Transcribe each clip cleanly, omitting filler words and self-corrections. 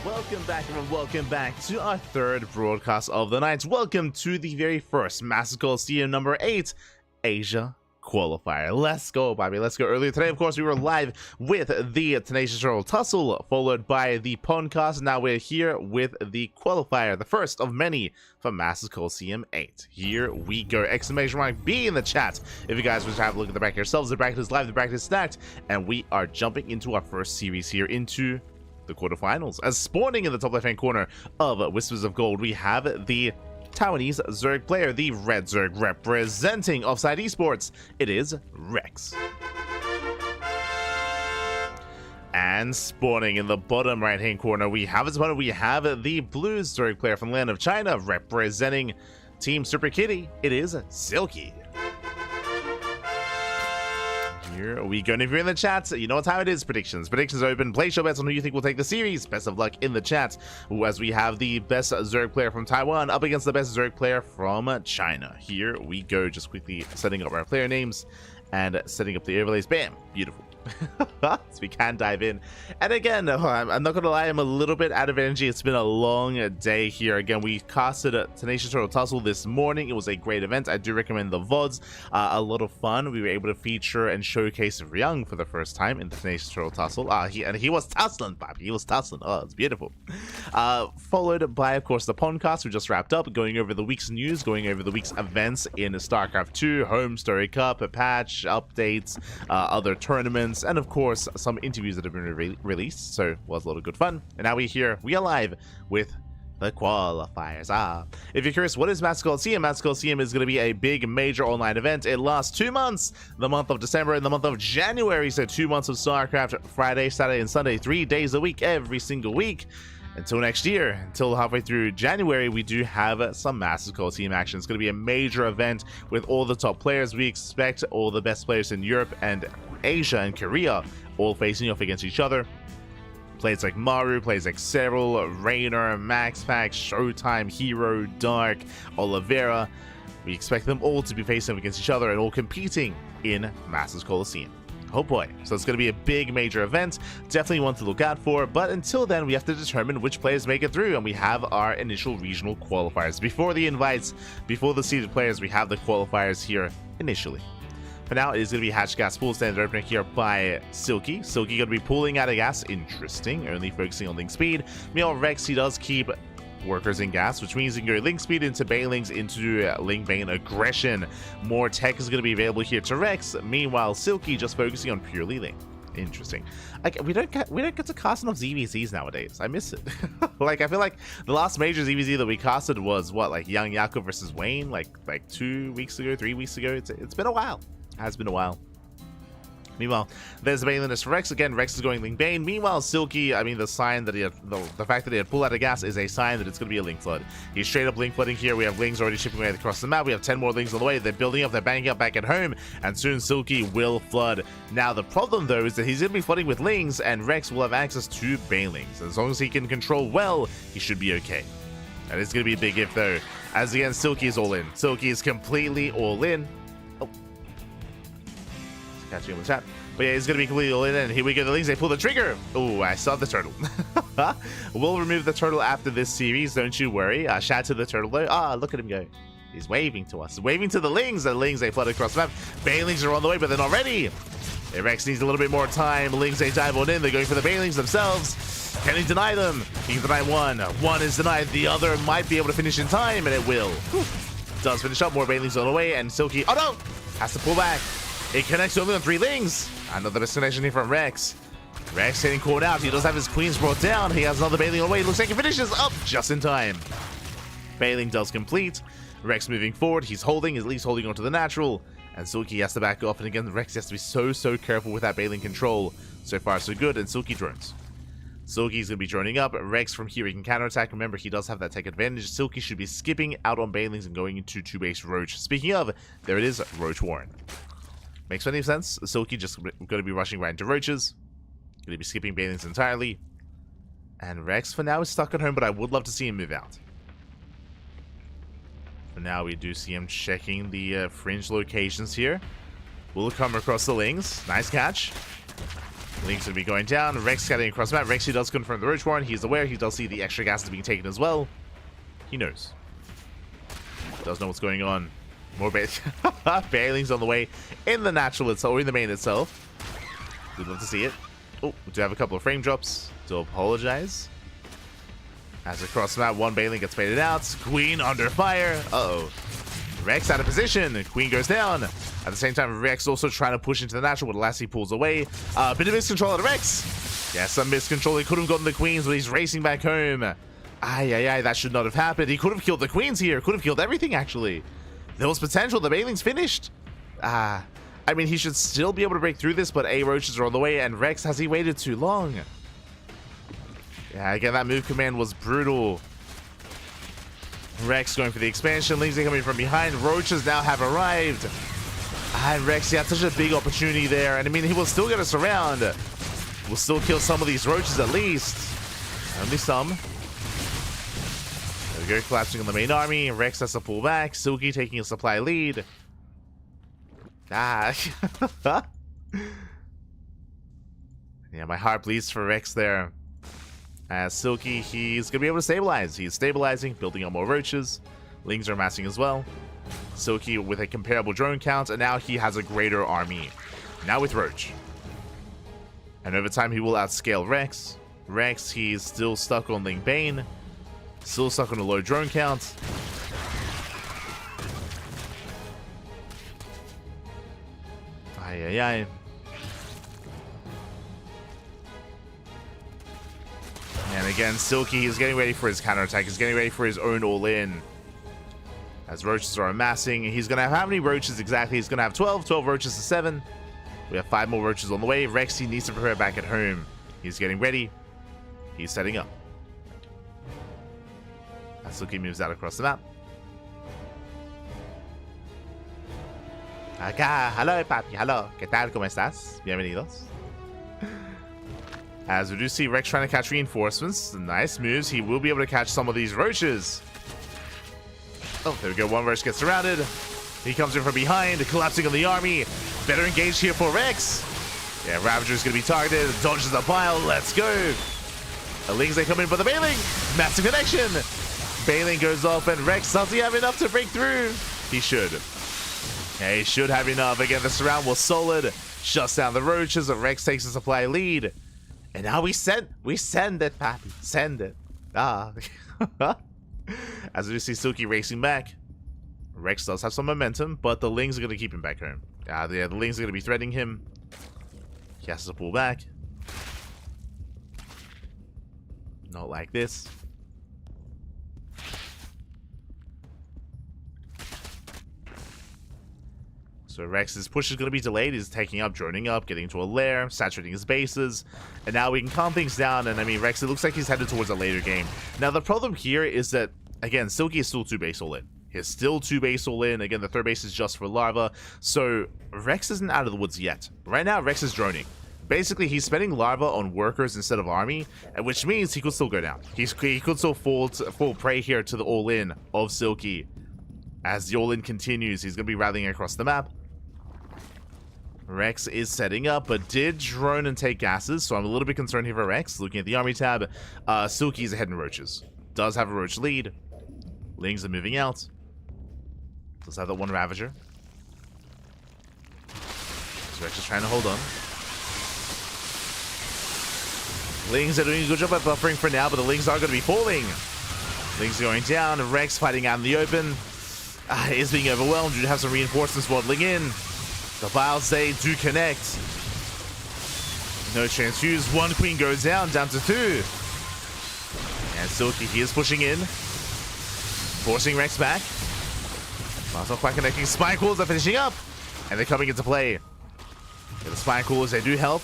Welcome back, everyone. Welcome back to our third broadcast of the night. Welcome to the very first Massive Coliseum number 8 Asia Qualifier. Let's go, Bobby. Let's go. Earlier today, of course, we were live with the Tenacious Turtle Tussle, followed by the Podcast. Now we're here with the Qualifier, the first of many for Massive Coliseum 8. Here we go. Exclamation mark B in the chat if you guys wish to have a look at the bracket yourselves. The bracket is live, the bracket is stacked, and we are jumping into our first series here into the quarterfinals. As spawning in the top left-hand corner of Whispers of Gold, we have the Taiwanese Zerg player, the Red Zerg representing Offside Esports. It is Rex. And spawning in the bottom right-hand corner, we have as well, we have the Blue Zerg player from the land of China representing Team Super Kitty. It is Silky. Here we go. And if you're in the chat, you know what time it is. Predictions are open. Place your bets on who you think will take the series. Best of luck in the chat, as we have the best Zerg player from Taiwan up against the best Zerg player from China. Here we go. Just quickly setting up our player names and setting up the overlays. Bam, beautiful. So we can dive in. And again, I'm not gonna lie, I'm a little bit out of energy. It's been a long day here. Again, we casted a Tenacious Turtle Tussle this morning. It was a great event. I do recommend the VODs. A lot of fun. We were able to feature and showcase Ryung for the first time in the Tenacious Turtle Tussle. He was tussling, Bobby. He was tussling. Oh, it's beautiful. Followed by, of course, the podcast we just wrapped up, going over the week's news, going over the week's events in StarCraft 2, Home Story Cup, a patch, updates, other tournaments, and of course some interviews that have been released. So it was a lot of good fun. And now we are live with the qualifiers. If you're curious, what is Massive Coliseum? Massive Coliseum is going to be a big major online event. It lasts 2 months, the month of December and the month of January. So 2 months of StarCraft, Friday, Saturday, and Sunday, 3 days a week, every single week. Until next year, until halfway through January, we do have some Massive Coliseum action. It's going to be a major event with all the top players. We expect all the best players in Europe and Asia and Korea all facing off against each other. Players like Maru, players like Cyril, Raynor, Max Pack, Showtime, Hero, Dark, Oliveira. We expect them all to be facing off against each other and all competing in Massive Coliseum. Oh boy, so it's going to be a big major event, definitely one to look out for, but until then we have to determine which players make it through, and we have our initial regional qualifiers. Before the invites, before the seeded players, we have the qualifiers here initially. For now, it is going to be Hatch Gas Pool standard opening here by Silky. Silky going to be pulling out of gas, interesting, only focusing on link speed. Meanwhile, Rex, he does keep workers in gas, which means you can go link speed into banelings into link bane aggression. More tech is going to be available here to Rex. Meanwhile, Silky just focusing on purely link. Interesting. Like we don't get to cast enough ZVZs nowadays. I miss it. Like I feel like the last major ZVZ that we casted was what, like Young Yako versus Wayne, like 2 weeks ago, 3 weeks ago. It's been a while. It has been a while. Meanwhile, there's the Baneliness for Rex. Again, Rex is going Link Bane. Meanwhile, Silky, I mean, the sign that he had, the fact that he had pulled out of gas is a sign that it's going to be a Link Flood. He's straight up Link Flooding here. We have Lings already shipping away across the map. We have 10 more Lings on the way. They're building up. They're banging up back at home. And soon Silky will flood. Now, the problem, though, is that he's going to be flooding with Lings, and Rex will have access to Banelings. As long as he can control well, he should be okay. That is going to be a big if, though. As again, Silky is all in. Silky is completely all in. Oh. Catching him in the chat. But yeah, he's going to be completely all in, and here we go, the Lings, they pull the trigger! Oh, I saw the turtle. We'll remove the turtle after this series, don't you worry. Shout out to the turtle though. Ah, look at him go. He's waving to us. Waving to the Lings. The Lings, they flood across the map. Banelings are on the way, but they're not ready. Rex needs a little bit more time. Lings, they dive on in. They're going for the Banelings themselves. Can he deny them? He can deny one. One is denied. The other might be able to finish in time, and it will. Whew. Does finish up. More Banelings on the way, and Silky, oh no! Has to pull back. It connects only on 3 Lings. Another destination here from Rex. Rex getting caught out. He does have his queens brought down. He has another Baneling on the way. Looks like he finishes up just in time. Baneling does complete. Rex moving forward. He's holding, at least holding onto the natural. And Silky has to back off. And again, Rex has to be so careful with that Baneling control. So far, so good. And Silky drones. Silky's going to be droning up. Rex from here, he can counterattack. Remember, he does have that tech advantage. Silky should be skipping out on Banelings and going into 2-base Roach. Speaking of, there it is, Roach Warren. Makes plenty of sense. Silky just going to be rushing right into Roaches. Going to be skipping Banelings entirely. And Rex for now is stuck at home, but I would love to see him move out. For now, we do see him checking the fringe locations here. Will come across the Lings. Nice catch. Link's gonna be going down. Rex scattering across the map. Rex, he does confirm the Roach Warren. He's aware. He does see the extra gas is being taken as well. He knows. Does know what's going on. More Bailings on the way in the natural itself, or in the main itself. We'd love to see it. Oh, we do have a couple of frame drops. Do apologize. As across the map, one Bailing gets baited out. Queen under fire. Uh-oh. Rex out of position. Queen goes down. At the same time, Rex also trying to push into the natural, but Lassie pulls away. A bit of miscontrol out of Rex. Yeah, some miscontrol. He could have gotten the Queens, but he's racing back home. Aye, that should not have happened. He could have killed the Queens here. Could have killed everything, actually. There was potential. The Bailing's finished. I mean, he should still be able to break through this, but Roaches are on the way, and Rex, has he waited too long? Yeah, again, that move command was brutal. Rex going for the expansion. Lings are coming from behind. Roaches now have arrived. And Rex, he had such a big opportunity there. And I mean, he will still get us around. We'll still kill some of these Roaches at least. Only some. There we go, collapsing on the main army. Rex has to pull back. Silky taking a supply lead. Yeah, my heart bleeds for Rex there. As Silky, he's going to be able to stabilize. He's stabilizing, building up more Roaches. Lings are massing as well. Silky with a comparable drone count, and now he has a greater army. Now with Roach. And over time, he will outscale Rex. Rex, he's still stuck on Ling Bane. Still stuck on a low drone count. Aye. And again, Silky is getting ready for his counterattack. He's getting ready for his own all-in. As Roaches are amassing, he's going to have how many Roaches exactly? He's going to have 12 Roaches to 7. We have 5 more Roaches on the way. Rex, he needs to prepare back at home. He's getting ready. He's setting up. As Silky moves out across the map. Acá, hello papi, hello. ¿Qué tal? ¿Cómo estás? Bienvenidos. As we do see Rex trying to catch reinforcements. Nice moves. He will be able to catch some of these Roaches. Oh, there we go. One Roach gets surrounded. He comes in from behind, collapsing on the army. Better engaged here for Rex. Yeah, Ravager's going to be targeted. Dodges the pile. Let's go. The Lings, they come in for the Bailing. Massive connection. Bailing goes off, and Rex, does he have enough to break through? He should. Yeah, he should have enough. Again, the surround was solid. Shuts down the Roaches, and Rex takes a supply lead. And now we send it, papi. Send it. As we see Silky racing back. Rex does have some momentum, but the Lings are going to keep him back home. The Lings are going to be threatening him. He has to pull back. Not like this. So Rex's push is going to be delayed. He's taking up, droning up, getting into a lair, saturating his bases. And now we can calm things down. And I mean, Rex, it looks like he's headed towards a later game. Now, the problem here is that, again, Silky is still 2 base all in. He's still 2 base all in. Again, the 3rd base is just for larva. So Rex isn't out of the woods yet. Right now, Rex is droning. Basically, he's spending larva on workers instead of army, which means he could still go down. He could still fall prey here to the all-in of Silky. As the all-in continues, he's going to be rallying across the map. Rex is setting up, but did drone and take gases, so I'm a little bit concerned here for Rex. Looking at the army tab, Silky's ahead in Roaches. Does have a Roach lead. Lings are moving out. Does have that one Ravager. So Rex is trying to hold on. Lings are doing a good job at buffering for now, but the Lings are going to be falling. Lings going down, Rex fighting out in the open. Is being overwhelmed. You have some reinforcements waddling in. The Vials, they do connect. No transfuse. 1 Queen goes down to 2. And Silky, he is pushing in. Forcing Rex back. Well, not quite connecting. Spine Cools are finishing up. And they're coming into play. Yeah, the Spine Cools, they do help.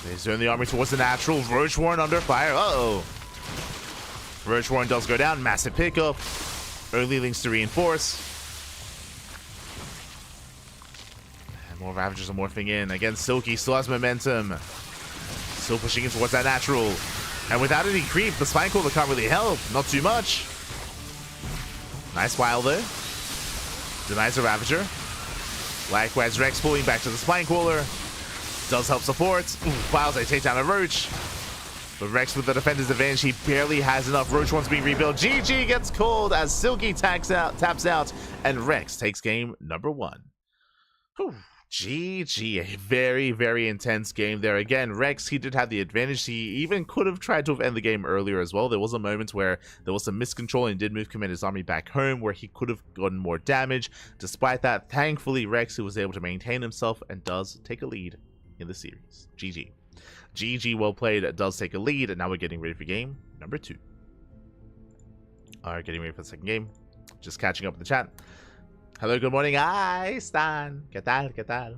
They turn the army towards the natural. Roach Warren under fire. Uh-oh. Roach Warren does go down. Massive pickup. Early Links to reinforce. And more Ravagers are morphing in. Again, Silky still has momentum. Still pushing in towards that natural. And without any creep, the Spine Cooler can't really help. Not too much. Nice while there. Denies the Ravager. Likewise, Rex pulling back to the Spine Cooler. Does help support. Wow, they take down a Roach. But Rex with the defender's advantage, he barely has enough. Roach wants being rebuilt. GG gets called as Silky taps out, and Rex takes game number 1. Whew. GG, a very, very intense game there. Again, Rex, he did have the advantage. He even could have tried to have ended the game earlier as well. There was a moment where there was some miscontrol and did move Commander's army back home where he could have gotten more damage. Despite that, thankfully, Rex was able to maintain himself and does take a lead in the series. GG. GG, well played, does take a lead, and now we're getting ready for game number 2. Alright, getting ready for the second game. Just catching up with the chat. Hello, good morning. Hi, Stan. ¿Qué tal? ¿Qué tal?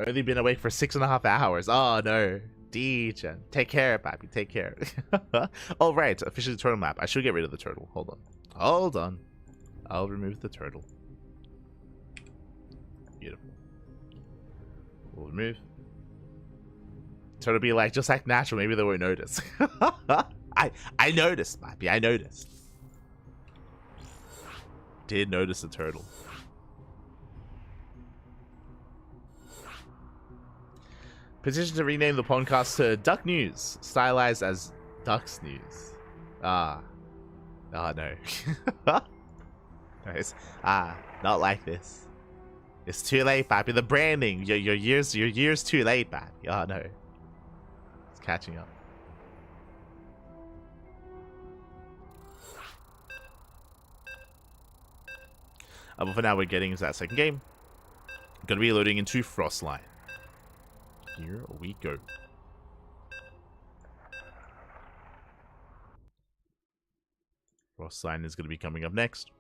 Only been awake for 6.5 hours. Oh, no. DJ. Take care, papi. Take care. Oh, right. Officially turtle map. I should get rid of the turtle. Hold on. Hold on. I'll remove the turtle. Beautiful. We'll remove. Turtle be like, just act natural. Maybe they won't notice. I noticed, papi. I noticed. Did notice the turtle. Petition to rename the podcast to Duck News, stylized as Ducks News. No. Nice. Not like this. It's too late, papi. The branding, your years too late, papi. Oh no. It's catching up. But for now, we're getting into that second game. Gonna be loading into Frostline. Here we go. Frostline is gonna be coming up next.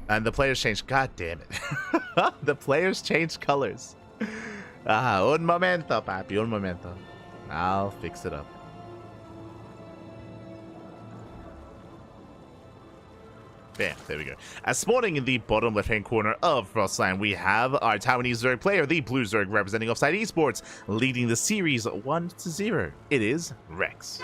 And the players changed. God damn it. The players changed colors. Un momento, papi. Un momento. I'll fix it up. Bam, there we go. As spawning in the bottom left-hand corner of Frostline, we have our Taiwanese Zerg player, the Blue Zerg representing Offside Esports, leading the series 1-0. It is Rex.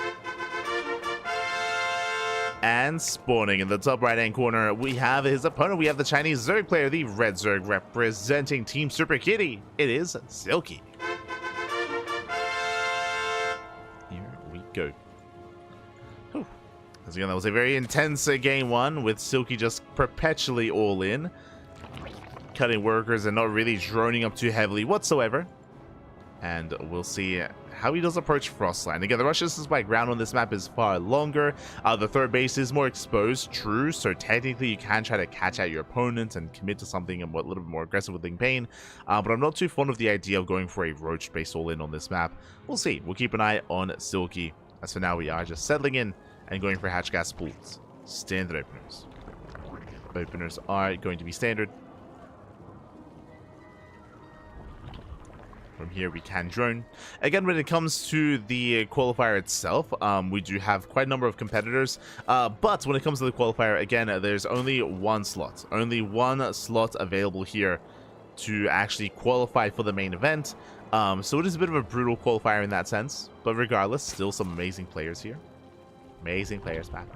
And spawning in the top right-hand corner, we have his opponent. We have the Chinese Zerg player, the Red Zerg representing Team Super Kitty. It is Silky. Go. Whew. As again, that was a very intense game 1 with Silky just perpetually all in, cutting workers and not really droning up too heavily whatsoever. And we'll see how he does approach Frostline. Again, the rush distance by ground on this map is far longer. The third base is more exposed, true, so technically you can try to catch out your opponent and commit to something a little bit more aggressive with Ling Pain. But I'm not too fond of the idea of going for a roach base all in on this map. We'll see. We'll keep an eye on Silky. As for now, we are just settling in and going for hatch gas pools. Standard openers. Openers are going to be standard. From here, we can drone. Again, when it comes to the qualifier itself, we do have quite a number of competitors. But when it comes to the qualifier, again, there's only one slot. Only one slot available here to actually qualify for the main event. So it is a bit of a brutal qualifier in that sense, but regardless, still some amazing players here. Amazing players, man.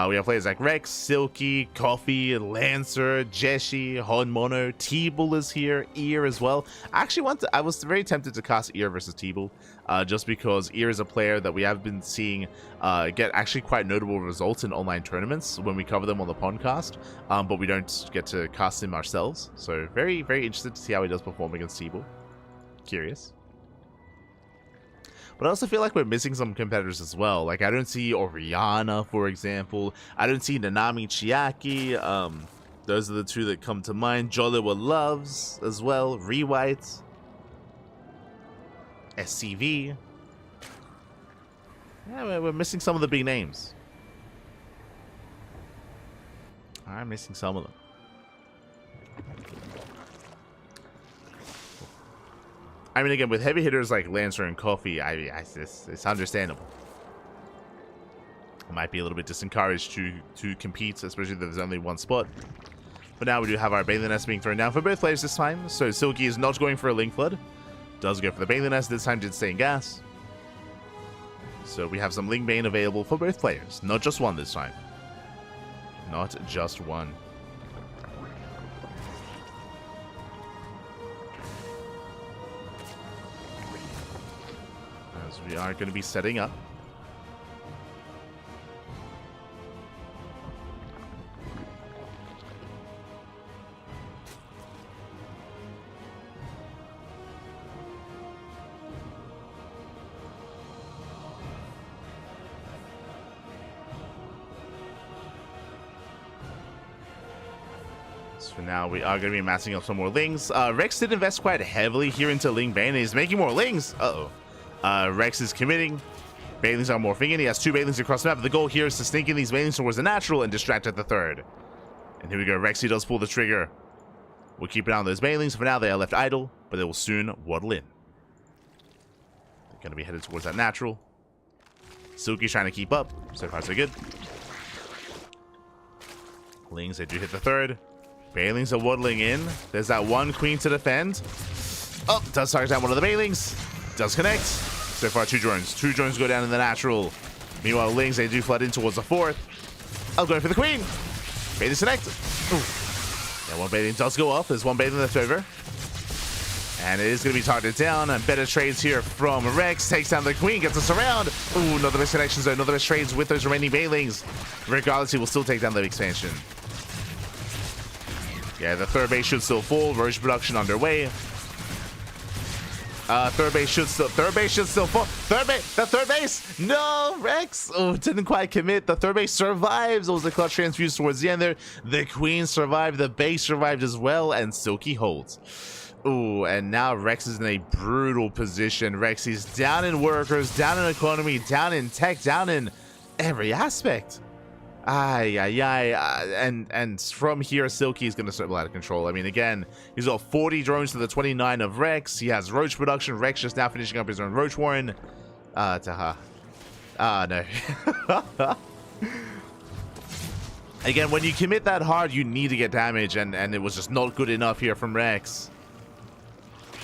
We have players like Rex, Silky, Coffee, Lancer, Jeshi, Honmono, T-Bull is here, Ear as well. I was very tempted to cast Ear versus T-Bull, just because Ear is a player that we have been seeing get actually quite notable results in online tournaments when we cover them on the podcast, but we don't get to cast him ourselves. So very, very interested to see how he does perform against T-Bull. Curious. But I also feel like we're missing some competitors as well. Like, I don't see Oriana, for example. I don't see Nanami Chiaki. Those are the two that come to mind. Joliwa Loves as well. Rewhite. SCV. Yeah, we're missing some of the big names. I'm missing some of them. I mean, again, with heavy hitters like Lancer and Coffee, it's understandable. I might be a little bit disencouraged to compete, especially if there's only one spot. But now we do have our Bailey Nest being thrown down for both players this time. So Silky is not going for a Link Flood. Does go for the Bailey Nest. This time did stay in gas. So we have some Ling Bane available for both players. Not just one this time. not just one. As we are going to be setting up. So now we are going to be amassing up some more Lings. Rex did invest quite heavily here into Ling Bane. He's making more Lings. Rex is committing. Banelings are morphing in. He has 2 Banelings across the map. The goal here is to sneak in these Banelings towards the natural and distract at the 3rd. And here we go. Rexy does pull the trigger. We'll keep an eye on those Banelings. For now, they are left idle, but they will soon waddle in. They're going to be headed towards that natural. Silky's trying to keep up. So far, so good. Lings, they do hit the 3rd. Banelings are waddling in. There's that one queen to defend. Oh, does target down one of the Banelings. Does connect. So far, 2 drones. 2 drones go down in the natural. Meanwhile, Lings, they do flood in towards the 4th. I'm going for the queen. Banelings connect. Ooh. Yeah, one Baneling does go off. There's one Baneling left over. And it is going to be targeted down. And better trades here from Rex. Takes down the queen. Gets us around. Ooh, another best connections though. Another best trades with those remaining Banelings. Regardless, he will still take down the expansion. Yeah, the 3rd base should still fall. Roach production underway. 3rd base should still fall. The 3rd base. No, Rex. Oh, didn't quite commit. The 3rd base survives. It was a clutch transfuse towards the end there. The queen survived. The base survived as well, and Silky holds. Ooh, and now Rex is in a brutal position. Rex, he's down in workers, down in economy, down in tech, down in every aspect. And from here, Silky is going to start out of control. I mean, again, he's got 40 drones to the 29 of Rex. He has Roach production. Rex just now finishing up his own Roach Warren. No. Again, when you commit that hard, you need to get damage, and it was just not good enough here from Rex.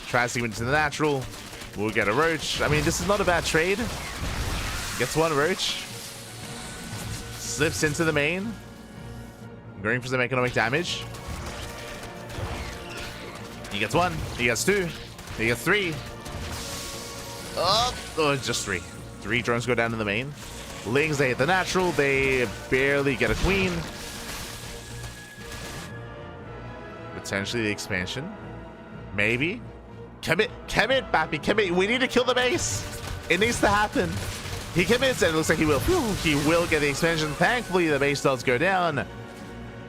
Tries to get into the natural. We'll get a Roach. I mean, this is not a bad trade. Gets one Roach. Slips into the main. Going for some economic damage. He gets 1. He gets 2. He gets 3. Oh, just 3. 3 drones go down in the main. Lings, they hit the natural. They barely get a queen. Potentially the expansion. Maybe. Commit, Bappy, commit. We need to kill the base. It needs to happen. He commits, and it looks like he will. He will get the expansion. Thankfully, the base does go down.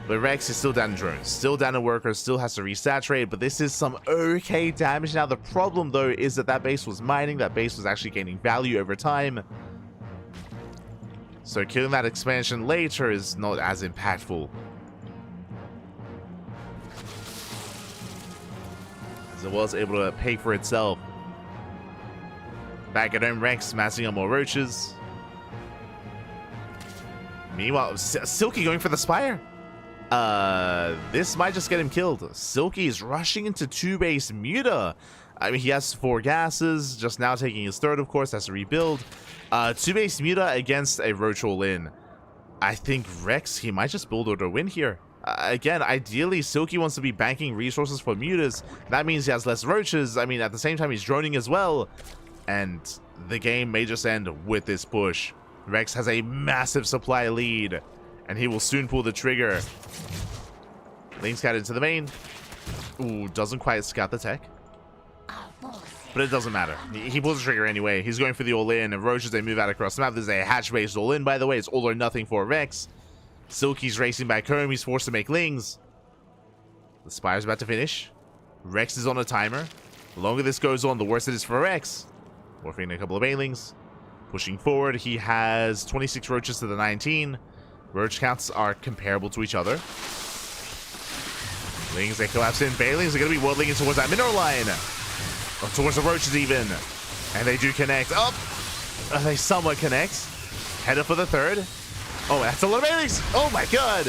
But Rex is still down in drones. Still down in workers. Still has to resaturate. But this is some okay damage. Now, the problem, though, is that base was mining. That base was actually gaining value over time. So killing that expansion later is not as impactful. As it was able to pay for itself. Back at home, Rex massing up more roaches. Meanwhile, Silky going for the Spire. This might just get him killed. Silky is rushing into 2-base Muta. I mean, he has 4 gases, just now taking his 3rd, of course, has to rebuild. 2-base Muta against a Roach all-in. I think Rex, he might just build or win here. Again, ideally, Silky wants to be banking resources for Mutas. That means he has less Roaches. I mean, at the same time, he's droning as well. And the game may just end with this push. Rex has a massive supply lead, and he will soon pull the trigger. Link scout into the main. Ooh, doesn't quite scout the tech. But it doesn't matter. He pulls the trigger anyway. He's going for the all-in, and Roach as they move out across the map. There's a hatch-based all-in, by the way. It's all or nothing for Rex. Silky's racing back home. He's forced to make Lings. The Spire's about to finish. Rex is on a timer. The longer this goes on, the worse it is for Rex. Morphing a couple of Banelings. Pushing forward, he has 26 Roaches to the 19. Roach counts are comparable to each other. Lings, they collapse in. Banelings are going to be waddling in towards that mineral line. Or towards the Roaches even. And they do connect. Oh! They somewhat connect. Headed for the 3rd. Oh, that's a lot of Banelings. Oh my god.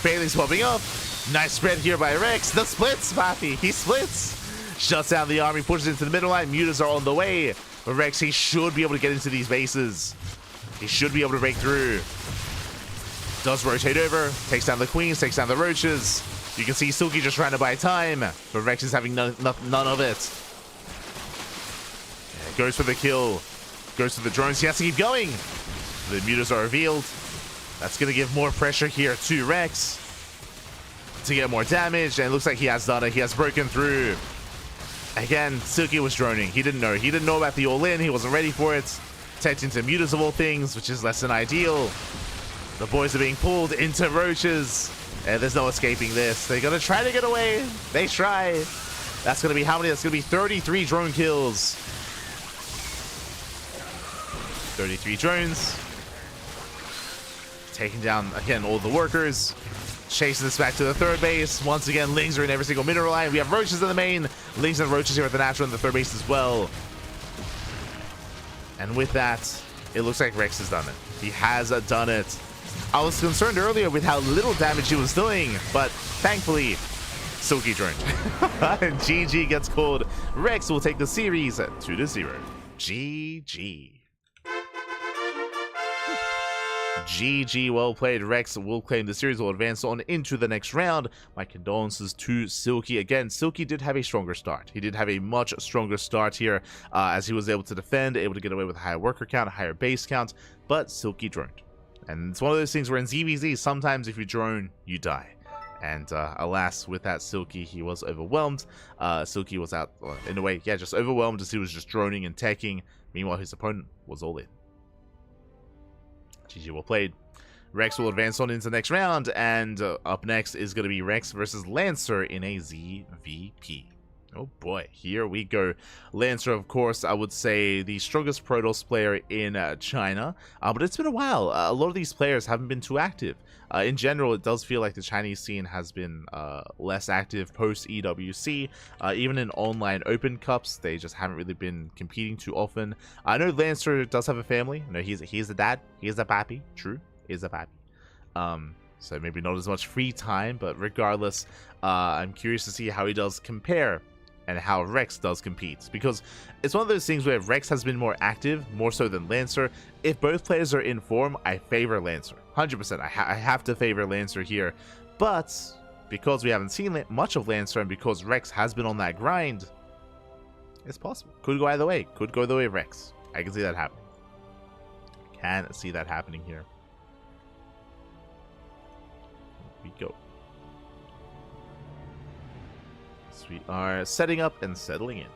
Banelings popping up. Nice spread here by Rex. The splits, Bappy. He splits. Shuts down the army, pushes into the middle line. Mutas are on the way. But Rex, he should be able to get into these bases. He should be able to break through. Does rotate over, takes down the queens, takes down the roaches. You can see Silky just trying to buy time, but Rex is having none of it. Yeah, goes for the kill, goes for the drones. He has to keep going. The mutas are revealed. That's going to give more pressure here to Rex to get more damage, and it looks like he has done it. He has broken through. Again, Silky was droning. He didn't know. He didn't know about the all-in. He wasn't ready for it. Teched into mutas of all things, which is less than ideal. The boys are being pulled into roaches, and there's no escaping this. They're going to try to get away. They try. That's going to be how many? That's going to be 33 drone kills. 33 drones. Taking down, again, all the workers. Chasing this back to the third base. Once again, Lings are in every single mineral line. We have roaches in the main. Lings and roaches here at the natural in the third base as well. And with that, it looks like Rex has done it. He has done it. I was concerned earlier with how little damage he was doing, but thankfully, Silky droned. And GG gets called. Rex will take the series 2-0. GG. GG, well played. Rex will claim the series, will advance on into the next round. My condolences to Silky. Again, Silky did have a stronger start. He did have a much stronger start here as he was able to defend, able to get away with a higher worker count, a higher base count, but Silky droned. And it's one of those things where in ZVZ, sometimes if you drone, you die. And alas, with that Silky, he was overwhelmed. Silky was out, in a way, yeah, just overwhelmed as he was just droning and teching. Meanwhile, his opponent was all in. GG, well played. Rex will advance on into the next round, and up next is going to be Rex versus Lancer in a ZVP. Oh boy, here we go. Lancer, of course, I would say the strongest Protoss player in China, but it's been a while. A lot of these players haven't been too active. In general, it does feel like the Chinese scene has been less active post-EWC. Even in online open cups, they just haven't really been competing too often. I know Lancer does have a family. You know, he's a dad. He is a pappy. True, he is a pappy. So maybe not as much free time, but regardless, I'm curious to see how he does compare and how Rex does compete, because it's one of those things where Rex has been more active, more so than Lancer. If both players are in form, I favor Lancer 100%. I have to favor Lancer here, but because we haven't seen much of Lancer, and because Rex has been on that grind, it's possible. Could go either way. Could go the way of Rex. I can see that happening. Can see that happening here. Here we go. We are setting up and settling in.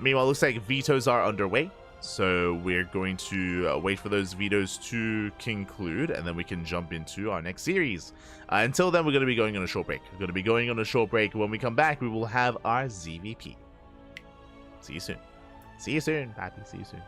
Meanwhile, it looks like vetoes are underway, so we're going to wait for those vetoes to conclude, and then we can jump into our next series. Until then, we're going to be going on a short break. We're going to be going on a short break. When we come back, we will have our ZVP. See you soon. See you soon, Pappy. See you soon.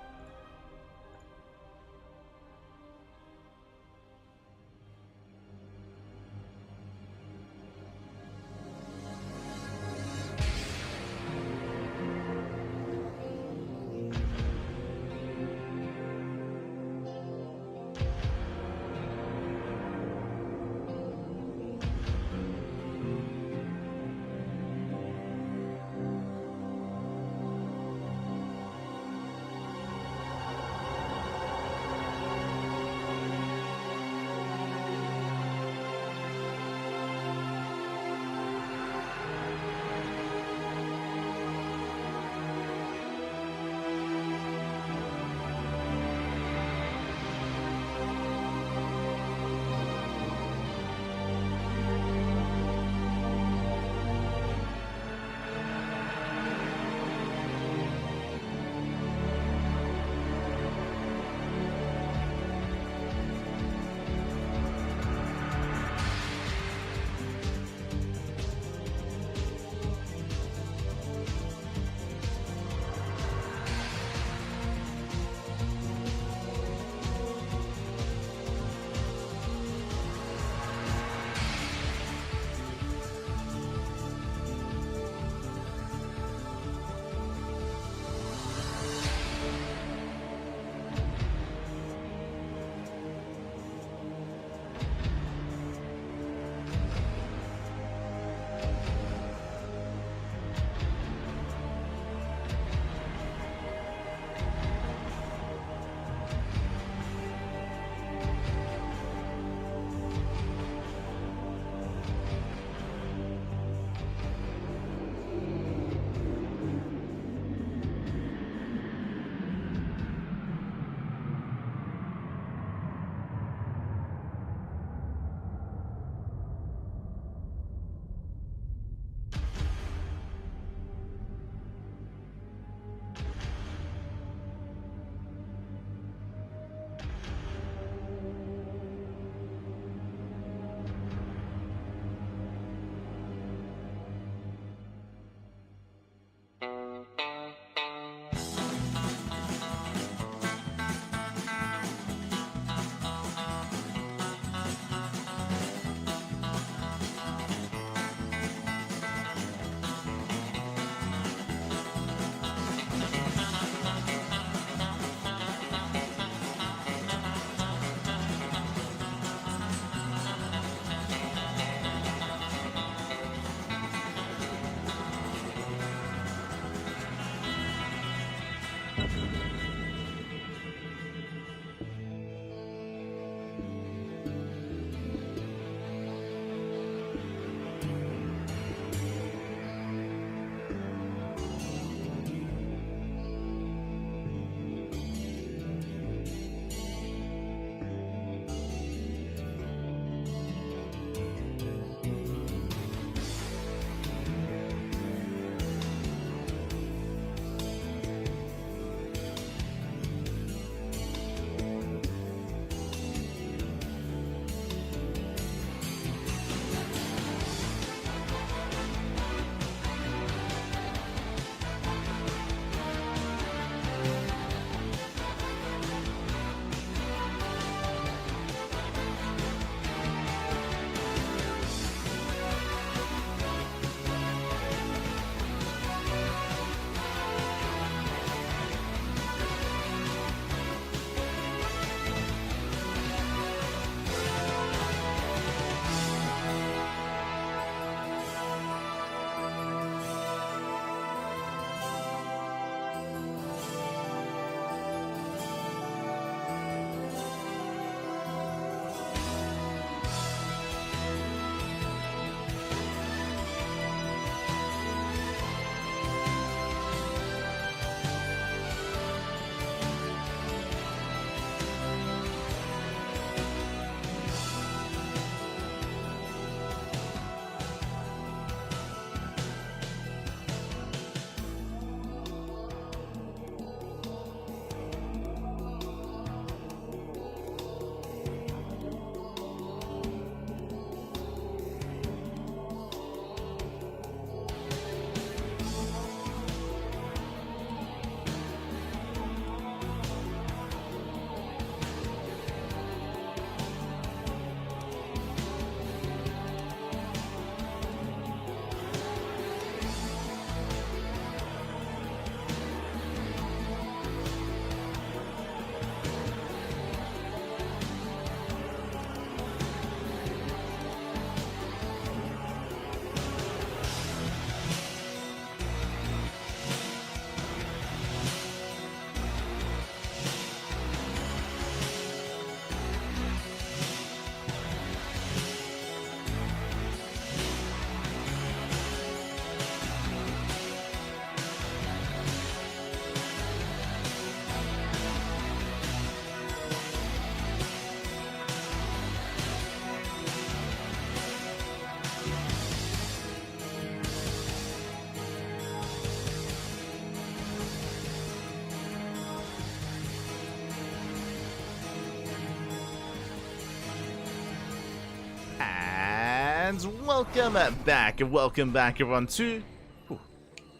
And welcome back everyone to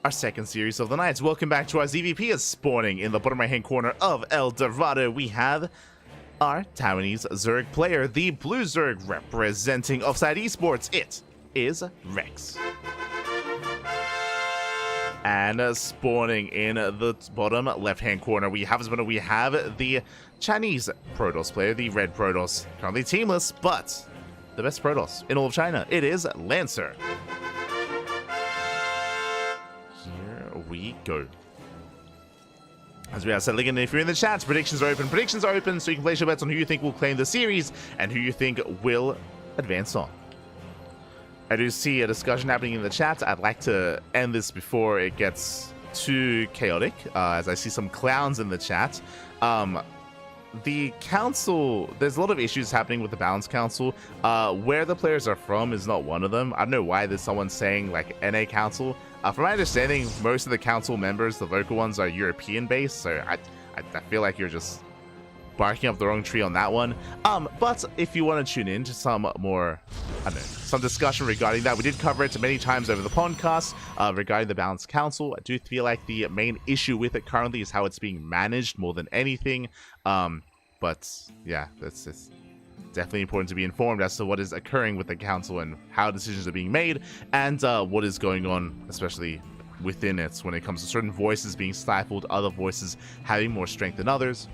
our second series of the night. Welcome back to our ZVP is spawning in the bottom right hand corner of El Dorado. We have our Taiwanese Zerg player, the Blue Zerg representing Offside Esports. It is Rex. And spawning in the bottom left-hand corner, we have the Chinese Protoss player, the Red Protoss. Currently teamless, but the best Protoss in all of China. It is Lancer. Here we go. As we are settling in, if you're in the chat, predictions are open. Predictions are open, so you can place your bets on who you think will claim the series and who you think will advance on. I do see a discussion happening in the chat. I'd like to end this before it gets too chaotic, as I see some clowns in the chat. The council, there's a lot of issues happening with the Balance Council. Where the players are from is not one of them. I don't know why there's someone saying like NA Council. From my understanding, most of the council members, the local ones, are European based, so I feel like you're just barking up the wrong tree on that one. But if you want to tune in to some more, I don't know, some discussion regarding that, we did cover it many times over the podcast regarding the Balance Council. I do feel like the main issue with it currently is how it's being managed more than anything. But yeah, it's definitely important to be informed as to what is occurring with the council and how decisions are being made, and what is going on, especially within it, when it comes to certain voices being stifled, other voices having more strength than others.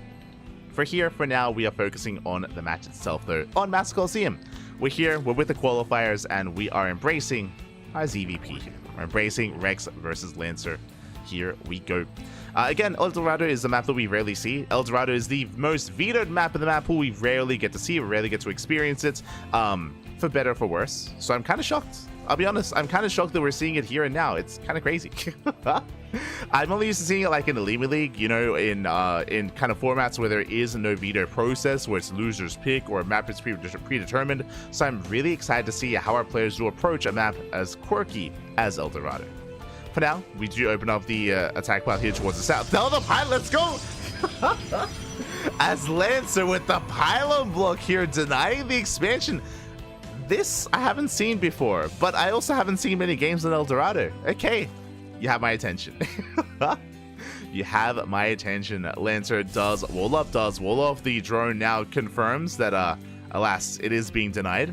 For now, we are focusing on the match itself, though, on Master Coliseum. We're with the qualifiers, and we are embracing our ZVP here. We're embracing Rex versus Lancer. here we go. Again, El Dorado is a map that we rarely see. El Dorado is the most vetoed map in the map pool. We rarely get to see, we rarely get to experience it, for better or for worse. So I'm kind of shocked. I'll be honest, I'm kind of shocked that we're seeing it here and now. It's kind of crazy. I'm only used to seeing it like in the Lima League, you know, in kind of formats where there is no veto process, where it's loser's pick or a map is predetermined. So I'm really excited to see how our players will approach a map as quirky as El Dorado. For now, we do open up the attack path here towards the south. Now the pilot, let's go! As Lancer with the pylon block here, denying the expansion. This I haven't seen before, but I also haven't seen many games in El Dorado. Okay, you have my attention. You have my attention. Lancer does wall up, does wall off. The drone now confirms that, alas, it is being denied.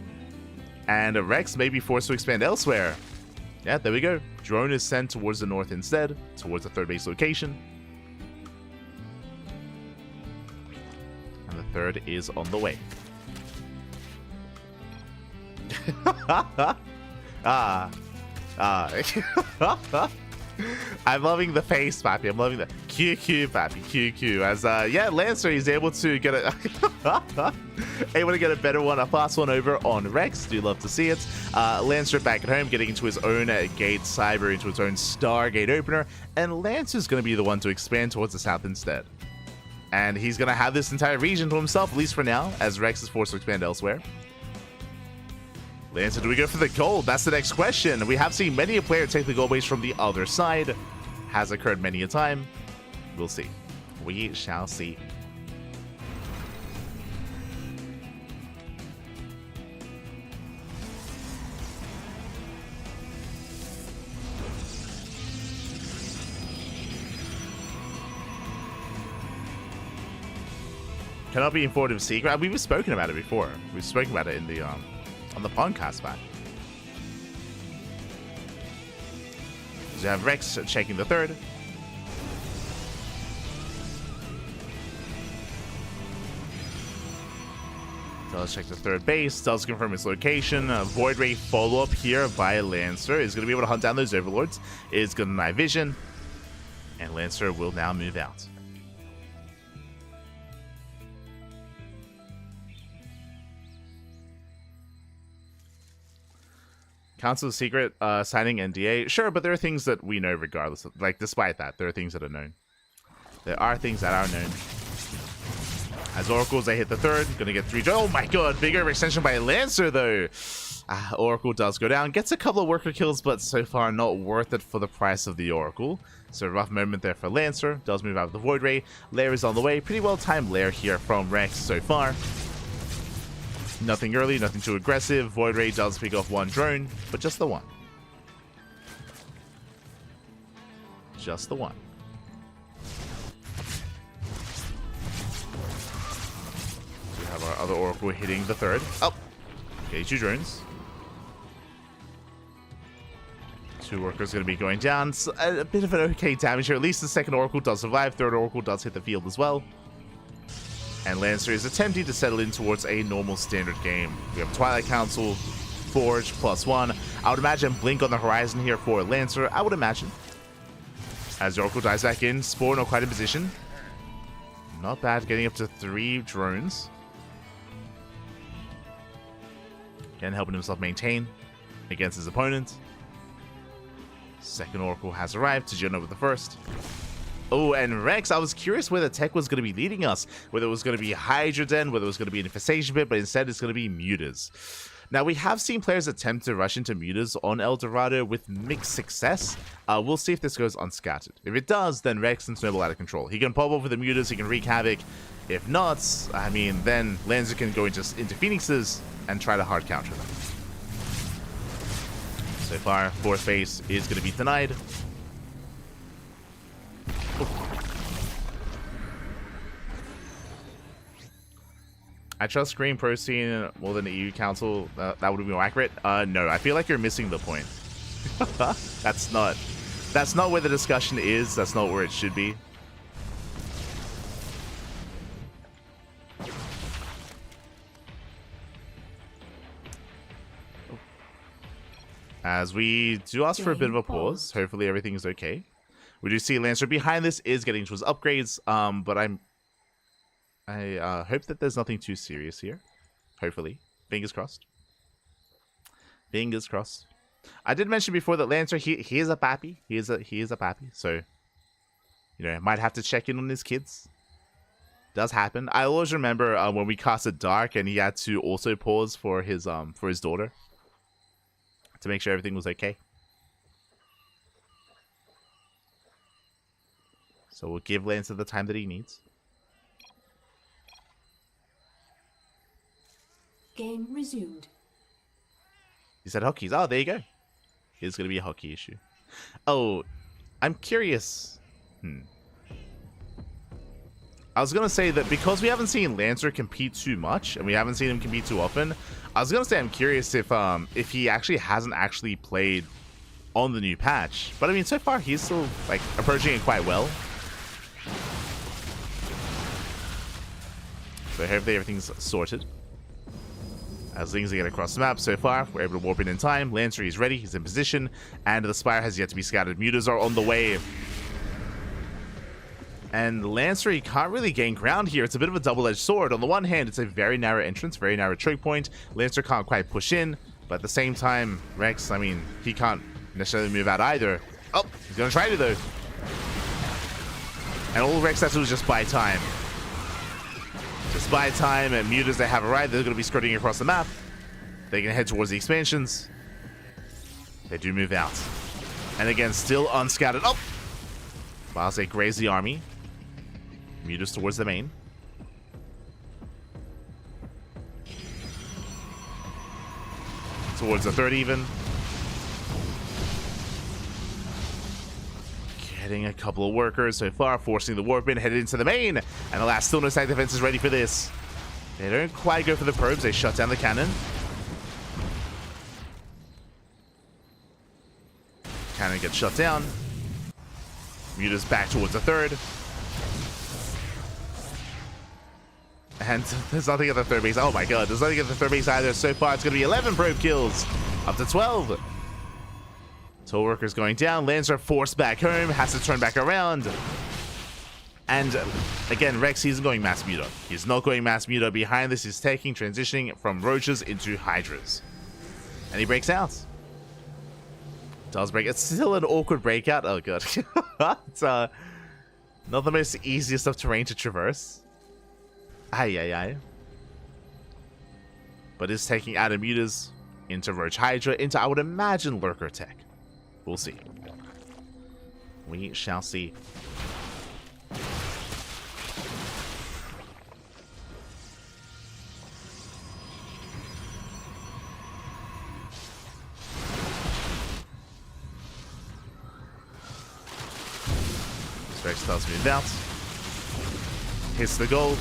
And Rex may be forced to expand elsewhere. Yeah, there we go. Drone is sent towards the north instead, towards the third base location. And the third is on the way. I'm loving the face, Pappy. I'm loving the QQ, Pappy. QQ. As yeah, Lancer is able to get a better one, a fast one over on Rex. Do love to see it. Lancer back at home, getting into his own gate cyber, into his own Stargate opener, and Lancer's going to be the one to expand towards the south instead. And he's going to have this entire region to himself, at least for now, as Rex is forced to expand elsewhere. Lancer, do we go for the gold? That's the next question. We have seen many a player take the gold base from the other side. Has occurred many a time. We'll see. We shall see. Cannot be informed of secret. We've spoken about it before. We've spoken about it in the on the podcast back. So you have Rex checking the third. Does check the third base, does confirm its location. Void Ray follow-up here by Lancer is going to be able to hunt down those overlords. Is going to deny vision. And Lancer will now move out. Council secret, signing NDA. Sure, but there are things that we know regardless of, like, despite that, there are things that are known. There are things that are known. As Oracles, they hit the third. Gonna get 3. Oh my god, big overextension by Lancer, though. Oracle does go down. Gets a couple of worker kills, but so far not worth it for the price of the Oracle. So a rough moment there for Lancer. Does move out of the Void Ray. Lair is on the way. Pretty well timed Lair here from Rex so far. Nothing early, nothing too aggressive. Void Ray does pick off one drone, but just the one. Just the one. We have our other Oracle hitting the third. Oh! Okay, 2 drones. 2 workers going to be going down. So a bit of an okay damage here. At least the second Oracle does survive. Third Oracle does hit the field as well. And Lancer is attempting to settle in towards a normal standard game. We have Twilight Council, Forge, +1. I would imagine Blink on the horizon here for Lancer. I would imagine. As the Oracle dives back in, Spore not quite in position. Not bad, getting up to 3 drones. Again, helping himself maintain against his opponent. Second Oracle has arrived to join over the first. Oh, and Rex, I was curious where the tech was going to be leading us. Whether it was going to be Hydroden, whether it was going to be an Infestation Pit, but instead it's going to be Mutas. Now, we have seen players attempt to rush into Mutas on El Dorado with mixed success. We'll see if this goes unscattered. If it does, then Rex can snowball out of control. He can pop over the Mutas, he can wreak havoc. If not, I mean, then Lancer can go into Phoenixes and try to hard counter them. So far, fourth base is going to be denied. I trust Green Protein more than the EU Council. That would be more accurate. No, I feel like you're missing the point. That's not where the discussion is. That's not where it should be. As we do ask for a bit of a pause. Hopefully everything is okay. We do see Lancer behind this is getting to his upgrades, but I hope that there's nothing too serious here. Hopefully. Fingers crossed. Fingers crossed. I did mention before that Lancer, he is a pappy. He is a pappy, so you know, might have to check in on his kids. Does happen. I always remember when we casted Dark and he had to also pause for his daughter to make sure everything was okay. So we'll give Lancer the time that he needs. Game resumed. He said hotkeys. Oh, there you go. It's going to be a hotkey issue. Oh, I'm curious. I was going to say that because we haven't seen Lancer compete too much, and we haven't seen him compete too often, I was going to say I'm curious if he actually hasn't actually played on the new patch. But I mean, so far he's still like approaching it quite well. So hopefully everything's sorted. As things get across the map so far, we're able to warp in time. Lancer is ready, he's in position, and the Spire has yet to be scattered. Mutas are on the way. And Lancer, he can't really gain ground here. It's a bit of a double-edged sword. On the one hand, it's a very narrow entrance, very narrow choke point. Lancer can't quite push in, but at the same time, Rex, I mean, he can't necessarily move out either. Oh, he's going to try to, though. And all Rex has to do is just buy time. Just buy time, and Mutas, they have arrived. They're going to be skirting across the map. They can head towards the expansions. They do move out. And again, still unscattered. Oh! Whilst they graze the army. Mutas towards the main. Towards the third even. Getting a couple of workers so far, forcing the warp in, headed into the main. And the last stillness attack defense is ready for this. They don't quite go for the probes, they shut down the cannon. Cannon gets shut down. Mutas back towards the third. And there's nothing at the third base. Oh my god, there's nothing at the third base either. So far, it's going to be 11 probe kills. Up to 12. Toll workers going down. Lancer forced back home. Has to turn back around. And again, Rex isn't going mass muta. He's not going mass muta. Behind this, he's transitioning from roaches into hydras. And he breaks out. Does break. It's still an awkward breakout. Oh god. It's not the most easiest of terrain to traverse. Aye. But is taking out of mutas into Roach Hydra, into I would imagine Lurker Tech. We'll see. We shall see. Rex does move out. Hits the gold.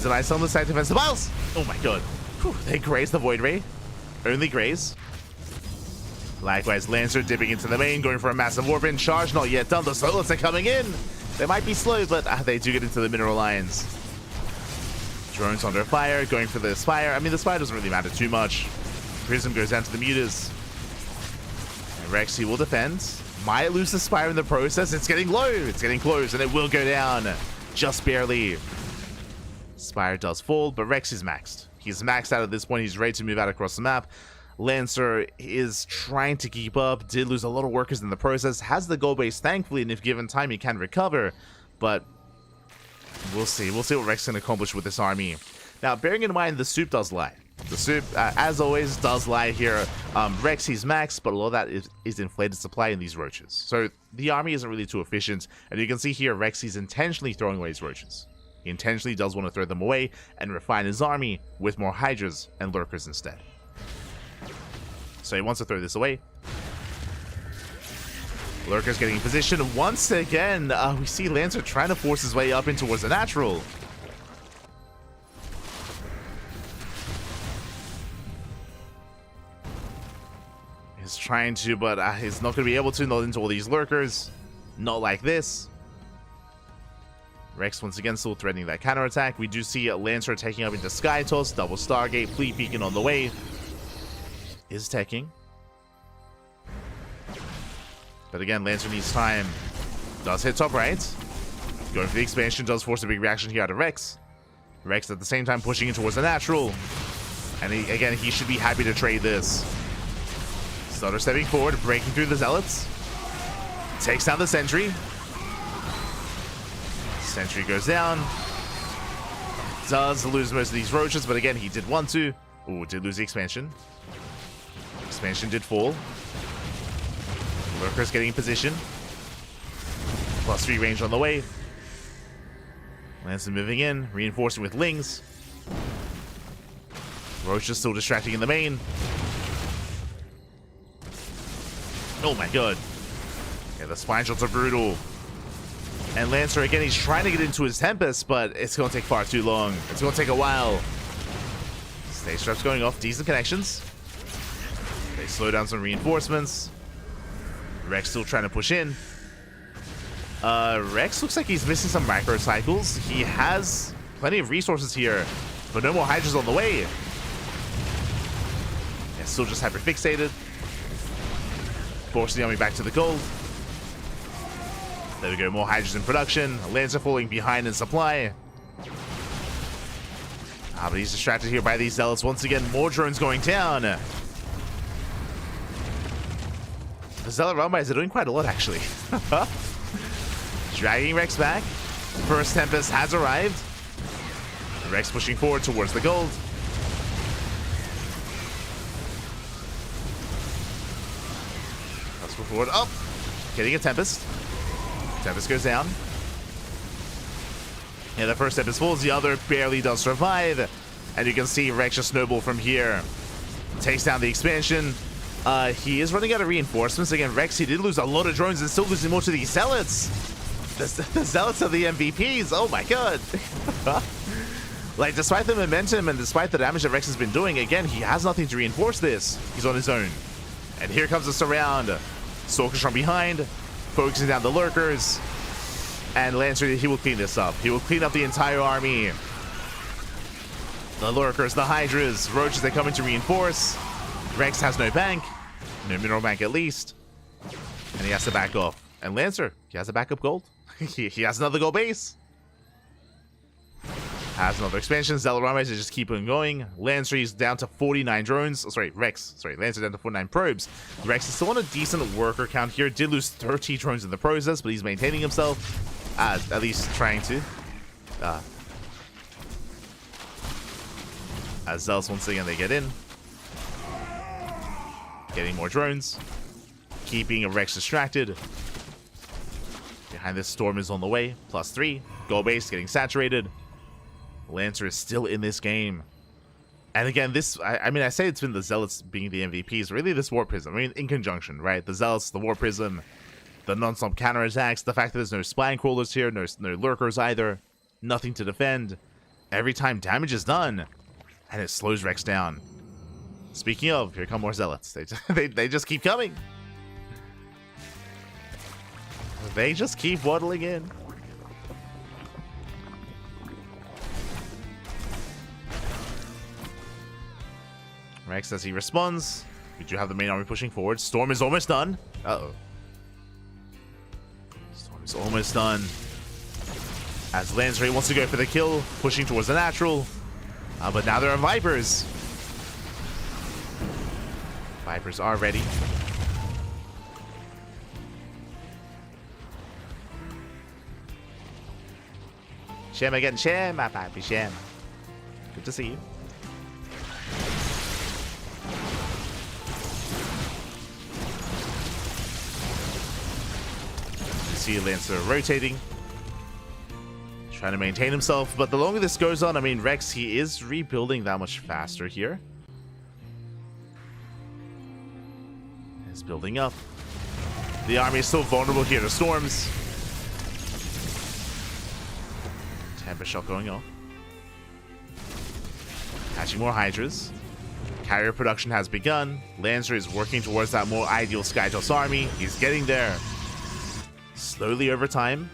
Denies some of the side defensive miles. Oh my god. Whew, they graze the Void Ray. Only graze. Likewise, Lancer dipping into the main, going for a massive warp in. Charge not yet done. The Solus are coming in. They might be slow, but they do get into the mineral lines. Drones under fire, going for the Spire. I mean, the Spire doesn't really matter too much. Prism goes down to the mutas. And Rexy will defend. Might lose the Spire in the process. It's getting low. It's getting close, and it will go down. Just barely. Spire does fall, but Rex is maxed. He's maxed out at this point. He's ready to move out across the map. Lancer is trying to keep up. Did lose a lot of workers in the process. Has the gold base, thankfully, and if given time, he can recover. But we'll see. We'll see what Rex can accomplish with this army. Now, bearing in mind, the soup does lie. The soup, as always, does lie here. Rex, he's maxed, but a lot of that is inflated supply in these roaches. So the army isn't really too efficient. And you can see here, Rex, he's intentionally throwing away his roaches. He intentionally does want to throw them away and refine his army with more hydras and lurkers instead. So he wants to throw this away. Lurker's getting in position. Once again, we see Lancer trying to force his way up in towards the natural. He's trying to, but he's not going to be able to. Not into all these lurkers. Not like this. Rex once again still threatening that counterattack. We do see Lancer taking up into Sky Toss. Double Stargate. Fleet Beacon on the way. Is teching. But again, Lancer needs time. Does hit top right. Going for the expansion, does force a big reaction here out of Rex. Rex at the same time pushing in towards the natural. And again, he should be happy to trade this. Stutter stepping forward, breaking through the Zealots. Takes down the Sentry. Sentry goes down. Does lose most of these roaches, but again, he did want to. Ooh, did lose the expansion. Expansion did fall. Lurker's getting in position. +3 range on the way. Lancer moving in, reinforcing with Lings. Roach is still distracting in the main. Oh my god. Yeah, the spine shots are brutal. And Lancer, again, he's trying to get into his Tempest, but it's going to take far too long. It's going to take a while. Stage traps going off. Decent connections. They slow down some reinforcements. Rex still trying to push in. Rex looks like he's missing some macro cycles. He has plenty of resources here, but no more Hydras on the way. Yeah, still just hyper-fixated. Forcing the army back to the gold. There we go, more Hydras in production. Lancer falling behind in supply. But he's distracted here by these Zealots. Once again, more drones going down. The Zealot Realmbuyers are doing quite a lot, actually. Dragging Rex back. First Tempest has arrived. Rex pushing forward towards the gold. Let's move forward. Oh! Getting a Tempest. Tempest goes down. Yeah, the first Tempest falls, the other barely does survive. And you can see Rex just snowball from here. Takes down the expansion. He is running out of reinforcements. Again, Rex, he did lose a lot of drones and still losing more to these Zealots. The Zealots are the MVPs. Oh my god. Like, despite the momentum and despite the damage that Rex has been doing, again, he has nothing to reinforce this. He's on his own. And here comes the surround. Stalkers from behind. Focusing down the Lurkers. And Lancer, he will clean this up. He will clean up the entire army. The Lurkers, the Hydras, Roaches, they come in to reinforce. Rex has no bank. No mineral bank at least. And he has to back off. And Lancer, he has a backup gold. he has another gold base. Has another expansion. Zealot Realmbuyers just keep on going. Lancer is down to 49 drones. Oh, sorry, Rex. Sorry, Lancer down to 49 probes. Rex is still on a decent worker count here. Did lose 30 drones in the process, but he's maintaining himself. At least trying to. As Zealots once again, they get in. Getting more drones. Keeping Rex distracted. Behind this, Storm is on the way. +3. Gold base getting saturated. Lancer is still in this game. And again, this, I mean, I say it's been the Zealots being the MVPs. Really, this War Prism. I mean, in conjunction, right? The Zealots, the War Prism, the non-stop counterattacks, the fact that there's no spine crawlers here, no Lurkers either. Nothing to defend. Every time damage is done. And it slows Rex down. Speaking of, here come more Zealots. They just keep coming. They just keep waddling in. Rex, as he responds, we do have the main army pushing forward. Storm is almost done. Uh-oh. Storm is almost done. As Lancer wants to go for the kill, pushing towards the natural. But now there are Vipers. Vipers are ready. Shem again, Shem, my papi Shem. Good to see you. You see Lancer rotating. Trying to maintain himself, but the longer this goes on, I mean, Rex, he is rebuilding that much faster here. He's building up. The army is still vulnerable here to storms. Tempest shot going off. Catching more Hydras. Carrier production has begun. Lancer is working towards that more ideal Skytoss army. He's getting there. Slowly over time.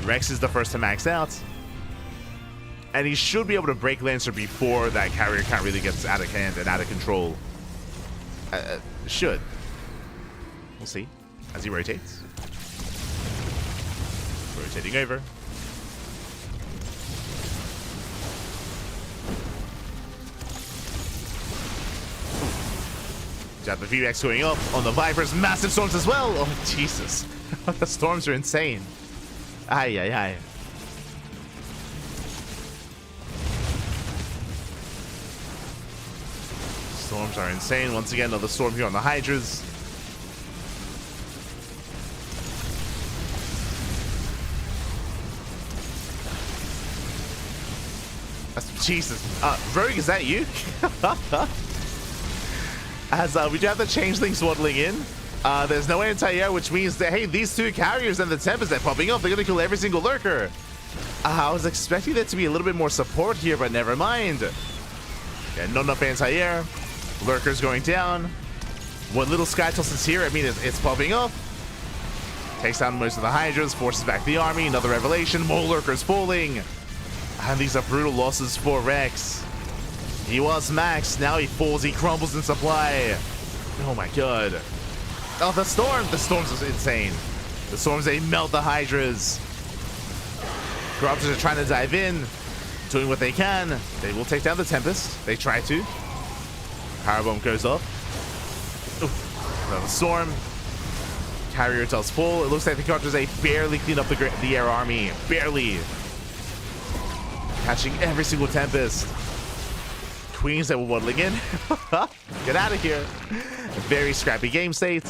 Rex is the first to max out. And he should be able to break Lancer before that carrier count really gets out of hand and out of control. Should. We'll see as he rotates. Rotating over. Got the VX going up on the Vipers. Massive storms as well. Oh, Jesus. The storms are insane. Aye, aye, aye. Storms are insane. Once again, another storm here on the Hydras. Jesus. Rogue, is that you? As we do have the changeling swaddling in. There's no anti-air, which means that, hey, these two carriers and the Tempest that popping up, they're going to kill every single lurker. I was expecting there to be a little bit more support here, but never mind. Yeah, not enough anti-air. Lurkers going down. One little sky toss is here. I mean, it's popping up. Takes down most of the Hydras, forces back the army. Another revelation. More lurkers falling. And these are brutal losses for Rex. He was maxed. Now he falls. He crumbles in supply. Oh my god. Oh, the storm. The storms is insane. The storms, they melt the Hydras. Corruptors are trying to dive in. Doing what they can. They will take down the Tempest. They try to. Powerbomb goes up. Oof. Another storm. Carrier does fall. It looks like the Corruptors, they barely clean up the air army. Barely. Catching every single Tempest. Queens that were waddling in. Get out of here. Very scrappy game state.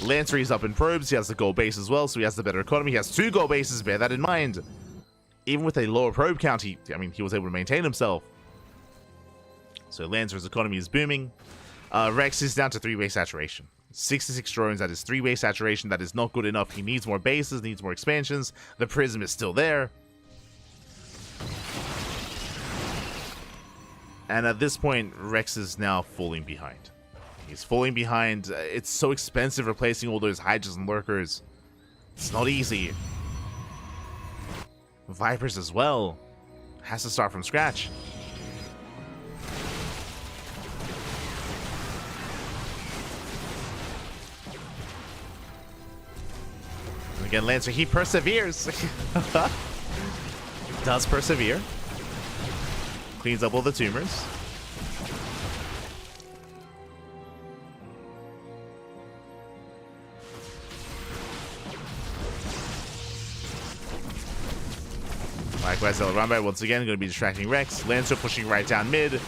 Lancer is up in probes. He has the gold base as well, so he has the better economy. He has 2 gold bases. Bear that in mind. Even with a lower probe count, he was able to maintain himself. So Lancer's economy is booming. Rex is down to 3-way saturation. 66 drones, that is 3-way saturation. That is not good enough. He needs more bases, needs more expansions. The Prism is still there. And at this point, Rex is now falling behind. He's falling behind. It's so expensive replacing all those Hydras and Lurkers. It's not easy. Vipers as well. Has to start from scratch. And again, Lancer, he perseveres. Does persevere. Cleans up all the tumors. Likewise, El Rambai once again going to be distracting Rex. Lancer pushing right down mid,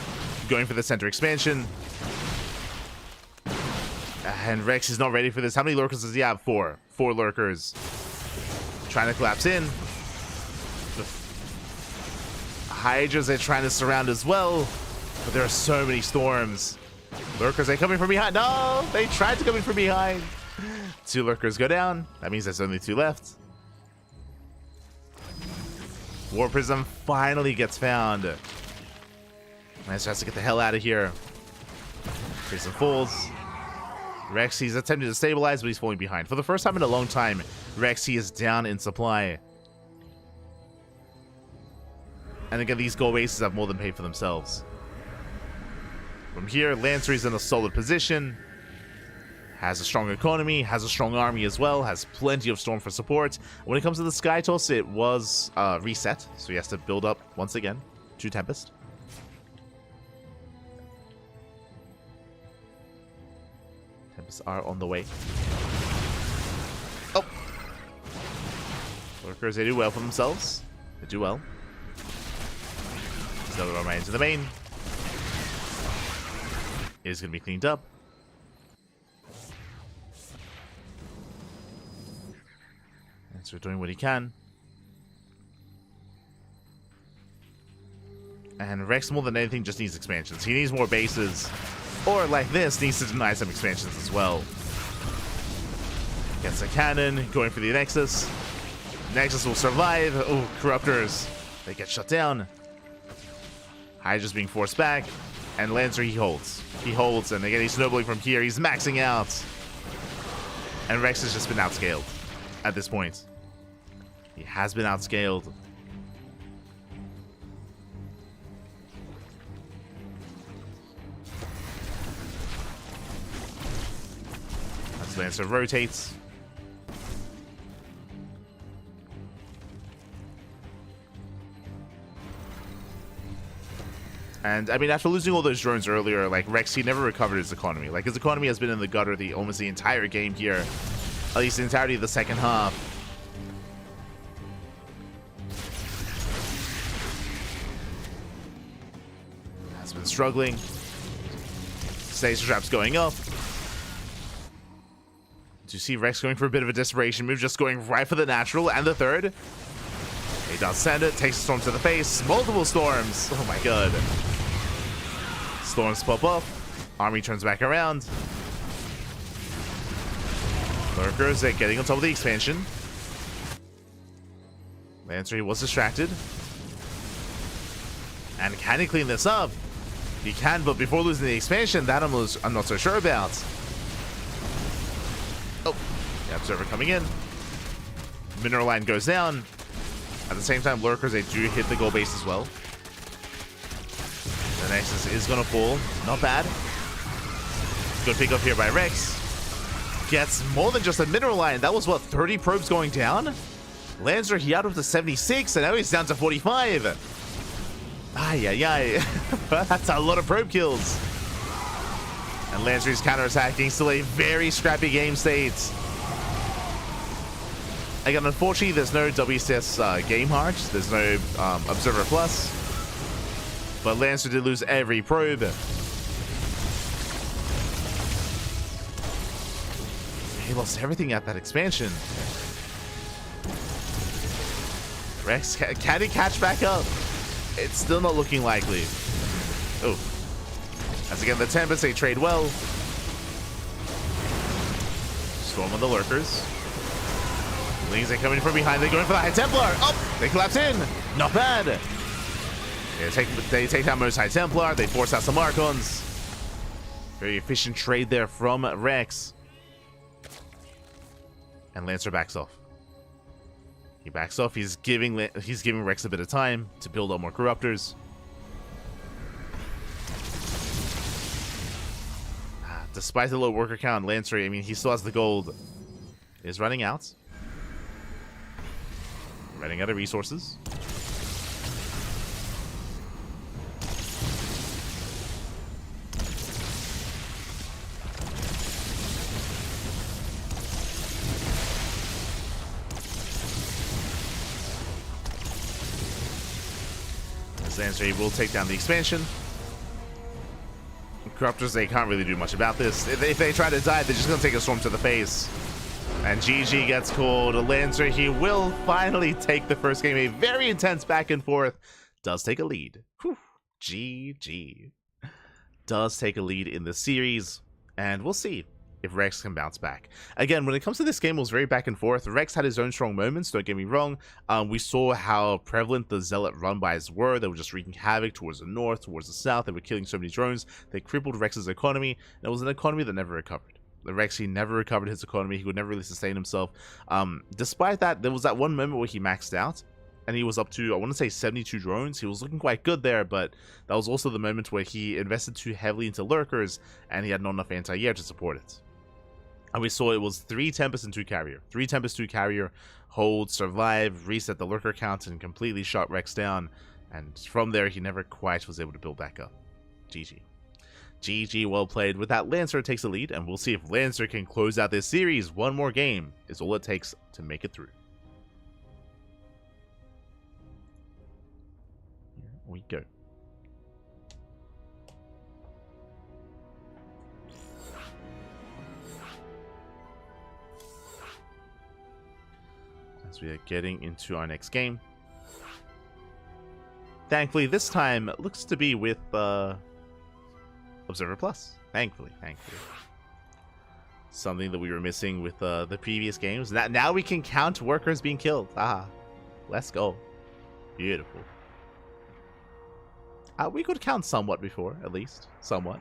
going for the center expansion. And Rex is not ready for this. How many lurkers does he have? 4. 4 lurkers. Trying to collapse in. Hydras are trying to surround as well, but there are so many storms. Lurkers are coming from behind. No, they tried to come in from behind. 2 lurkers go down. That means there's only 2 left. War Prism finally gets found. Lancer has to get the hell out of here. Prism falls. Rex, he's attempting to stabilize, but he's falling behind. For the first time in a long time, Rex, he is down in supply. And again, these gold bases have more than paid for themselves. From here, Lancer is in a solid position. Has a strong economy, has a strong army as well, has plenty of storm for support. When it comes to the Sky Toss, it was reset, so he has to build up once again to Tempest. Tempests are on the way. Oh! Lurkers, they do well for themselves. They do well. Another one right into the main. It is going to be cleaned up. And so doing what he can. And Rex, more than anything, just needs expansions. He needs more bases. Or, like this, needs to deny some expansions as well. Gets a cannon, going for the Nexus. Nexus will survive. Oh, Corruptors. They get shut down. Hydra's being forced back, and Lancer, he holds. He holds, and again, he's snowballing from here. He's maxing out. And Rex has just been outscaled at this point. He has been outscaled. As Lancer rotates. And I mean, after losing all those drones earlier, like Rex, he never recovered his economy. Like his economy has been in the gutter almost the entire game here, at least the entirety of the second half. Has been struggling. Stage traps going up. Do you see Rex going for a bit of a desperation move, just going right for the natural and the third? He does send it, takes a storm to the face, multiple storms. Oh my god. Storms pop up, army turns back around. Lurkers are getting on top of the expansion. Lancer, he was distracted. And can he clean this up? He can, but before losing the expansion, that I'm not so sure about. Oh, the observer coming in. Mineral line goes down. At the same time, Lurkers, they do hit the goal base as well. The Nexus is going to fall. Not bad. Good pick up here by Rex. Gets more than just a mineral line. That was, what, 30 probes going down? Lancer, he out of the 76, and now he's down to 45. Ay. That's a lot of probe kills. And Lancer is counterattacking. Still a very scrappy game state. Again, unfortunately, there's no WCS game heart. There's no Observer Plus. But Lancer did lose every probe. He lost everything at that expansion. Rex, can he catch back up? It's still not looking likely. Oh. As again, the Tempest, they trade well. Storm on the Lurkers. Lings, they come in from behind. They're going for the High Templar. Oh, they collapse in. Not bad. They take down most High Templar. They force out some Archons. Very efficient trade there from Rex. And Lancer backs off. He backs off. He's giving Rex a bit of time to build up more Corruptors. Despite the low worker count, Lancer, I mean, he still has the gold. Is running out. Running out of resources. Lancer, he will take down the expansion. Corruptors, they can't really do much about this. If they try to die, they're just going to take a storm to the face. And GG gets called. Lancer, he will finally take the first game. A very intense back and forth. Does take a lead. Whew. GG. Does take a lead in the series. And we'll see if Rex can bounce back. Again, when it comes to this game, it was very back and forth. Rex had his own strong moments, don't get me wrong. We saw how prevalent the Zealot run-bys were. They were just wreaking havoc towards the north, towards the south. They were killing so many drones. They crippled Rex's economy, and it was an economy that never recovered. The Rex, he never recovered his economy. He could never really sustain himself. Despite that, there was that one moment where he maxed out, and he was up to, I want to say, 72 drones. He was looking quite good there, but that was also the moment where he invested too heavily into Lurkers, and he had not enough anti-air to support it. And we saw it was 3 Tempest and 2 Carrier. 3 Tempest, 2 Carrier, hold, survive, reset the Lurker count, and completely shot Rex down. And from there, he never quite was able to build back up. GG. GG, well played. With that, Lancer takes the lead, and we'll see if Lancer can close out this series. One more game is all it takes to make it through. Here we go. As we are getting into our next game. Thankfully, this time looks to be with Observer Plus. Thankfully. Something that we were missing with the previous games. Now we can count workers being killed. Let's go. Beautiful. We could count somewhat before, at least. Somewhat.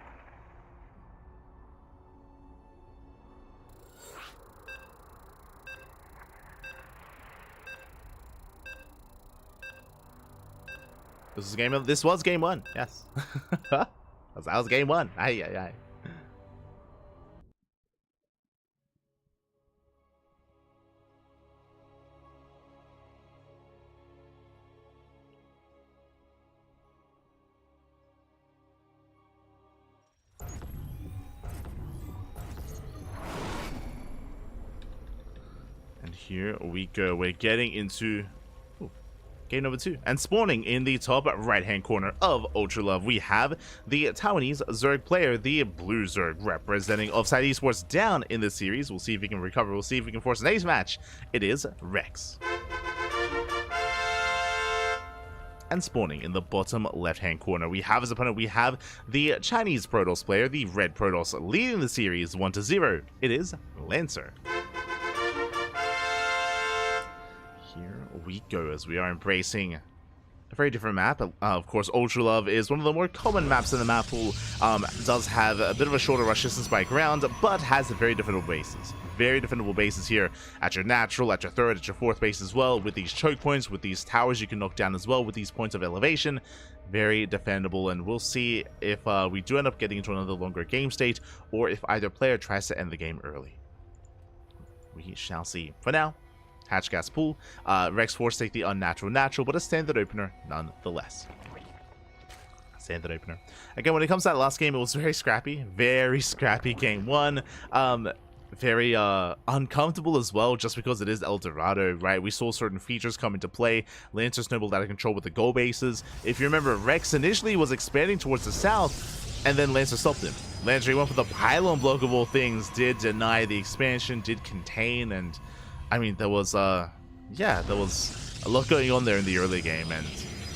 This was game 1. Yes. that was game 1. Aye. Here we go. We're getting into game number 2. And spawning in the top right-hand corner of Ultra Love, we have the Taiwanese Zerg player, the Blue Zerg, representing Offside Esports down in this series. We'll see if he can recover. We'll see if we can force an ace match. It is Rex. And spawning in the bottom left-hand corner, we have as opponent, we have the Chinese Protoss player, the Red Protoss, leading the series 1-0. It is Lancer. Here we go as we are embracing a very different map. Of course, Ultra Love is one of the more common maps in the map pool. Does have a bit of a shorter rush distance by ground, but has very defendable bases. Very defendable bases here at your natural, at your third, at your fourth base as well, with these choke points, with these towers you can knock down as well, with these points of elevation. Very defendable, and we'll see if we do end up getting into another longer game state, or if either player tries to end the game early. We shall see. For now, Hatch Gas Pool, Rex Force take the unnatural natural, but a standard opener nonetheless. Standard opener. Again, when it comes to that last game, it was very scrappy game 1. Very uncomfortable as well, just because it is El Dorado, right? We saw certain features come into play. Lancer snowballed out of control with the goal bases. If you remember, Rex initially was expanding towards the south, and then Lancer stopped him. Lancer went for the pylon block of all things, did deny the expansion, did contain, and I mean, there was a lot going on there in the early game, and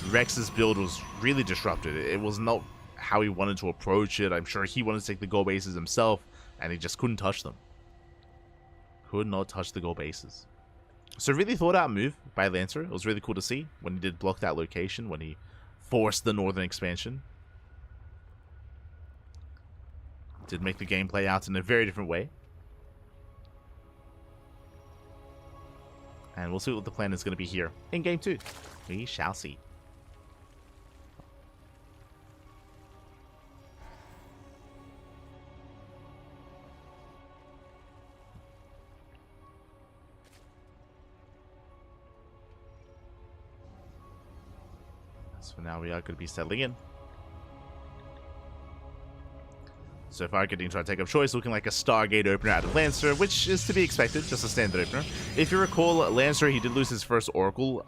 Rex's build was really disrupted. It was not how he wanted to approach it. I'm sure he wanted to take the goal bases himself, and he just couldn't touch them. Could not touch the goal bases. So really thought out move by Lancer. It was really cool to see when he did block that location, when he forced the northern expansion. Did make the game play out in a very different way. And we'll see what the plan is going to be here in game 2. We shall see. So for now we are going to be settling in. So far, getting to try to take up choice, looking like a Stargate opener out of Lancer, which is to be expected, just a standard opener. If you recall, Lancer, he did lose his first Oracle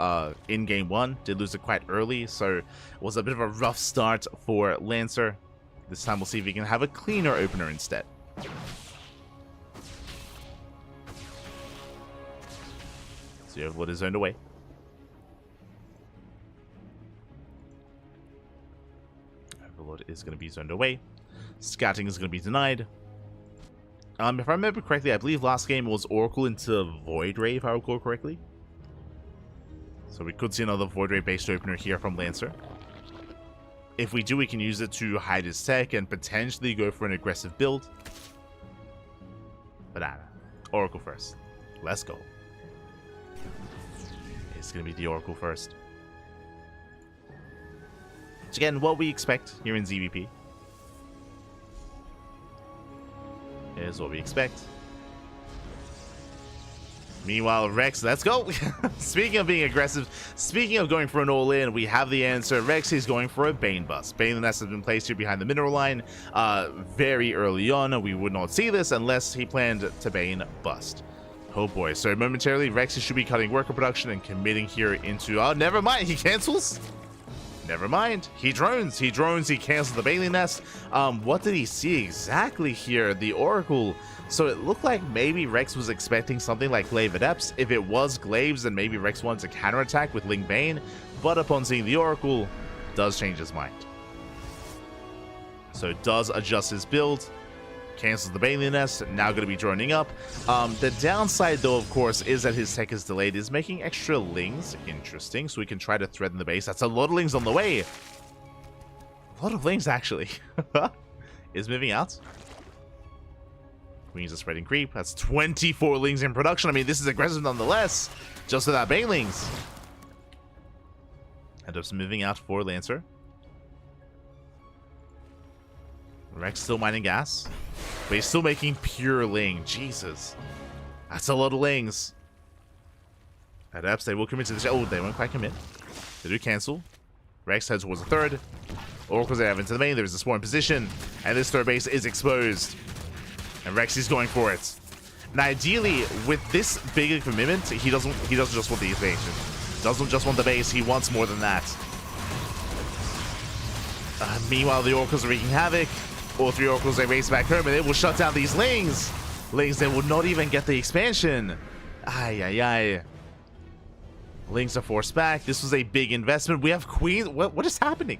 in game 1, did lose it quite early, so it was a bit of a rough start for Lancer. This time we'll see if he can have a cleaner opener instead. So you have what is zoned away. Overlord is going to be zoned away. Scouting is going to be denied. If I remember correctly, I believe last game was Oracle into Void Ray, if I recall correctly. So we could see another Void Ray based opener here from Lancer. If we do, we can use it to hide his tech and potentially go for an aggressive build. Banana. Oracle first. Let's go. It's going to be the Oracle first. So again, what we expect here in ZVP. Is what we expect. Meanwhile, Rex, let's go. Speaking of being aggressive, speaking of going for an all-in, we have the answer. Rex is going for a Bane bust. Bane Nest has been placed here behind the mineral line very early on. We would not see this unless he planned to Bane bust. Oh boy, so momentarily Rex should be cutting worker production and committing here into... Oh, never mind, he cancels. Never mind. He drones. He cancels the Bailey Nest. What did he see exactly here? The Oracle. So it looked like maybe Rex was expecting something like Glaive Adepts. If it was Glaives, then maybe Rex wanted to counterattack with Ling Bane. But upon seeing the Oracle, does change his mind. So does adjust his build. Cancels the Bailey Nest, now going to be droning up. The downside, though, of course, is that his tech is delayed, is making extra Lings. Interesting, so we can try to threaten the base. That's a lot of Lings on the way. A lot of Lings, actually. Is moving out. Queen's a spreading creep. That's 24 Lings in production. I mean, this is aggressive nonetheless, just without Banelings. End up moving out for Lancer. Rex still mining gas, but he's still making pure Ling. Jesus. That's a lot of Lings. Adepts, they will commit to this. Oh, they won't quite commit. They do cancel. Rex heads towards the third. Oracles have into the main. There's a spawn position, and this third base is exposed. And Rex is going for it. Now, ideally, with this big a commitment, he doesn't just want the expansion. Doesn't just want the base, he wants more than that. Meanwhile, the Oracles are wreaking havoc. All 3 Oracles, they race back home, and they will shut down these Lings. Lings, they will not even get the expansion. Ay. Lings are forced back. This was a big investment. We have Queens. What is happening?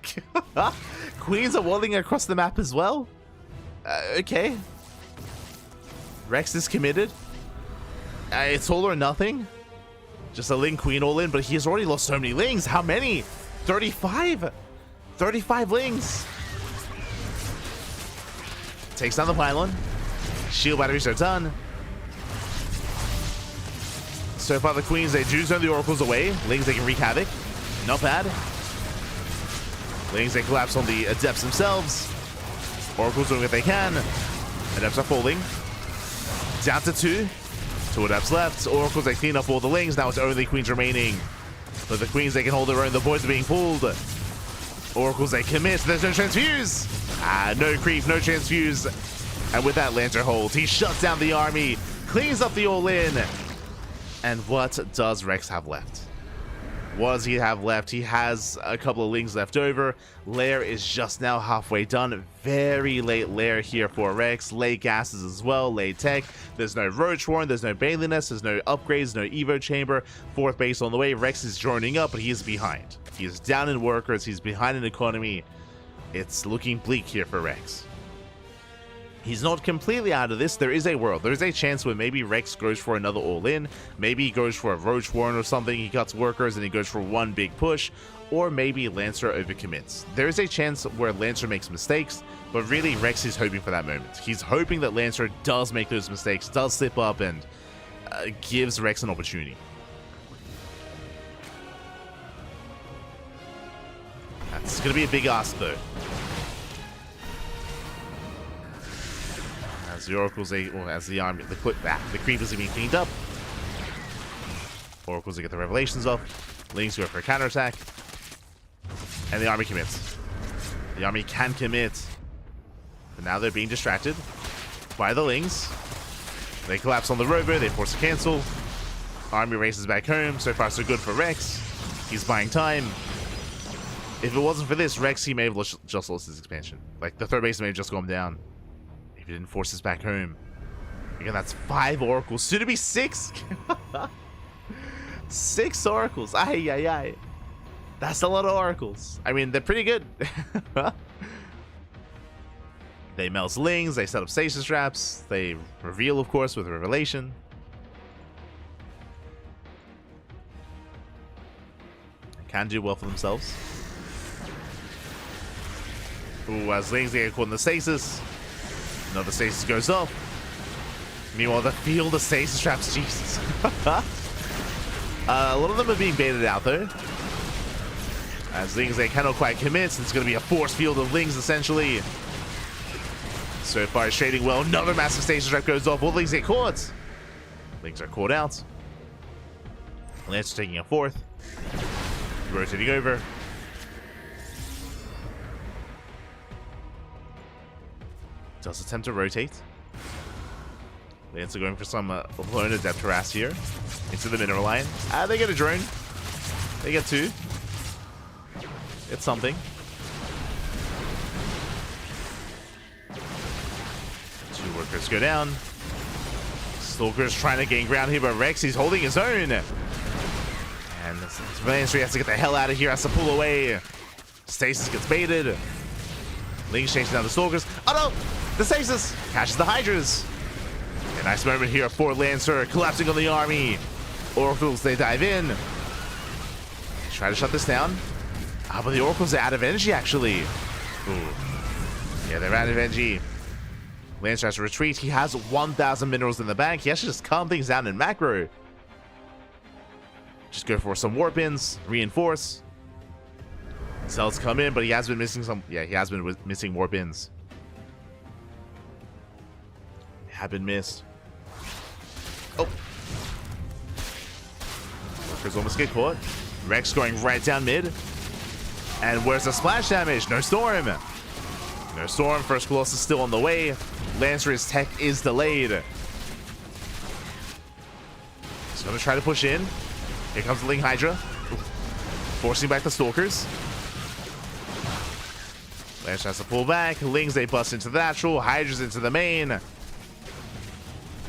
Queens are walling across the map as well? Okay. Rex is committed. It's all or nothing. Just a Ling Queen all in, but he has already lost so many Lings. How many? 35. 35 Lings. Takes down the pylon. Shield batteries are done. So far, the Queens, they do zone the Oracles away. Lings, they can wreak havoc. Not bad. Lings, they collapse on the Adepts themselves. Oracles doing what they can. Adepts are falling. Down to 2. 2 Adepts left. Oracles, they clean up all the Lings. Now it's only Queens remaining. But the Queens, they can hold their own. The boys are being pulled. Oracles, they commit. There's no transfuse. No creep, no transfuse. And with that Lantern hold, he shuts down the army. Cleans up the all-in. And what does Rex have left? What does he have left? He has a couple of Lings left over. Lair is just now halfway done. Very late Lair here for Rex. Late gases as well, late tech. There's no Roach Warren, there's no Baliness, there's no upgrades, no Evo Chamber. 4th base on the way. Rex is joining up, but he is behind. He is down in workers, he's behind in economy. It's looking bleak here for Rex. He's not completely out of this. There is a world. There's a chance where maybe Rex goes for another all-in. Maybe he goes for a Roach Warren or something. He cuts workers and he goes for one big push. Or maybe Lancer overcommits. There is a chance where Lancer makes mistakes, but really Rex is hoping for that moment. He's hoping that Lancer does make those mistakes, does slip up, and gives Rex an opportunity. That's going to be a big ask, though. As the Oracles, as the army, the creepers are being cleaned up. Oracles, they get the Revelations up. Lings go for a counterattack. And the army commits. The army can commit. But now they're being distracted by the Lings. They collapse on the rover. They force a cancel. Army races back home. So far, so good for Rex. He's buying time. If it wasn't for this, Rex, he may have just lost his expansion. Like, the 3rd base may have just gone down. If he didn't force us back home. Again, that's 5 Oracles. Soon to be 6. 6 Oracles. Ay. That's a lot of Oracles. I mean, they're pretty good. They melt Lings. They set up stasis traps. They reveal, of course, with Revelation. Can do well for themselves. Ooh, as Lings get caught in the stasis. Another stasis goes up. Meanwhile, the field of stasis traps, Jesus. A lot of them are being baited out, though. As Lings, they cannot quite commit. It's going to be a force field of Lings, essentially. So far, it's trading well. Another massive stasis trap goes off. All Lings get caught. Lings are caught out. Lance taking a 4th. Rotating over. Does attempt to rotate. Lancer going for some lone adept harass here. Into the mineral line. They get a drone. They get 2. It's something. 2 workers go down. Stalker's trying to gain ground here, but Rex, he's holding his own. And Lancer has to get the hell out of here, has to pull away. Stasis gets baited. Ling's chasing down the Stalkers. Oh no! The stasis catches the Hydras. A nice moment here for Lancer, collapsing on the army. Oracles, they dive in. Try to shut this down. But the Oracles are out of energy, actually. Ooh. Yeah, they're out of energy. Lancer has to retreat. He has 1,000 minerals in the bank. He has to just calm things down in macro. Just go for some warp-ins, reinforce. Cells come in, but he has been missing some. Yeah, he has been missing warp-ins. Have been missed. Oh. Workers almost get caught. Rex going right down mid. And where's the splash damage? No storm. No storm. First Colossus still on the way. Lancer's tech is delayed. He's gonna try to push in. Here comes the Ling Hydra. Forcing back the Stalkers. Lancer has to pull back. Lings, they bust into the natural. Hydra's into the main.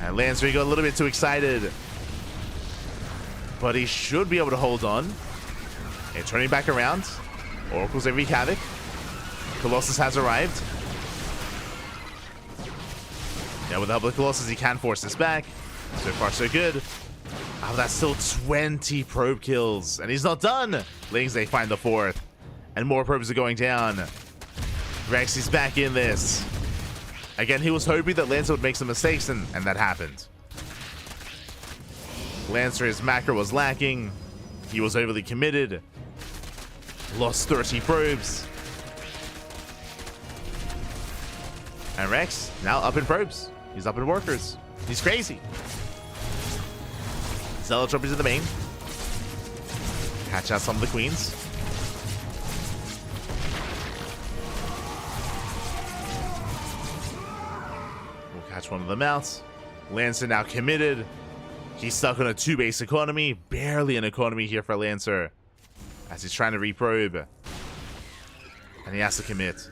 And Lancer, he got a little bit too excited. But he should be able to hold on. And turning back around. Oracles, they wreak havoc. Colossus has arrived. Yeah, with the help of the Colossus, he can force this back. So far, so good. Oh, that's still 20 probe kills. And he's not done. Lings, they find the 4th. And more probes are going down. Rex is back in this. Again, he was hoping that Lancer would make some mistakes, and that happened. Lancer, his macro was lacking. He was overly committed. Lost 30 probes. And Rex, now up in probes. He's up in workers. He's crazy. Zealotropy in the main. Catch out some of the queens. We'll catch one of them out. Lancer now committed. He's stuck on a 2-base economy. Barely an economy here for Lancer. As he's trying to reprobe. And he has to commit.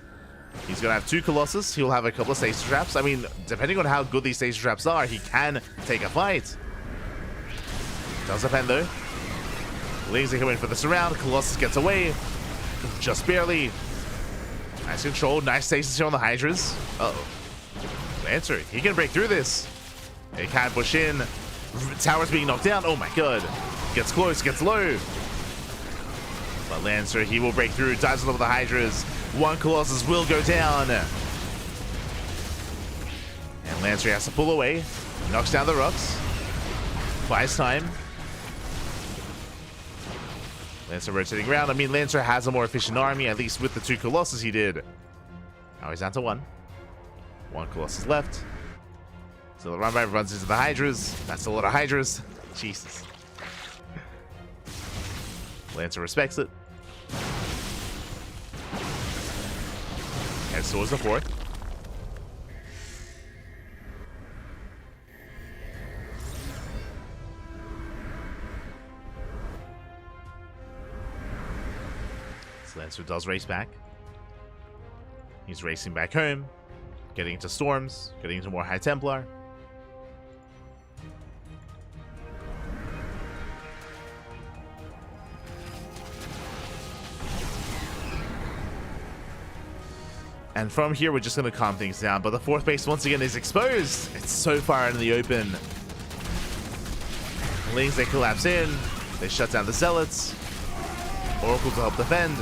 He's going to have 2 Colossus. He'll have a couple of stasis traps. I mean, depending on how good these stasis traps are, he can take a fight. Does depend though. Lings, they come in for the surround. Colossus gets away. Just barely. Nice control. Nice stasis here on the Hydras. Uh-oh. Lancer, he can break through this. He can't push in. Tower's being knocked down. Oh my god. Gets close, gets low. But Lancer, he will break through. Dives on top of the Hydras. 1 Colossus will go down. And Lancer has to pull away. Knocks down the rocks. Buys time. Lancer rotating around. I mean, Lancer has a more efficient army, at least with the 2 Colossus he did. Now he's down to 1. 1 Colossus left. So the run by runs into the Hydras. That's a lot of Hydras. Jesus. Lancer respects it. Heads towards the 4th. Lancer does race back. He's racing back home, getting into storms, getting into more High Templar. And from here, we're just going to calm things down. But the 4th base, once again, is exposed. It's so far in the open. Lings, they collapse in. They shut down the Zealots. Oracle to help defend.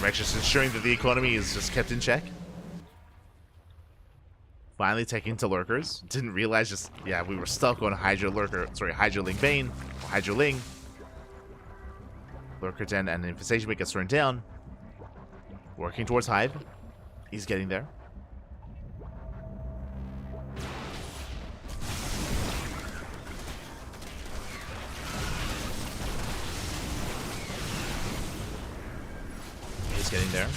Rex just ensuring that the economy is just kept in check. Finally taking to lurkers. Didn't realize just, yeah, we were stuck on Hydra Lurker, sorry, Hydra Ling Bane, Hydra Ling. Lurker Den and Infestation Bait gets thrown down. Working towards Hive. He's getting there. He's getting there.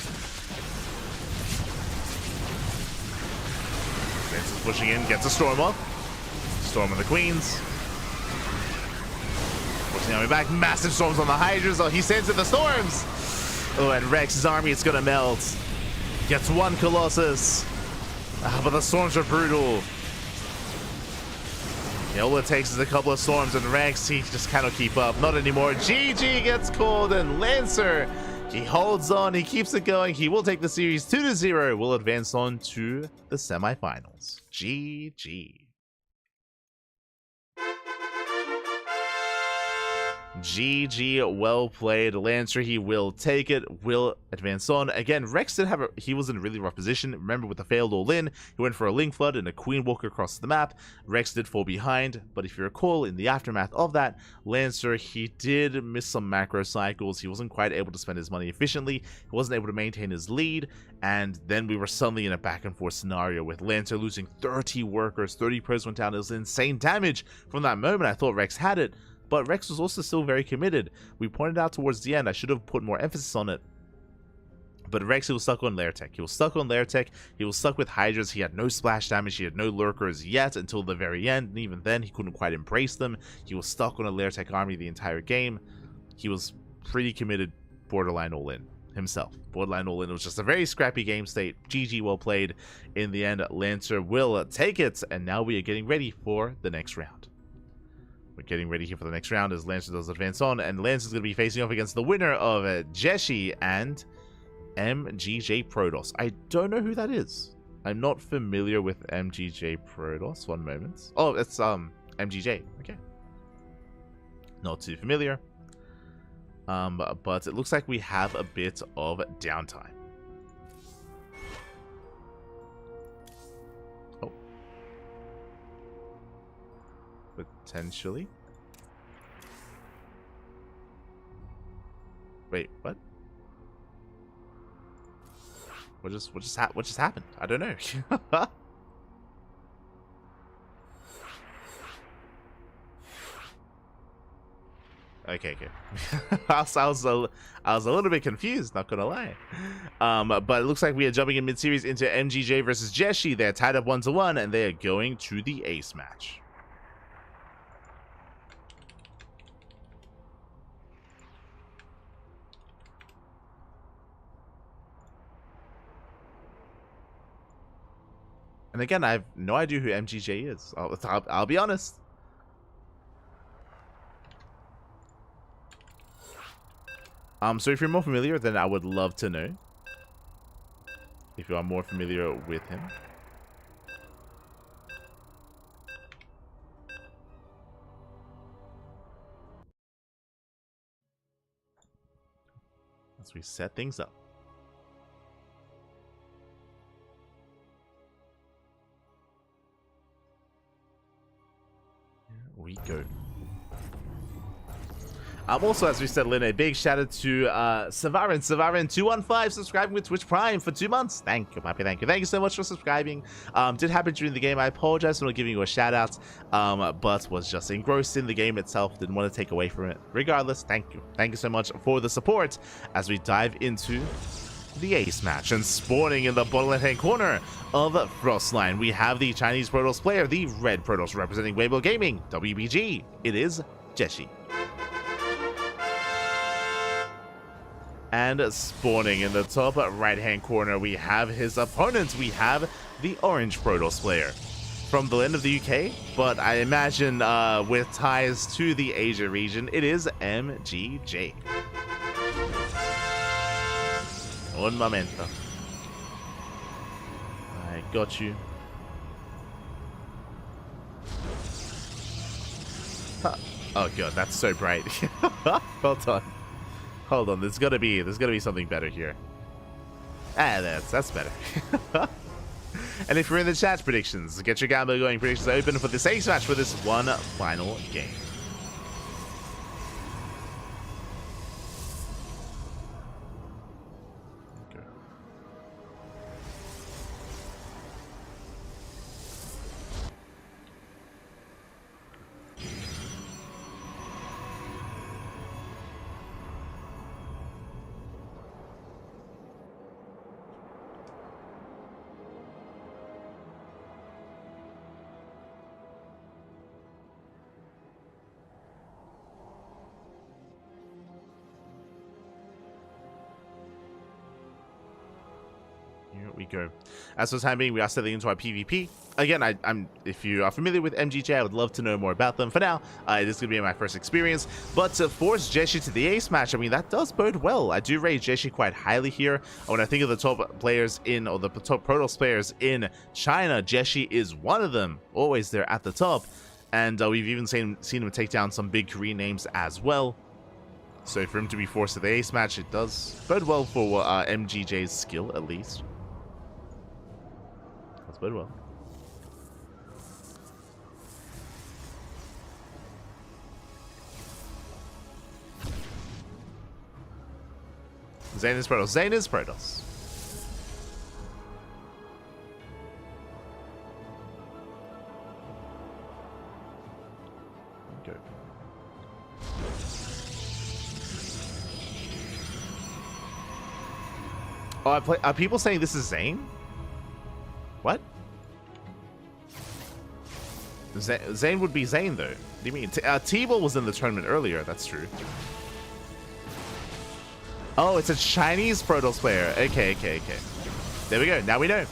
Francis pushing in, gets a Storm up. Storm of the Queens. Forcing the army back. Massive storms on the Hydras. Oh, he sends in the storms. Oh, and Rex's army is gonna melt. Gets 1 Colossus. But the storms are brutal. Yeah, all it takes is a couple of storms, and Rex, he just cannot keep up. Not anymore. GG gets called, and Lancer, he holds on. He keeps it going. He will take the series 2-0. Will advance on to the semifinals. GG. GG, well played. Lancer, he will take it, will advance on. Again, Rex did have he was in a really rough position. Remember, with the failed all-in, he went for a Ling Flood and a Queen Walker across the map. Rex did fall behind, but if you recall, in the aftermath of that, Lancer, he did miss some macro cycles. He wasn't quite able to spend his money efficiently. He wasn't able to maintain his lead, and then we were suddenly in a back-and-forth scenario with Lancer losing 30 workers, 30 pros went down. It was insane damage. From that moment, I thought Rex had it, but Rex was also still very committed. We pointed out towards the end, I should have put more emphasis on it. But Rex, he was stuck on Lair Tech. He was stuck on Lair Tech. He was stuck with Hydras. He had no splash damage. He had no lurkers yet until the very end. And even then, he couldn't quite embrace them. He was stuck on a Lair Tech army the entire game. He was pretty committed, borderline all-in himself. Borderline all-in. It was just a very scrappy game state. GG, well played. In the end, Lancer will take it. And now we are getting ready for the next round. We're getting ready here for the next round as Lancer does advance on. And Lancer's going to be facing off against the winner of Jeshi and MGJ Protoss. I don't know who that is. I'm not familiar with MGJ Protoss. One moment. Oh, it's MGJ. Okay. Not too familiar. But it looks like we have a bit of downtime. Oh. Potentially. Wait, what? What just happened? I don't know. Okay. I was a little bit confused, not gonna lie. But it looks like we are jumping in mid-series into MGJ versus Jeshi. They're tied up 1-1, and they are going to the ace match. And again, I have no idea who MGJ is. I'll be honest. So if you're more familiar, then I would love to know. If you are more familiar with him. As we set things up. We go. Also, as we settle in, a big shout out to Savarin215 subscribing with Twitch Prime for 2 months. Thank you, Papi. Thank you so much for subscribing. Did happen during the game. I apologize for not giving you a shout out, but was just engrossed in the game itself. Didn't want to take away from it. Regardless, thank you. Thank you so much for the support as we dive into the ace match. And spawning in the bottom left-hand corner of Frostline, we have the Chinese Protoss player, the red Protoss representing Weibo Gaming, WBG. It is Jeshi. And spawning in the top right-hand corner, we have his opponent. We have the orange Protoss player from the land of the UK, but I imagine with ties to the Asia region, it is MGJ. Un momento. I got you. Huh. Oh god, that's so bright. Hold on, there's gotta be something better here. That's better. And if you're in the chat, predictions, get your gamble going. Predictions open for this ace match for this one final game. Here we go. As for the time being, we are settling into our PvP. Again, if you are familiar with MGJ, I would love to know more about them. For now, it is going to be my first experience. But to force Jeshi to the ace match, I mean, that does bode well. I do rate Jeshi quite highly here. When I think of the top players in, or the top Protoss players in China, Jeshi is one of them. Always there at the top. And we've even seen him take down some big Korean names as well. So for him to be forced to the ace match, it does bode well for MGJ's skill, at least. That's bode well. Zane is Protoss. Zane is Protoss. Go. Oh, are people saying this is Zane? What? Zane would be Zane, though. What do you mean? T-Ball was in the tournament earlier. That's true. Oh, it's a Chinese Protoss player. Okay. There we go. Now we know.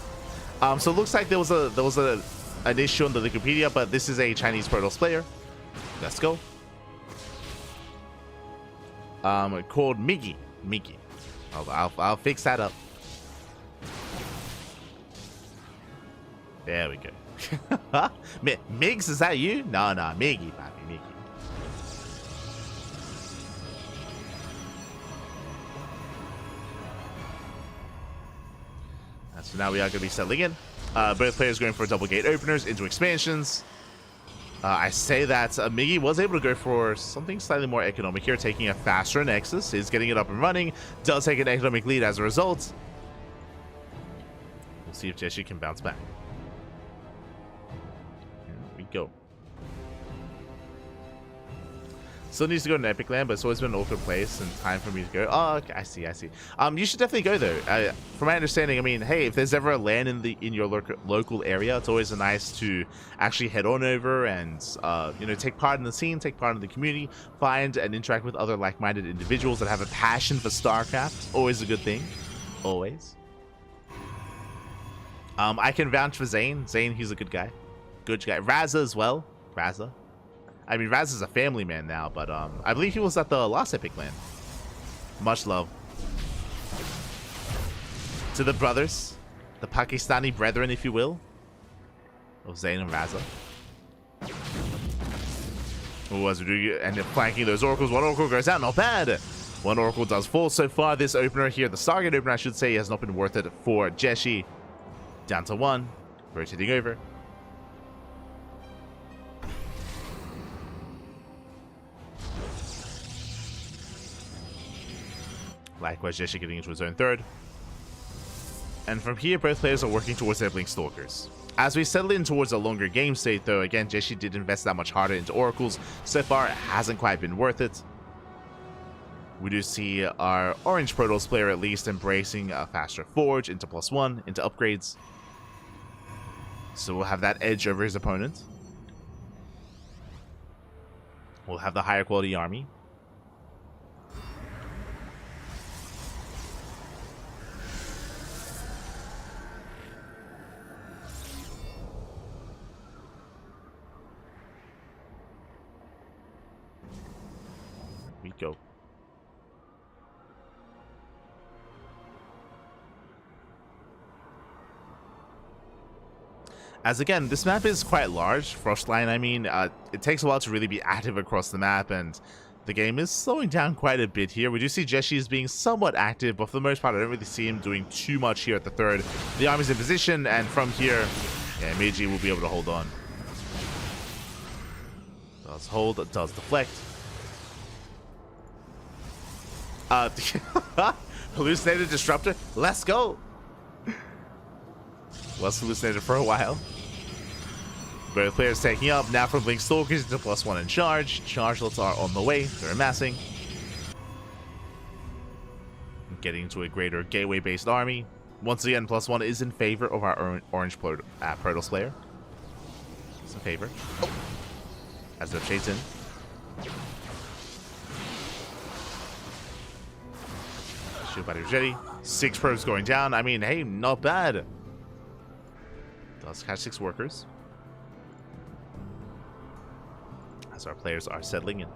So it looks like there was an issue on the Wikipedia, but this is a Chinese Protoss player. Let's go. Called Miggy. I'll fix that up. There we go. Migs, is that you? No, Miggy, papi, Miggy. So now we are going to be settling in. Both players going for double gate openers into expansions. I say that Miggy was able to go for something slightly more economic here, taking a faster Nexus. Is getting it up and running. Does take an economic lead as a result. We'll see if Jessie can bounce back. Here we go. Still needs to go to an Epic Land, but it's always been an awkward place and time for me to go. Oh, okay, I see. You should definitely go though. From my understanding, I mean, hey, if there's ever a land in your local area, it's always nice to actually head on over and take part in the scene, take part in the community, find and interact with other like-minded individuals that have a passion for StarCraft. Always a good thing. Always. I can vouch for Zane. Zane, he's a good guy. Good guy. Raza as well. Raza. I mean, Raz is a family man now, but I believe he was at the last Epic Land. Much love to the brothers, the Pakistani brethren, if you will, of Zayn and Raza. Oh, as we do end up flanking those oracles, one oracle goes out, not bad. One oracle does fall so far. This opener here, the Stargate opener, I should say, has not been worth it for Jessie. Down to one, rotating over. Likewise, Jessie getting into his own third. And from here, both players are working towards their Blink Stalkers. As we settle in towards a longer game state, though, again, Jessie did invest that much harder into Oracles. So far, it hasn't quite been worth it. We do see our Orange Protoss player at least embracing a faster Forge into +1, into upgrades. So we'll have that edge over his opponent. We'll have the higher quality army. We go. As again, this map is quite large, Frostline, I mean, it takes a while to really be active across the map, and the game is slowing down quite a bit here. We do see Jessie as being somewhat active, but for the most part, I don't really see him doing too much here at the third. The army's in position, and from here, yeah, Meiji will be able to hold on. Does hold, does deflect. Hallucinated Disruptor, let's go. Was hallucinated for a while. Both players taking up now from Blink Stalkers into +1 and charge. Chargelets are on the way, they're amassing. Getting into a greater gateway based army. Once again, +1 is in favor of our Orange Protoss player. It's in favor. Oh. As they're chasing. Shield battery ready. 6 probes going down. I mean, hey, not bad. Does catch 6 workers. As our players are settling in.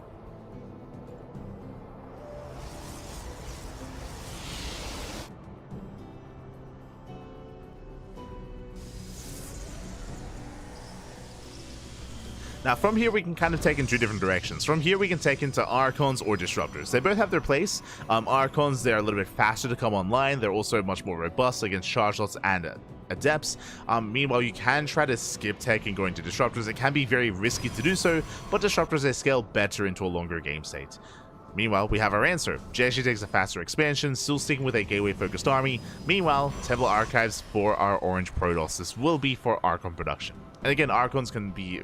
Now from here we can kind of take in 2 different directions. From here we can take into Archons or Disruptors. They both have their place. Archons, they're a little bit faster to come online. They're also much more robust against Chargelets and Adepts. Meanwhile, you can try to skip tech and go into Disruptors. It can be very risky to do so, but Disruptors, they scale better into a longer game state. Meanwhile, we have our answer. Jessie takes a faster expansion, still sticking with a gateway-focused army. Meanwhile, Temple Archives for our Orange Protoss. This will be for Archon production. And again, Archons can be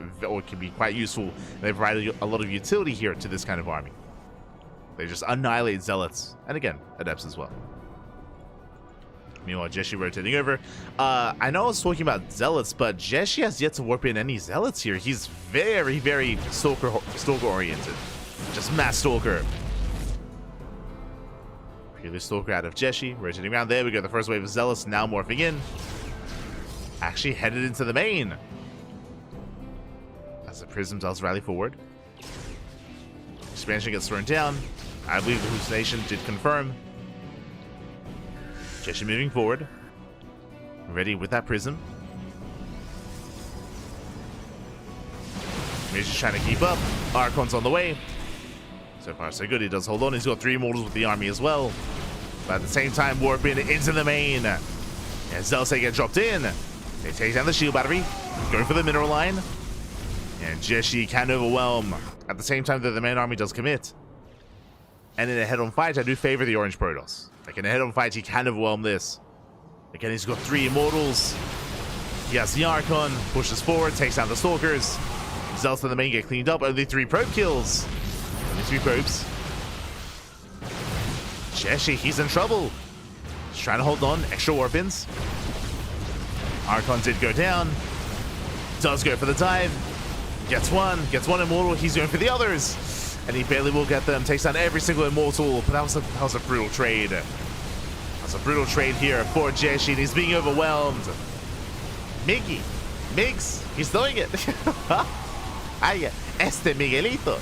quite useful. They provide a lot of utility here to this kind of army. They just annihilate Zealots, and again, Adepts as well. Meanwhile, Jeshi rotating over. I know I was talking about Zealots, but Jeshi has yet to warp in any Zealots here. He's very, very Stalker oriented. Just mass Stalker. Purely Stalker out of Jeshi. Rotating around. There we go. The first wave of Zealots now morphing in. Actually headed into the main. As the Prism does rally forward. Expansion gets thrown down. I believe the hallucination did confirm. Jeshi moving forward. Ready with that Prism. He's just trying to keep up. Archon's on the way. So far so good. He does hold on. He's got 3 Immortals with the army as well. But at the same time, warping into the main. And Zealots get dropped in. They take down the shield battery. Going for the mineral line. And Jeshi can overwhelm. At the same time that the main army does commit. And in a head-on fight, I do favor the orange Protoss. Like in a head-on fight, he can overwhelm this. Again, he's got 3 Immortals. He has the Archon, pushes forward, takes down the Stalkers. Zealots in the main get cleaned up. Only 3 probe kills. Only 3 probes. Jeshi, he's in trouble. He's trying to hold on. Extra warp-ins. Archon did go down. Does go for the dive. Gets one Immortal. He's going for the others. And he barely will get them. Takes down every single Immortal. But that was a brutal trade. That's a brutal trade here for Jeshi. And he's being overwhelmed. Migs, he's doing it. Ay, este Miguelito.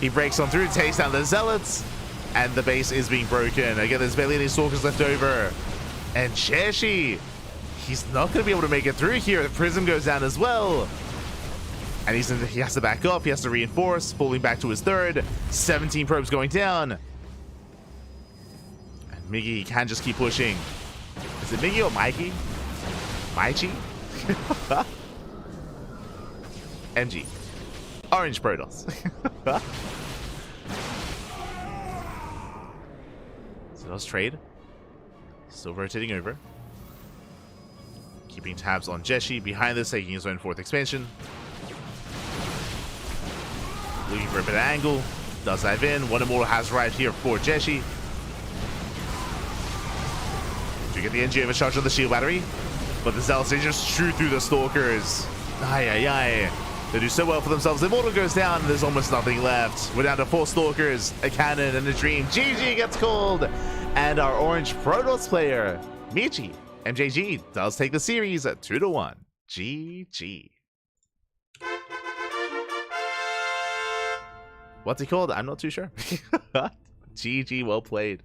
He breaks on through, takes down the Zealots. And the base is being broken. Again, there's barely any Stalkers left over. And Jeshi, he's not going to be able to make it through here. The Prism goes down as well. And he has to back up. He has to reinforce, falling back to his 3rd. 17 probes going down. And Miggy can just keep pushing. Is it Miggy or Mikey? Maichi? MG. Orange Protoss. So let's trade. Still rotating over. Keeping tabs on Jeshi. Behind this, taking his own 4th expansion. Looking for a bit of angle. Does dive in. 1 Immortal has arrived here for Jeshi. Do get the NG overcharge on the shield battery. But the Zealots, they just shoot through the Stalkers. Ay. They do so well for themselves. The Immortal goes down and there's almost nothing left. We're down to 4 Stalkers, a cannon, and a dream. GG gets called. And our orange Protoss player, Michi, MJG, does take the series at 2-1. GG. What's he called? I'm not too sure. GG, well played.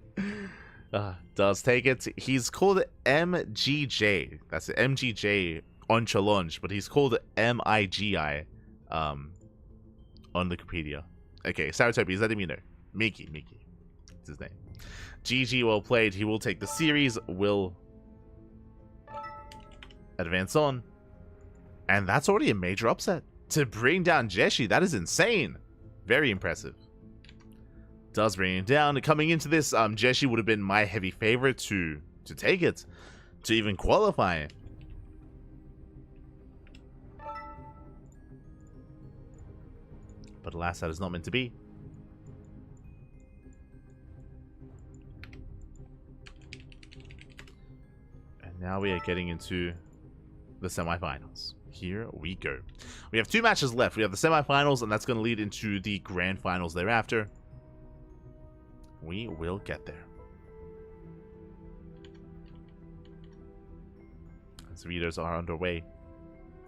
Does take it. He's called MGJ. That's MGJ on challenge, but he's called MIGI on Wikipedia. Okay, Saratobi, is that him? You know? Miki. It's his name. GG, well played. He will take the series. Will advance on. And that's already a major upset. To bring down Jeshi, that is insane. Very impressive. Does bring it down. Coming into this, Jeshi would have been my heavy favorite to take it, to even qualify. But alas, that is not meant to be. And now we are getting into the semifinals. Here we go. We have 2 matches left. We have the semifinals, and that's going to lead into the grand finals thereafter. We will get there. As videos are underway.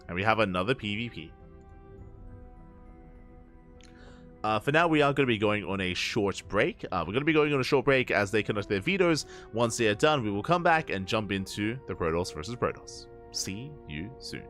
And we have another PvP. For now, we are going to be going on a short break. We're going to be going on a short break as they conduct their vetoes. Once they are done, we will come back and jump into the Protoss versus Protoss. See you soon.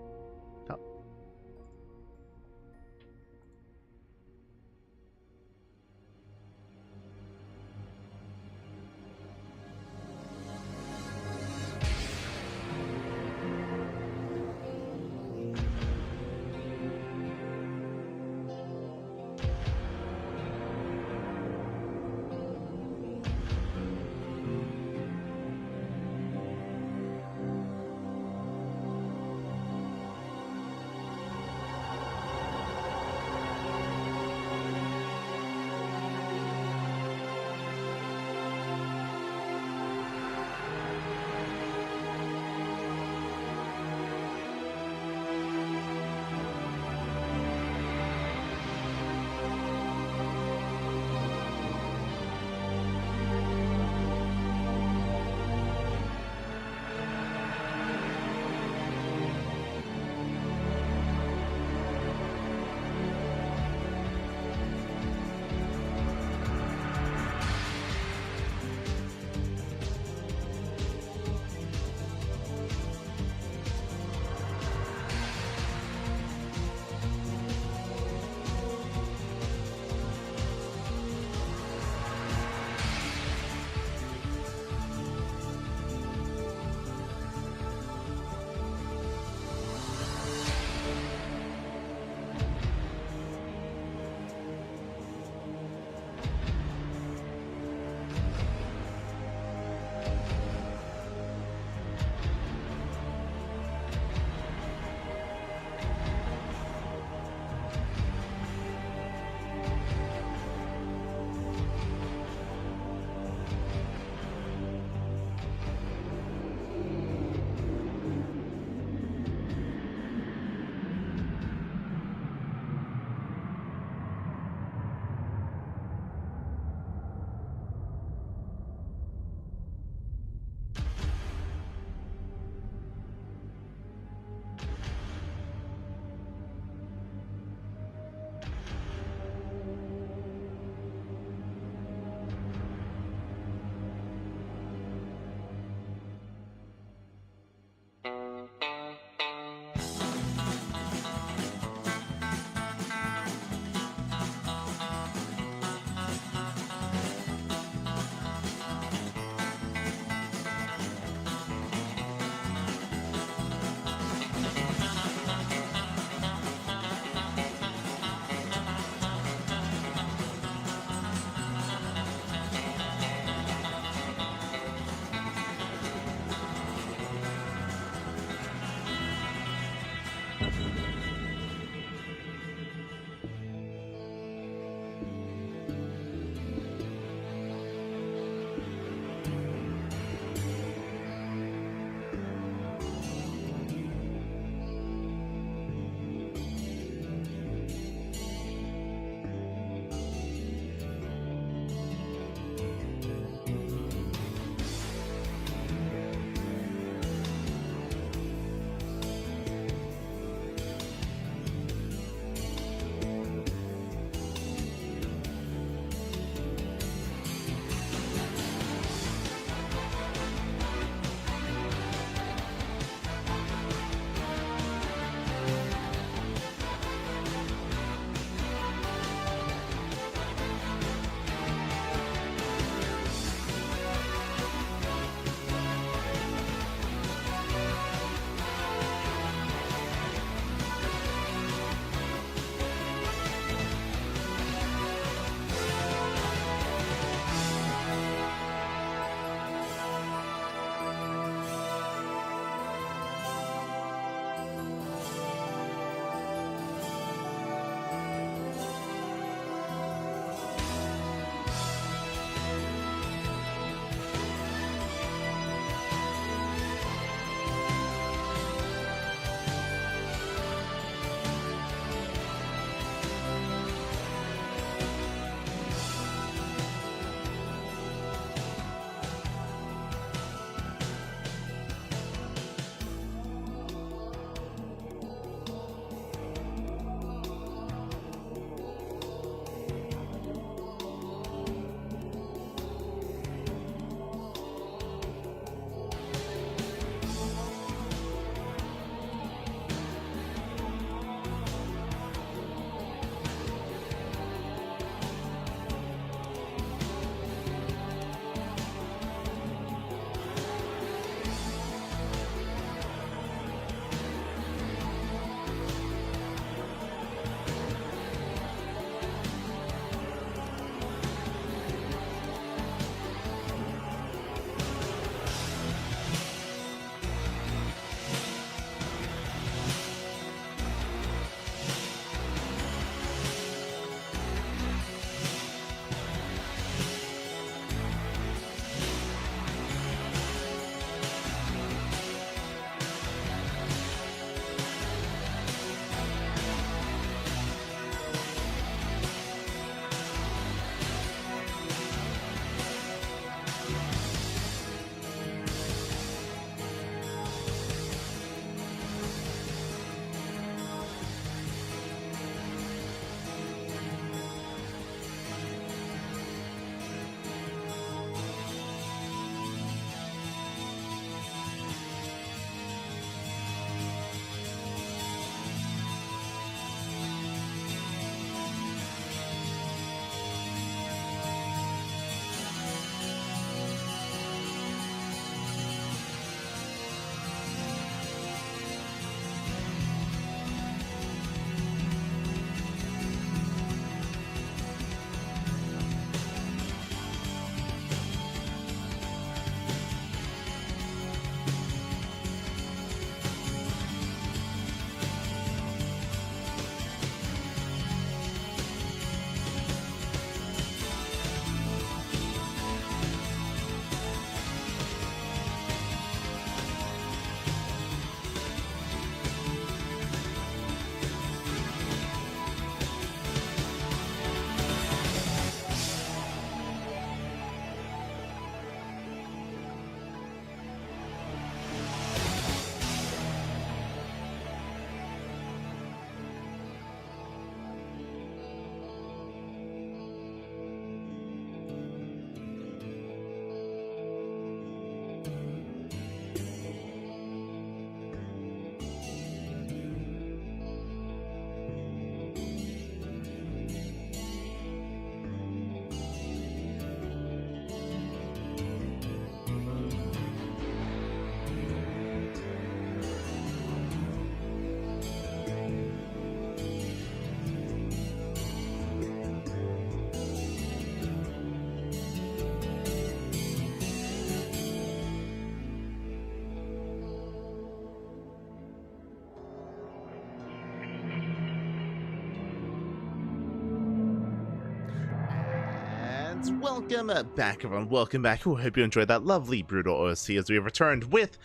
And welcome back, everyone. Welcome back. I hope you enjoyed that lovely Brutal OST as we have returned with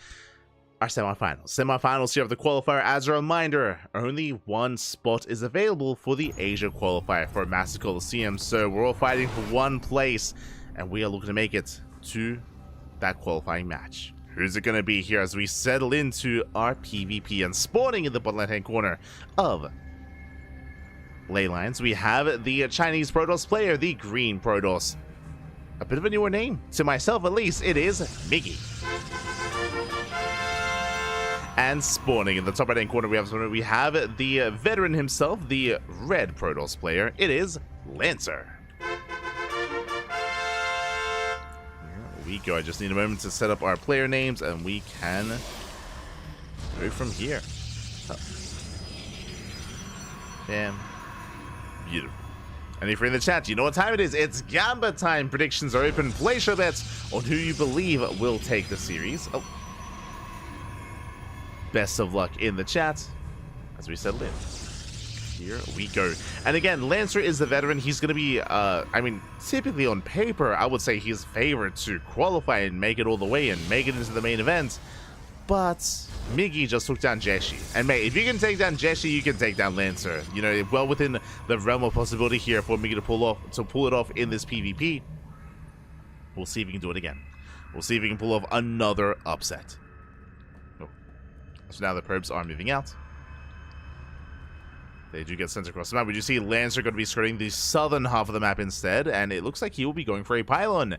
our semifinals. Semifinals here of the qualifier. As a reminder, only one spot is available for the Asia qualifier for Master Coliseum. So we're all fighting for one place, and we are looking to make it to that qualifying match. Who's it going to be here as we settle into our PvP? And spawning in the bottom left-hand corner of ley lines, we have the Chinese Protoss player, the Green Protoss. A bit of a newer name, to myself at least. It is Miggy. And spawning in the top right-hand corner, we have the veteran himself, the Red Protoss player. It is Lancer. We go. I just need a moment to set up our player names, and we can go from here. Oh. Damn. Beautiful. And if you're in the chat, you know what time it is. It's Gamba time. Predictions are open. Place your bets on who you believe will take the series. Oh. Best of luck in the chat as we settle in. Here we go. And again, Lancer is the veteran. He's going to be, I mean, typically on paper, I would say he's favored to qualify and make it all the way and make it into the main event. But Miggy just took down Jeshi. And mate, if you can take down Jeshi, you can take down Lancer. You know, well within the realm of possibility here for Miggy to pull it off in this PvP. We'll see if he can do it again. We'll see if he can pull off another upset. Oh. So now the probes are moving out. They do get sent across the map. We do see Lancer going to be skirting the southern half of the map instead, and it looks like he will be going for a pylon.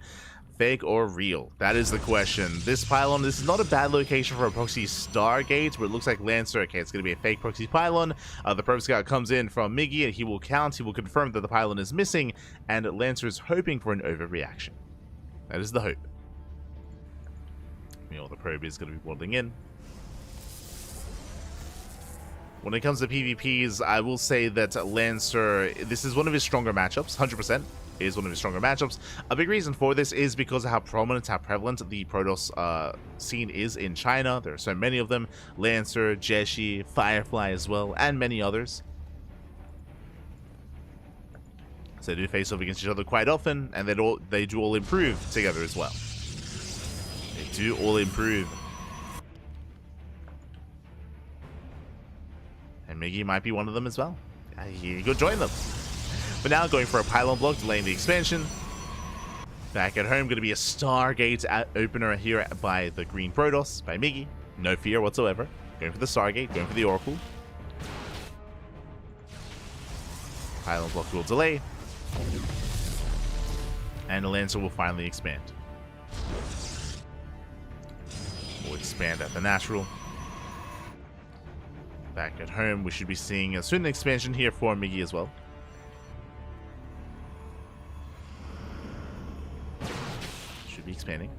Fake or real? That is the question. This pylon, this is not a bad location for a proxy Stargate, but it looks like Lancer, okay, it's going to be a fake proxy pylon. The probe scout comes in from Miggy, and he will confirm that the pylon is missing, and Lancer is hoping for an overreaction. That is the hope. Meanwhile, the probe is going to be waddling in. When it comes to PvPs, I will say that Lancer, this is one of his stronger matchups, 100%. Is one of his stronger matchups. A big reason for this is because of how prominent, how prevalent the Protoss scene is in China. There are so many of them. Lancer, Jeshi, Firefly as well, and many others. So they do face off against each other quite often, and they do all improve together as well. They do all improve. And Miggy might be one of them as well. He could join them. But now going for a pylon block, delaying the expansion. Back at home, going to be a Stargate opener here by the Green Protoss, by Miggy. No fear whatsoever. Going for the Stargate, going for the Oracle. Pylon block will delay. And the Lancer will finally expand. We'll expand at the natural. Back at home, we should be seeing a certain expansion here for Miggy as well. Should be expanding.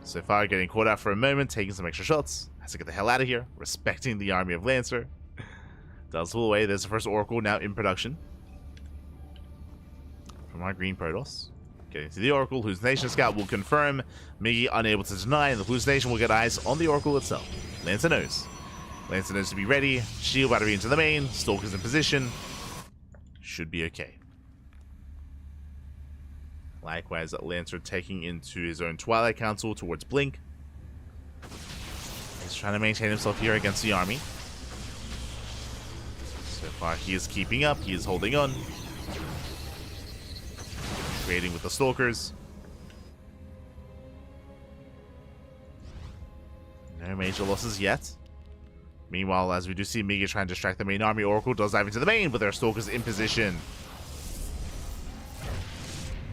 So far, getting caught out for a moment, taking some extra shots. Has to get the hell out of here, respecting the army of Lancer. Does pull away. There's the first Oracle now in production. From our Green Protoss. Getting to the Oracle, Hallucination Scout will confirm. Miggy unable to deny, and the Hallucination will get eyes on the Oracle itself. Lancer knows. Lancer knows to be ready. Shield battery into the main. Stalker's in position. Should be okay. Likewise, Lancer taking into his own Twilight Council towards Blink. He's trying to maintain himself here against the army. So far, he is keeping up. He is holding on. Creating with the Stalkers. No major losses yet. Meanwhile, as we do see Miggy trying to distract the main army, Oracle does dive into the main, but there are Stalkers in position.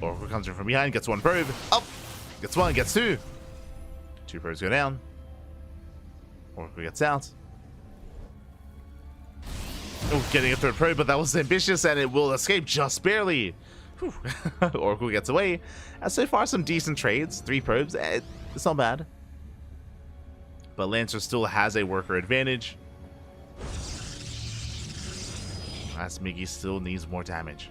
Oracle comes in from behind, gets one probe. Up! Gets one, gets two. Two probes go down. Oracle gets out. Oh, getting a third probe, but that was ambitious, and it will escape just barely. Oracle gets away. And so far, some decent trades. 3 probes. It's not bad. But Lancer still has a worker advantage. As Miggy still needs more damage.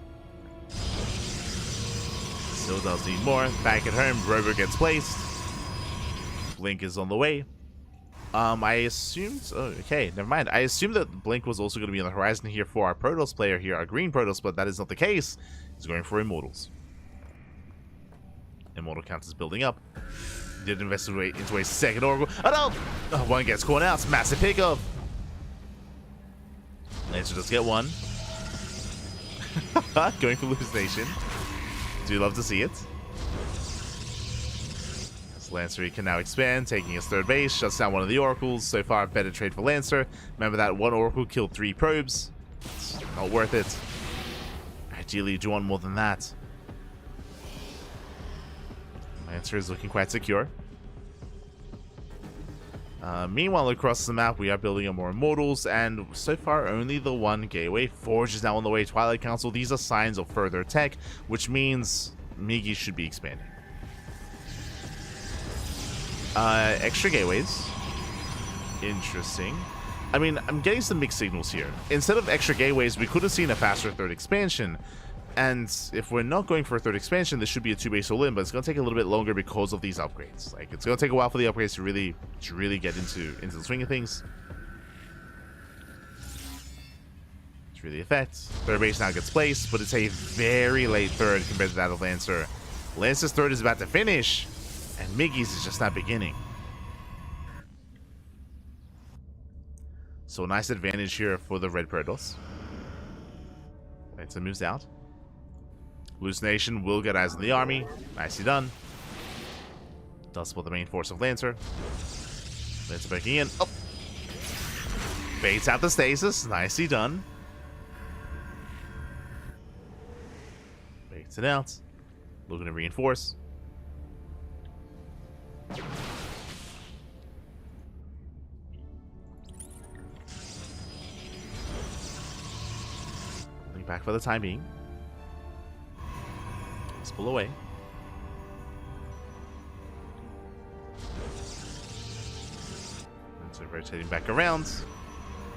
Still does need more. Back at home, Rover gets placed. Blink is on the way. I assumed... Oh, okay, never mind. I assumed that Blink was also going to be on the horizon here for our Protoss player here, our Green Protoss, but that is not the case. He's going for Immortals. Immortal count is building up. Did investigate into a second Oracle. Oh no! Oh, one gets caught out. Massive pickup. Lancer does get one. Going for hallucination. Do love to see it. This Lancer can now expand, taking his third base, shuts down one of the Oracles. So far, better trade for Lancer. Remember that one Oracle killed 3 probes. It's not worth it. Ideally, you do want more than that. Lancer is looking quite secure. Meanwhile, across the map, we are building up more Immortals, and so far, only the one gateway. Forge is now on the way. Twilight Council. These are signs of further tech, which means Migi should be expanding. Extra gateways. Interesting. I mean, I'm getting some mixed signals here. Instead of extra gateways, we could have seen a faster third expansion. And if we're not going for a third expansion, this should be a 2-base all-in, but it's going to take a little bit longer because of these upgrades. Like, it's going to take a while for the upgrades to really get into the swing of things. It's really effect. Third base now gets placed, but it's a very late third compared to that of Lancer. Lancer's third is about to finish, and Miggy's is just not beginning. So a nice advantage here for the Red Protoss. Lancer moves out. Hallucination will get eyes on the army. Nicely done. Does support the main force of Lancer. Lancer breaking in. Oh! Baits out the stasis. Nicely done. Baits it out. Looking to reinforce. Holding back for the time being. Let's pull away. And so rotating back around.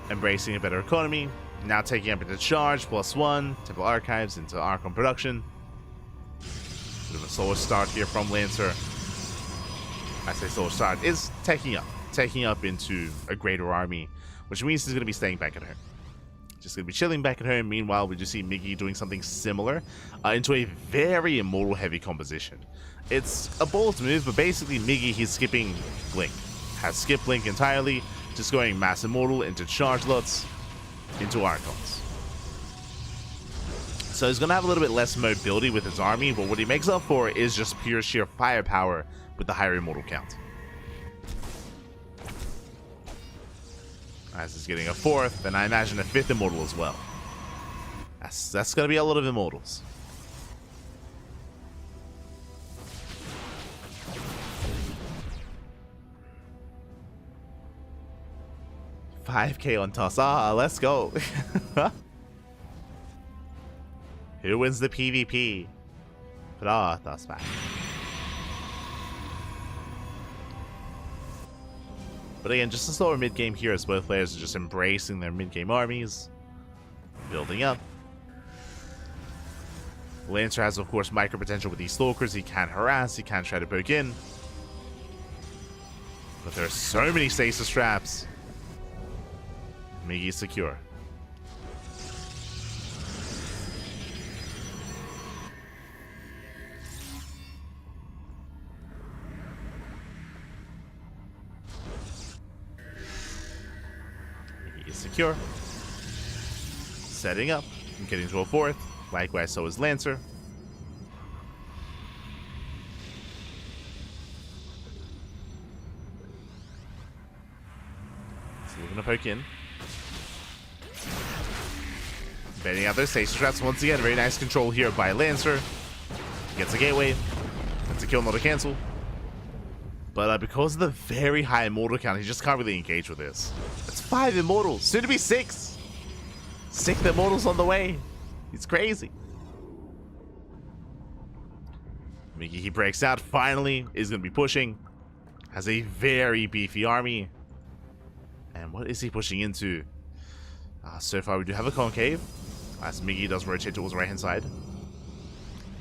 Embracing a better economy. Now taking up into charge, +1. Temple Archives into Archon production. Bit of a slower start here from Lancer. I say slower start is taking up into a greater army, which means he's going to be staying back at home. Just going to be chilling back at home. Meanwhile, we just see Miggy doing something similar into a very Immortal heavy composition. It's a bold move, but basically Miggy, he's skipping Blink. Has skipped Blink entirely, just going Mass Immortal into Charge Lots, into Archons. So he's going to have a little bit less mobility with his army, but what he makes up for is just pure sheer firepower with the higher Immortal count. As he's getting a 4th, and I imagine a 5th Immortal as well. That's going to be a lot of Immortals. $5K on toss. Let's go. Who wins the PvP? That's fine. But again, just a slower mid-game here as both players are just embracing their mid-game armies. Building up. Lancer has, of course, micro potential with these Stalkers. He can harass, he can try to poke in. But there are so many stasis traps. Miggy is secure. Secure. Setting up. And getting to a 4th. Likewise, so is Lancer. So we're going to poke in. Baiting out their stasis traps once again. Very nice control here by Lancer. Gets a gateway. That's a kill, not a cancel. But because of the very high Immortal count, he just can't really engage with this. It's 5 Immortals, soon to be 6. 6 Immortals on the way. It's crazy. Miggy, he breaks out, finally, is going to be pushing. Has a very beefy army. And what is he pushing into? So far, we do have a concave. As Miggy does rotate towards the right-hand side.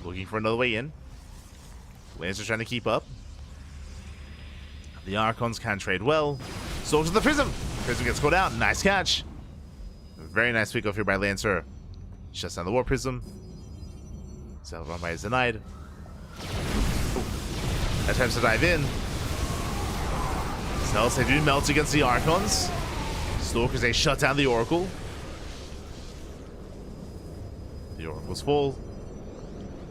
Looking for another way in. Lancer trying to keep up. The Archons can trade well. Soldiers of the Prism. Prism gets caught out. Nice catch. Very nice pick off here by Lancer. Shuts down the War Prism. Self-run by is denied. Oh, attempts to dive in. Cells, they do melt against the Archons. Stalkers, they shut down the Oracle. The Oracle's full.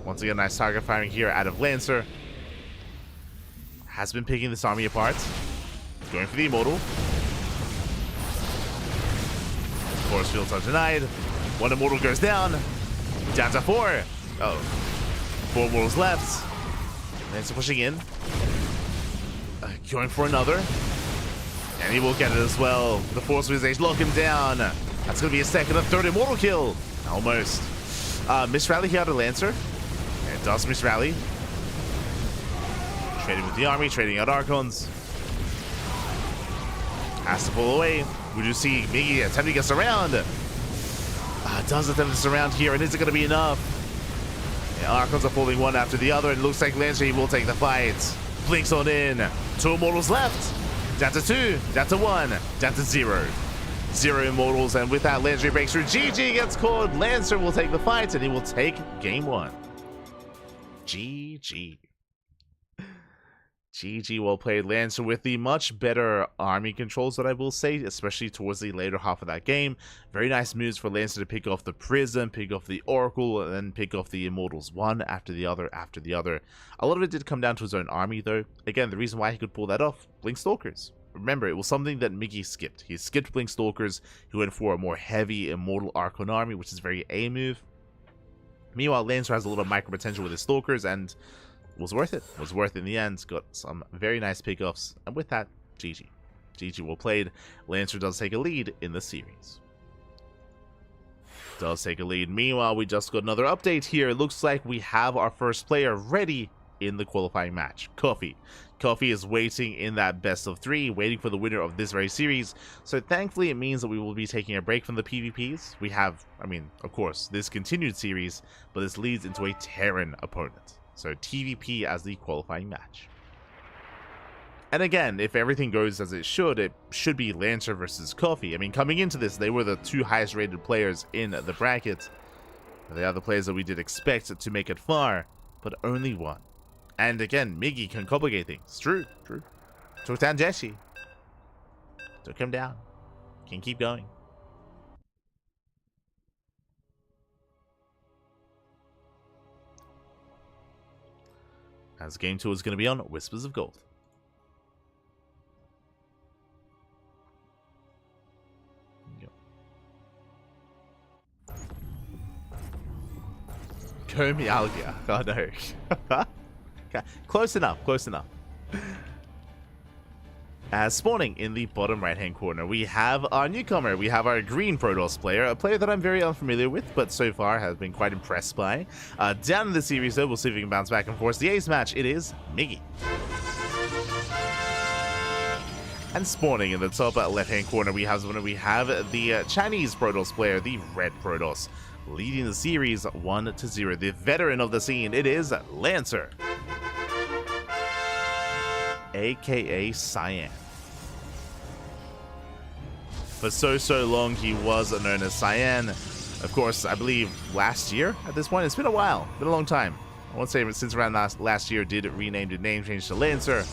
Once again, nice target firing here out of Lancer. Has been picking this army apart. Going for the Immortal. Force fields are denied. One Immortal goes down. Down to 4. Oh. 4 Immortals left. Lancer pushing in. Going for another. And he will get it as well. The Force Fields lock him down. That's going to be a second and third Immortal kill. Almost. Miss Rally here out of Lancer. And does Miss Rally. Trading with the army, trading out Archons. Has to pull away. We do see Miggy attempting to get surround. Does attempt to surround here, and is it going to be enough? The Archons are pulling one after the other, and it looks like Lancer will take the fight. Blinks on in. 2 Immortals left. Down to 2, down to 1, down to 0. 0 Immortals, and with that, Lancer breaks through. GG gets called. Lancer will take the fight, and he will take game 1. GG. GG, well played, Lancer, with the much better army controls that I will say, especially towards the later half of that game. Very nice moves for Lancer to pick off the Prism, pick off the Oracle, and then pick off the Immortals one after the other after the other. A lot of it did come down to his own army, though. Again, the reason why he could pull that off, Blink Stalkers. Remember, it was something that Miggy skipped. He skipped Blink Stalkers. He went for a more heavy Immortal Archon army, which is very A move. Meanwhile, Lancer has a lot of micro potential with his Stalkers, and was worth it. Was worth it in the end. Got some very nice pickoffs. And with that, GG. GG, well played. Lancer does take a lead in the series. Does take a lead. Meanwhile, we just got another update here. It looks like we have our first player ready in the qualifying match. Coffee. Coffee is waiting in that best of 3, waiting for the winner of this very series. So thankfully, it means that we will be taking a break from the PvPs. We have, I mean, of course, this continued series, but this leads into a Terran opponent. So TVP as the qualifying match. And again, if everything goes as it should be Lancer versus Coffee. I mean, coming into this, they were the 2 highest rated players in the bracket. They are the players that we did expect to make it far, but only one. And again, Miggy can complicate things. True. Took down Jesse. Took him down. Can keep going. As game 2 is going to be on Whispers of Gold. Comialgia. Oh no. Okay. Close enough. As spawning in the bottom right hand corner, we have our newcomer. We have our green Protoss player, a player that I'm very unfamiliar with, but so far has been quite impressed by. Down in the series though, we'll see if we can bounce back and force the ace match. It is Miggy. And spawning in the top left hand corner, we have the Chinese Protoss player, the red Protoss, leading the series 1-0. The veteran of the scene, it is Lancer, aka Cyan. For so long, he was known as Cyan. Of course, I believe last year at this point. It's been a while. Been a long time. I won't say since around last year did rename the name change to Lancer.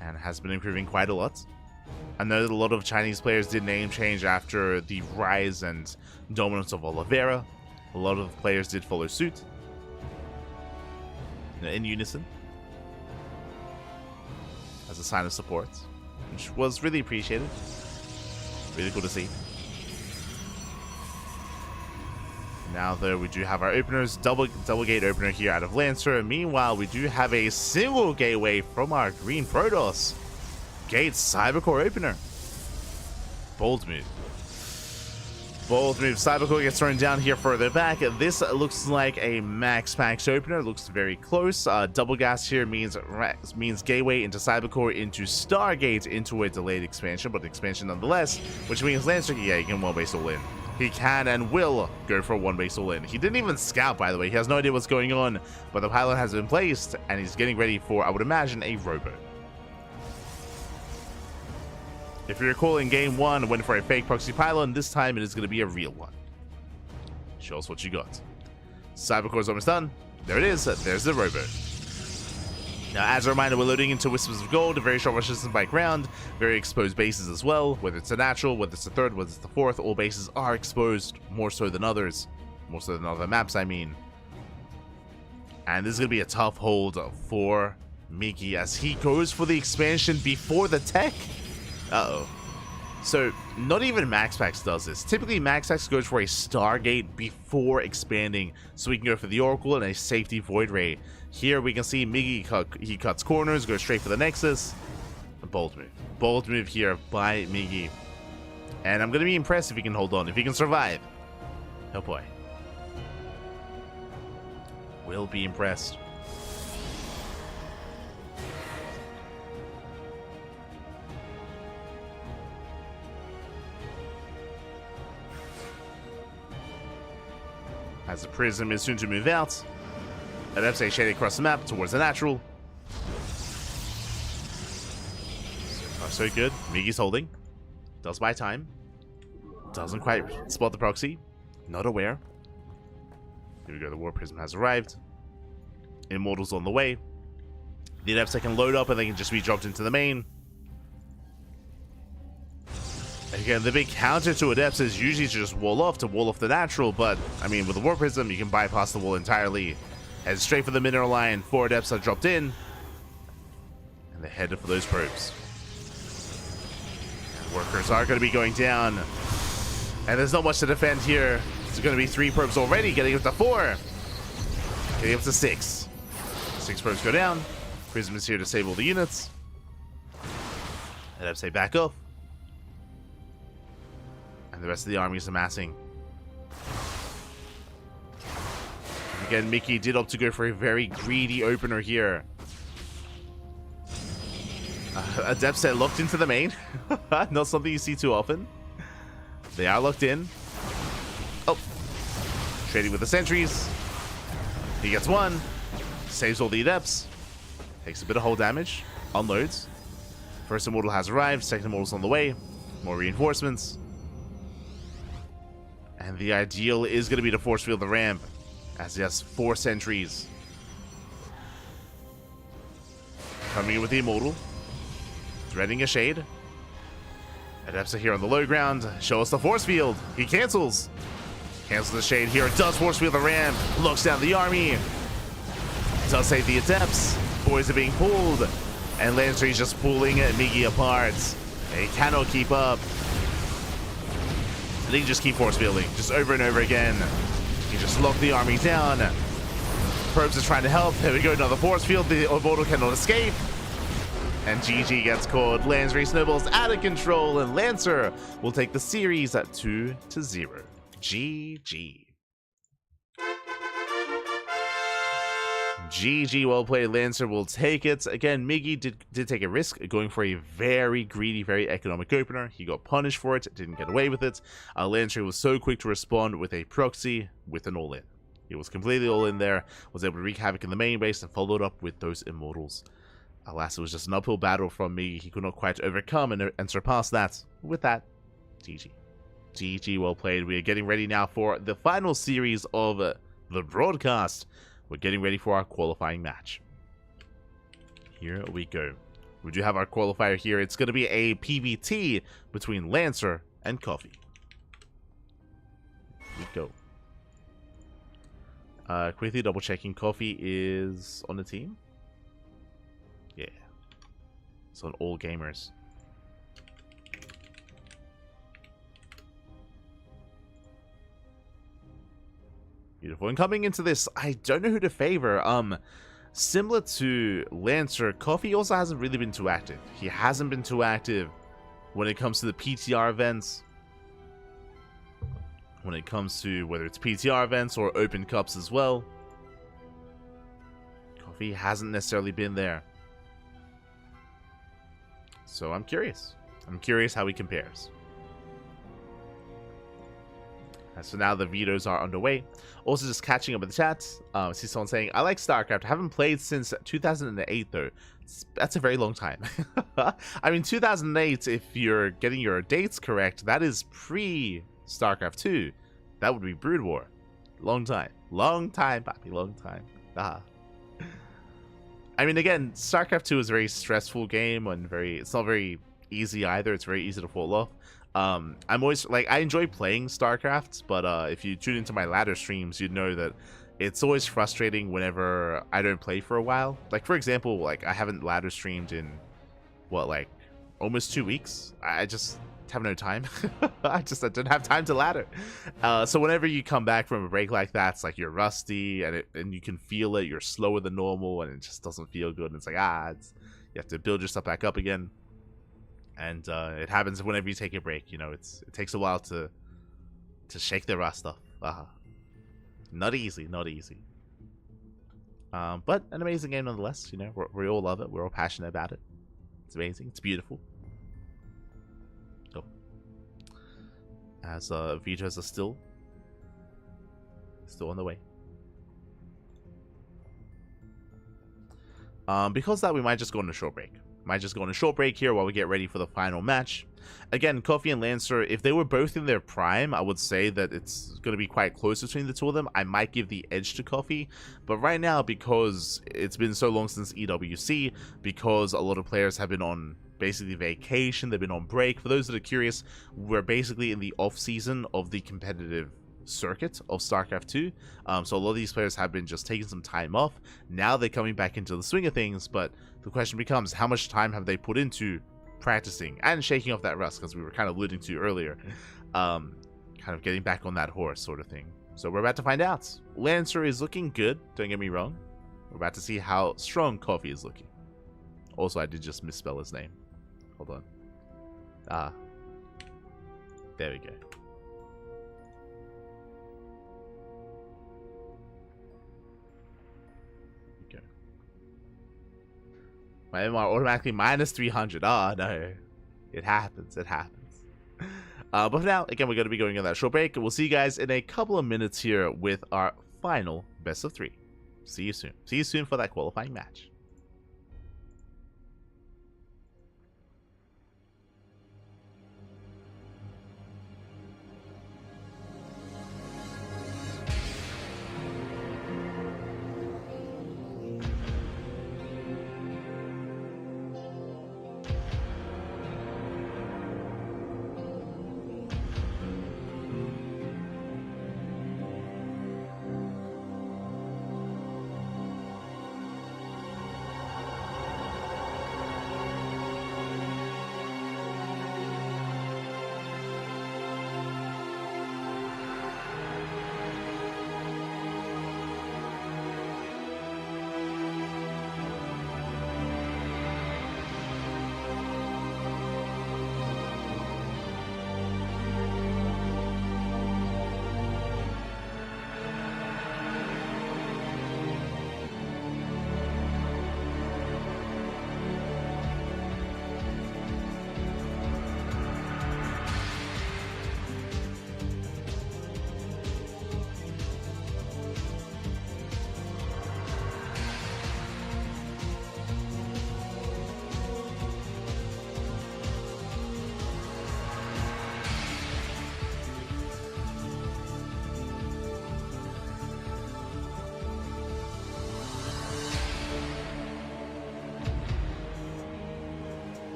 And has been improving quite a lot. I know that a lot of Chinese players did name change after the rise and dominance of Oliveira. A lot of players did follow suit. In unison. As a sign of support. Which was really appreciated. Really cool to see. Now though, we do have our openers, double gate opener here out of Lancer. Meanwhile, we do have a single gateway from our green Protoss. Gate Cybercore opener. Bold move. Bold move. Cybercore gets thrown down here further back. This looks like a max opener. Looks very close. Double gas here means gateway into Cybercore into Stargate into a delayed expansion, but expansion nonetheless, which means Lancer, yeah, he can one base all in. He can and will go for a one base all in. He didn't even scout, by the way. He has no idea what's going on, but the pilot has been placed and he's getting ready for, I would imagine, a robo. If you recall, in game 1, went for a fake proxy pylon. This time it is going to be a real one. Show us what you got. Cybercore's almost done. There it is. There's the rowboat. Now, as a reminder, we're loading into Whispers of Gold, a very short resistance by ground, very exposed bases as well. Whether it's a natural, whether it's a third, whether it's the fourth, all bases are exposed, more so than others. More so than other maps, I mean. And this is going to be a tough hold for Mickey as he goes for the expansion before the tech. Uh-oh. So, not even Max Packs does this. Typically, Max Packs goes for a Stargate before expanding, so we can go for the Oracle and a safety Void Ray. Here we can see Mickey, he cuts corners, goes straight for the Nexus. A bold move. Bold move here by Mickey. And I'm going to be impressed if he can hold on, if he can survive. Oh boy. Will be impressed. As the Prism is soon to move out. An Epsay shaded across the map towards the natural. So far, so good. Mickey's holding. Does buy time. Doesn't quite spot the proxy. Not aware. Here we go. The War Prism has arrived. Immortals on the way. The Epsay can load up and they can just be dropped into the main. Again, the big counter to Adepts is usually to just wall off the natural, but, I mean, with the War Prism, you can bypass the wall entirely. Head straight for the mineral line. 4 Adepts are dropped in. And they're headed for those probes. Workers are going to be going down. And there's not much to defend here. It's going to be 3 probes already, getting up to 4. Getting up to 6. 6 probes go down. Prism is here to save all the units. Adepts say back off. And the rest of the army is amassing. And again, Mickey did opt to go for a very greedy opener here. Adepts set locked into the main. Not something you see too often. They are locked in. Oh. Trading with the sentries. He gets 1. Saves all the Adepts. Takes a bit of hull damage. Unloads. First Immortal has arrived. Second Immortal's on the way. More reinforcements. And the ideal is going to be to force field the ramp, as he has 4 sentries. Coming in with the Immortal. Threading a shade. Adepts are here on the low ground. Show us the force field. He cancels. Cancels the shade here. Does force field the ramp. Looks down the army. Does save the Adepts. Boys are being pulled. And Lancer is just pulling Mickey apart. They cannot keep up. They can just keep force fielding, just over and over again. You just lock the army down. Probes is trying to help. Here we go, another force field. The Immortal cannot escape. And GG gets caught. Lancer snowballs out of control, and Lancer will take the series at 2-0. GG. GG, well played. Lancer will take it. Again, Mickey did take a risk going for a very greedy, very economic opener. He got punished for it, didn't get away with it. Lancer was so quick to respond with a proxy, with an all-in. He was completely all-in there, was able to wreak havoc in the main base, and followed up with those Immortals. Alas, it was just an uphill battle from Mickey. He could not quite overcome and surpass that. With that, GG. GG, well played. We are getting ready now for the final series of the broadcast. We're getting ready for our qualifying match. Here we go. We do have our qualifier here. It's going to be a PvT between Lancer and Coffee. Here we go. Quickly double checking. Coffee is on the team. Yeah. It's on all gamers. Beautiful. And coming into this, I don't know who to favor. Similar to Lancer, Coffee also hasn't really been too active. He hasn't been too active when it comes to the PTR events. When it comes to whether it's PTR events or open cups as well. Coffee hasn't necessarily been there. So I'm curious. I'm curious how he compares. So now the vetoes are underway. Also just catching up with the chat. I see someone saying, I like StarCraft. I haven't played since 2008 though. That's a very long time. I mean, 2008, if you're getting your dates correct, that is pre-StarCraft 2. That would be Brood War. Long time. Long time, papi. Long time. Ah. I mean, again, StarCraft 2 is a very stressful game and it's not very easy either. It's very easy to fall off. I'm always like, I enjoy playing StarCraft, but if you tune into my ladder streams, you'd know that it's always frustrating whenever I don't play for a while. Like, for example, like I haven't ladder streamed in what, like almost 2 weeks. I just have no time. I don't have time to ladder. So whenever you come back from a break like that, it's like you're rusty and you can feel it. You're slower than normal and it just doesn't feel good. And it's like, you have to build yourself back up again. And it happens whenever you take a break. You know, it takes a while to shake the rust off. Not easy, not easy. But an amazing game nonetheless. You know, we all love it. We're all passionate about it. It's amazing. It's beautiful. Oh, as vetoes are still on the way. Because of that, we might just go on a short break. Might just go on a short break here while we get ready for the final match. Again, Coffee and Lancer, if they were both in their prime, I would say that it's going to be quite close between the two of them. I might give the edge to Coffee, but right now, because it's been so long since EWC, because a lot of players have been on basically vacation, they've been on break. For those that are curious, we're basically in the off season of the competitive circuit of StarCraft 2, so a lot of these players have been just taking some time off. Now they're coming back into the swing of things, but the question becomes, how much time have they put into practicing and shaking off that rust, because we were kind of alluding to earlier, kind of getting back on that horse sort of thing. So we're about to find out. Lancer is looking good, don't get me wrong. We're about to see how strong Coffee is looking. Also, I did just misspell his name. Hold on. There we go. My MR automatically minus 300. Oh, no. It happens. It happens. But for now, again, we're going to be going on that short break. We'll see you guys in a couple of minutes here with our final best of 3. See you soon. See you soon for that qualifying match.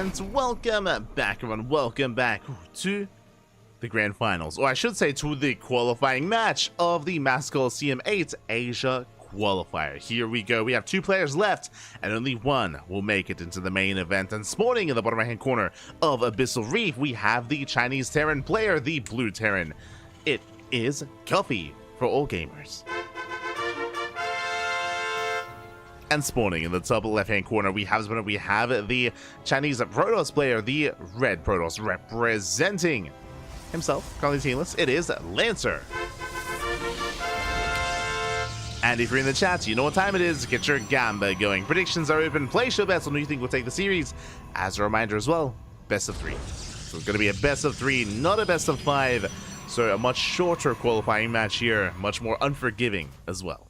And welcome back, everyone. Welcome back to the Grand Finals, or I should say to the qualifying match of the Mass Coliseum 8 Asia Qualifier. Here we go. We have 2 players left, and only one will make it into the main event. And spawning in the bottom right-hand corner of Abyssal Reef, we have the Chinese Terran player, the Blue Terran. It is Coffee for all gamers. And spawning in the top left-hand corner, we have the Chinese Protoss player, the Red Protoss, representing himself, currently teamless. It is Lancer. And if you're in the chat, you know what time it is. Get your gamba going. Predictions are open. Place your bets on who you think will take the series. As a reminder as well, best of 3. So it's going to be a best of 3, not a best of 5. So a much shorter qualifying match here, much more unforgiving as well.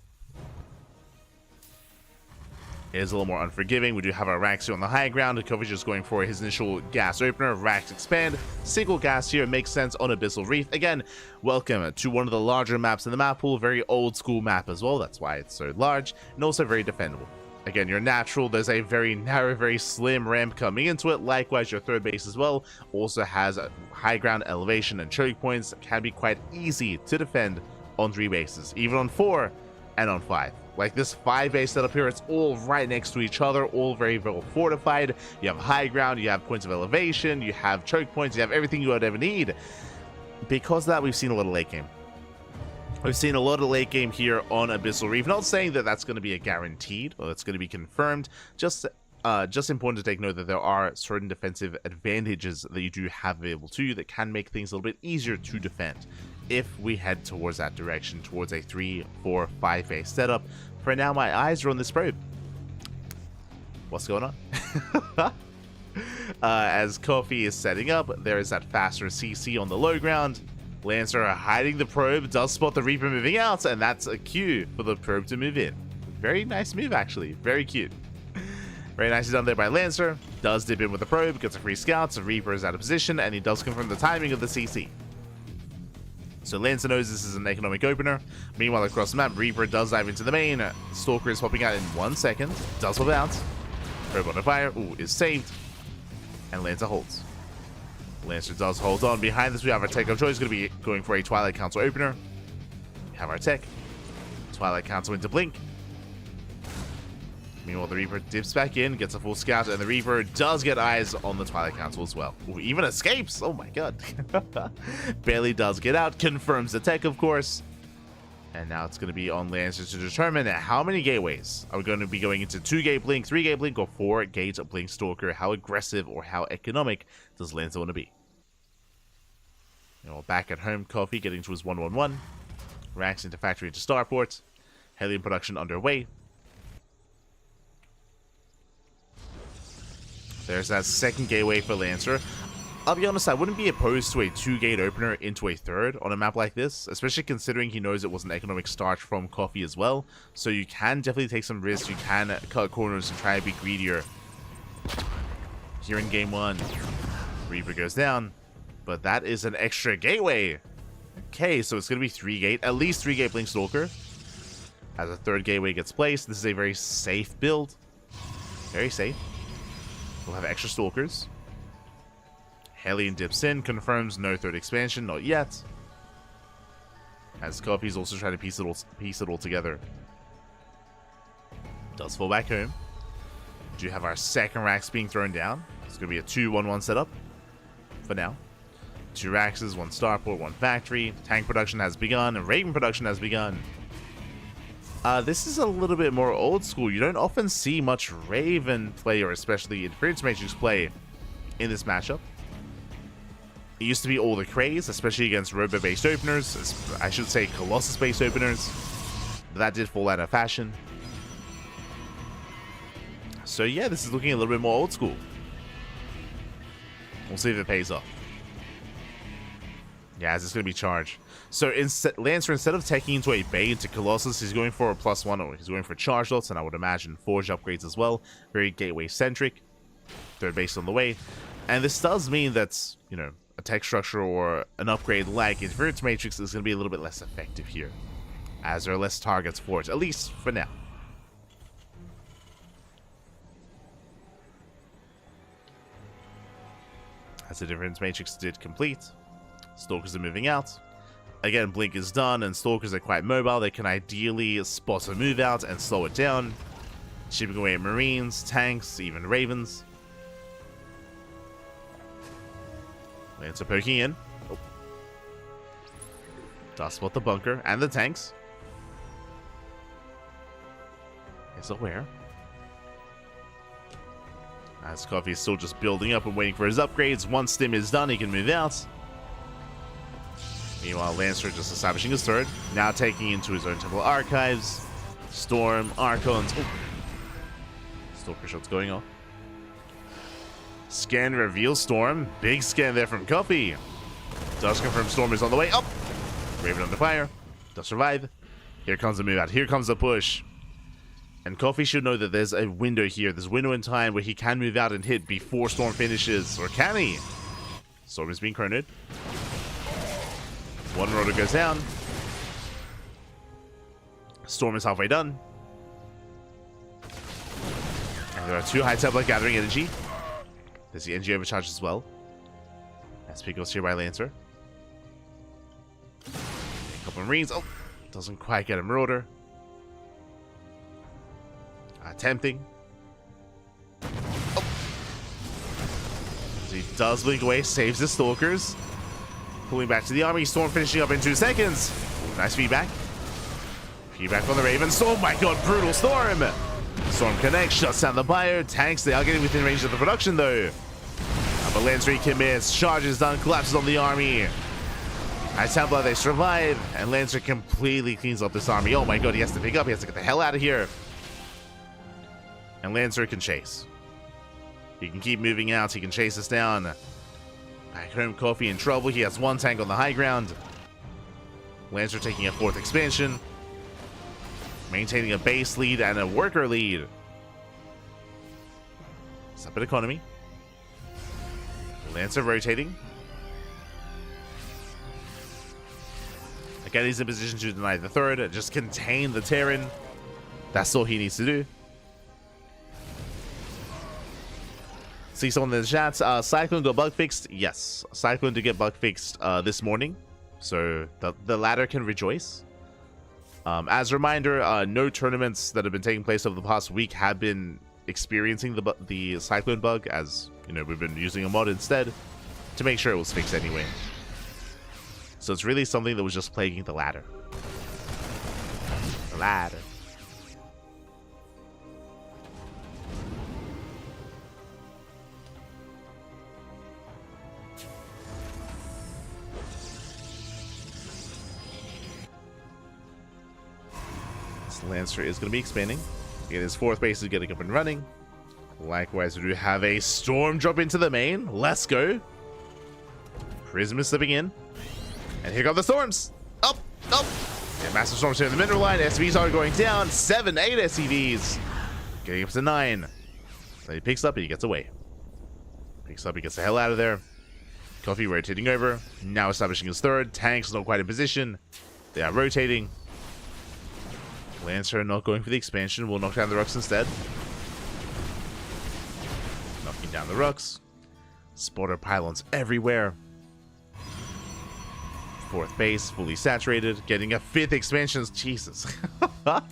Is a little more unforgiving. We do have our Rax here on the high ground. Kovic just going for his initial gas opener. Rax expand. Single gas here makes sense on Abyssal Reef. Again, welcome to one of the larger maps in the map pool. Very old school map as well. That's why it's so large and also very defendable. Again, your natural, there's a very narrow, very slim ramp coming into it. Likewise, your third base as well also has a high ground elevation and choke points. Can be quite easy to defend on 3 bases, even on 4 and on 5. Like this 5 base setup here, it's all right next to each other, all very well fortified. You have high ground, you have points of elevation, you have choke points, you have everything you would ever need. Because of that, we've seen a lot of late game. We've seen a lot of late game here on Abyssal Reef. Not saying that that's going to be a guaranteed or that's going to be confirmed. Just important to take note that there are certain defensive advantages that you do have available to you that can make things a little bit easier to defend if we head towards that direction, towards a 3, 4, 5 base setup. For now, my eyes are on this probe. What's going on? As Coffee is setting up, there is that faster CC on the low ground. Lancer hiding the probe, does spot the Reaper moving out, and that's a cue for the probe to move in. Very nice move, actually. Very cute. Very nicely done there by Lancer. Does dip in with the probe, gets a free scout, so Reaper is out of position, and he does confirm the timing of the CC. So Lancer knows this is an economic opener. Meanwhile, across the map, Reaper does dive into the main. Stalker is popping out in 1 second. Does pop out. Probe on fire. Ooh, is saved. And Lancer holds. Lancer does hold on. Behind this, we have our tech of choice. Going to be going for a Twilight Council opener. We have our tech. Twilight Council into Blink. Meanwhile, the Reaper dips back in, gets a full scout, and the Reaper does get eyes on the Twilight Council as well. Ooh, even escapes! Oh my god. Barely does get out, confirms the tech, of course. And now it's going to be on Lancer to determine how many gateways are we going to be going into. 2-gate Blink, 3-gate Blink, or 4-gate Blink Stalker. How aggressive or how economic does Lancer want to be? You know, back at home, Coffee getting to his 1-1-1. Racks into factory into starport. Helium production underway. There's that second gateway for Lancer. I'll be honest, I wouldn't be opposed to a 2-gate opener into a third on a map like this, especially considering he knows it was an economic start from Coffee as well. So you can definitely take some risks, you can cut corners and try to be greedier. Here in game 1, Reaper goes down, but that is an extra gateway. Okay, so it's going to be 3-gate, at least 3-gate Blink Stalker. As a third gateway gets placed, this is a very safe build. Very safe. We'll have extra Stalkers. Hellion dips in, confirms no third expansion, not yet. As Coffee's also trying to piece it all together. Does fall back home. Do have our second racks being thrown down. It's going to be a 2-1-1 setup for now. 2 Raxes, 1 starport, 1 factory. Tank production has begun, and Raven production has begun. This is a little bit more old school. You don't often see much Raven play, or especially Interference Matrix play, in this matchup. It used to be all the craze, especially against Robo-based openers. I should say Colossus-based openers. But that did fall out of fashion. So yeah, this is looking a little bit more old school. We'll see if it pays off. Yeah, it's going to be charged. So Lancer, instead of taking into a bait into Colossus, he's going for a +1, or he's going for charge lots, and I would imagine Forge upgrades as well. Very gateway-centric. Third base on the way. And this does mean that, you know, a tech structure or an upgrade like Interference Matrix is going to be a little bit less effective here, as there are less targets for it, at least for now. As the Interference Matrix did complete, Stalkers are moving out. Again, Blink is done, and Stalkers are quite mobile. They can ideally spot a move out and slow it down, chipping away at Marines, tanks, even Ravens. Lancer poking in. Oh. Does spot the bunker and the tanks. Is aware. As Coffee is still just building up and waiting for his upgrades. Once Stim is done, he can move out. Meanwhile, Lancer just establishing his third. Now taking into his own Temple Archives. Storm, Archons. Oh. Stalker shots going off. Scan reveals Storm. Big scan there from Coffee. Does confirm Storm is on the way up. Raven under fire. Does survive. Here comes the move out. Here comes the push. And Coffee should know that there's a window here. There's a window in time where he can move out and hit before Storm finishes. Or can he? Storm is being chronoed. One rotor goes down. Storm is halfway done. And there are 2 high tablet gathering energy. There's the energy overcharge as well. SP goes here by Lancer. A couple of Marines. Oh, doesn't quite get a Marauder. Tempting. Oh. So he does blink away, saves the Stalkers. Pulling back to the army. Storm finishing up in 2 seconds. Ooh, nice feedback. Feedback on the Ravens. Oh my god, brutal Storm. Storm connects, shuts down the bio. Tanks, they are getting within range of the production though. But Lancer commits, charges done, collapses on the army. At Templar, they survive, and Lancer completely cleans up this army. Oh my god, he has to pick up, he has to get the hell out of here. And Lancer can chase. He can keep moving out, he can chase us down. Back home, Coffee in trouble, he has 1 tank on the high ground. Lancer taking a 4th expansion. Maintaining a base lead and a worker lead. Separate economy. Lancer rotating. Again, he's in position to deny the third. Just contain the Terran. That's all he needs to do. See someone in the chat. Cyclone got bug fixed. Yes, Cyclone did get bug fixed this morning. So the ladder can rejoice. As a reminder, no tournaments that have been taking place over the past week have been experiencing the Cyclone bug, as you know, we've been using a mod instead to make sure it was fixed anyway. So it's really something that was just plaguing the ladder. The ladder. This Lancer is going to be expanding. Again, his fourth base is getting up and running. Likewise, we do have a storm drop into the main. Let's go. Prism is slipping in. And here come the storms. Up, up. Yeah, massive storms here in the mineral line. SCVs are going down. 7, 8 SCVs. Getting up to 9. Then he picks up and he gets away. Picks up, he gets the hell out of there. Coffee rotating over. Now establishing his third. Tanks not quite in position. They are rotating. Lancer not going for the expansion. Will knock down the Rux instead. Knocking down the Rux. Spotter pylons everywhere. Fourth base, fully saturated, getting a fifth expansion. Jesus. I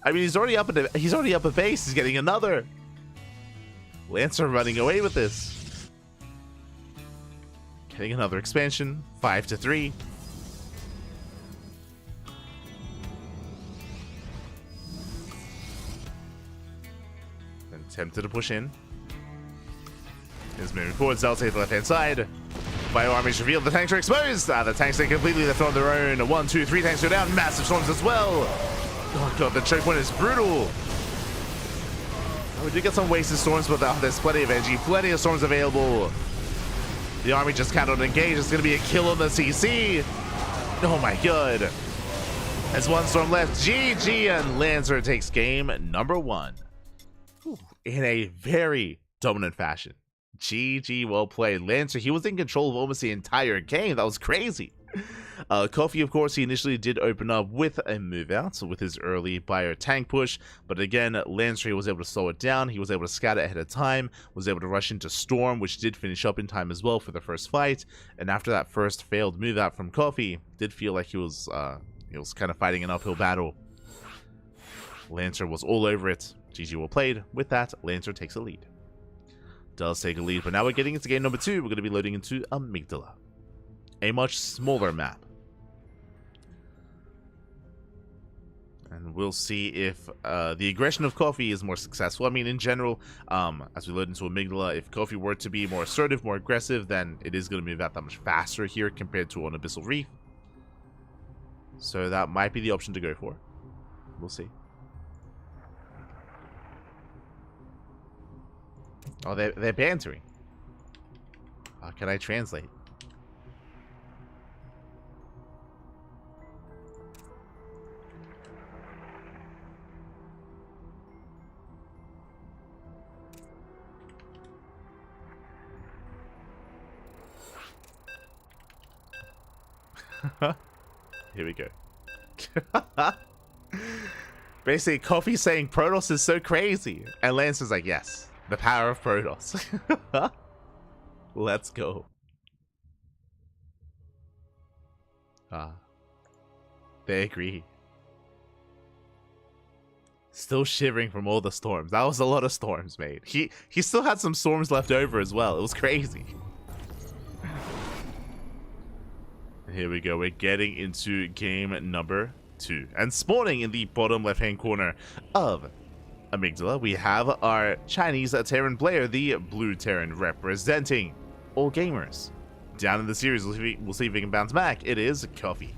mean, he's already up a base. He's getting another. Lancer running away with this. Getting another expansion. 5-3. Then tempted to push in. Is moving forward. Zelda to the left hand side. Bio armies revealed. The tanks are exposed. The tanks are completely left on their own. 1, 2, 3 tanks go down. Massive storms as well. Oh god, the choke point is brutal. We do get some wasted storms, but there's plenty of energy, plenty of storms available. The army just cannot engage. It's going to be a kill on the CC. Oh my god. There's one storm left. GG, and Lancer takes game number 1. In a very dominant fashion. GG, well played. Lancer, he was in control of almost the entire game. That was crazy. Coffee, of course, he initially did open up with a move out, so with his early bio tank push, but again, Lancer, he was able to slow it down. He was able to scatter ahead of time, was able to rush into Storm, which did finish up in time as well for the first fight, and after that first failed move out from Coffee, did feel like he was kind of fighting an uphill battle. Lancer was all over it. GG, well played. With that, Lancer takes a lead. Does take a lead, but now we're getting into game number 2. We're going to be loading into Amygdala, a much smaller map, and we'll see if the aggression of Coffee is more successful. I mean, in general, as we load into Amygdala, if Coffee were to be more assertive, more aggressive, then it is going to move out that much faster here compared to on Abyssal Reef, so that might be the option to go for. We'll see. Oh, they're bantering. Can I translate? Here we go. Basically, Coffee saying Protoss is so crazy, and Lancer's like, yes. The power of Protoss. Let's go. They agree. Still shivering from all the storms. That was a lot of storms, mate. He still had some storms left over as well. It was crazy. Here we go. We're getting into game number 2. And spawning in the bottom left-hand corner of Amygdala, we have our Chinese Terran player, the Blue Terran, representing all gamers. Down in the series, we'll see if we can bounce back. It is Coffee.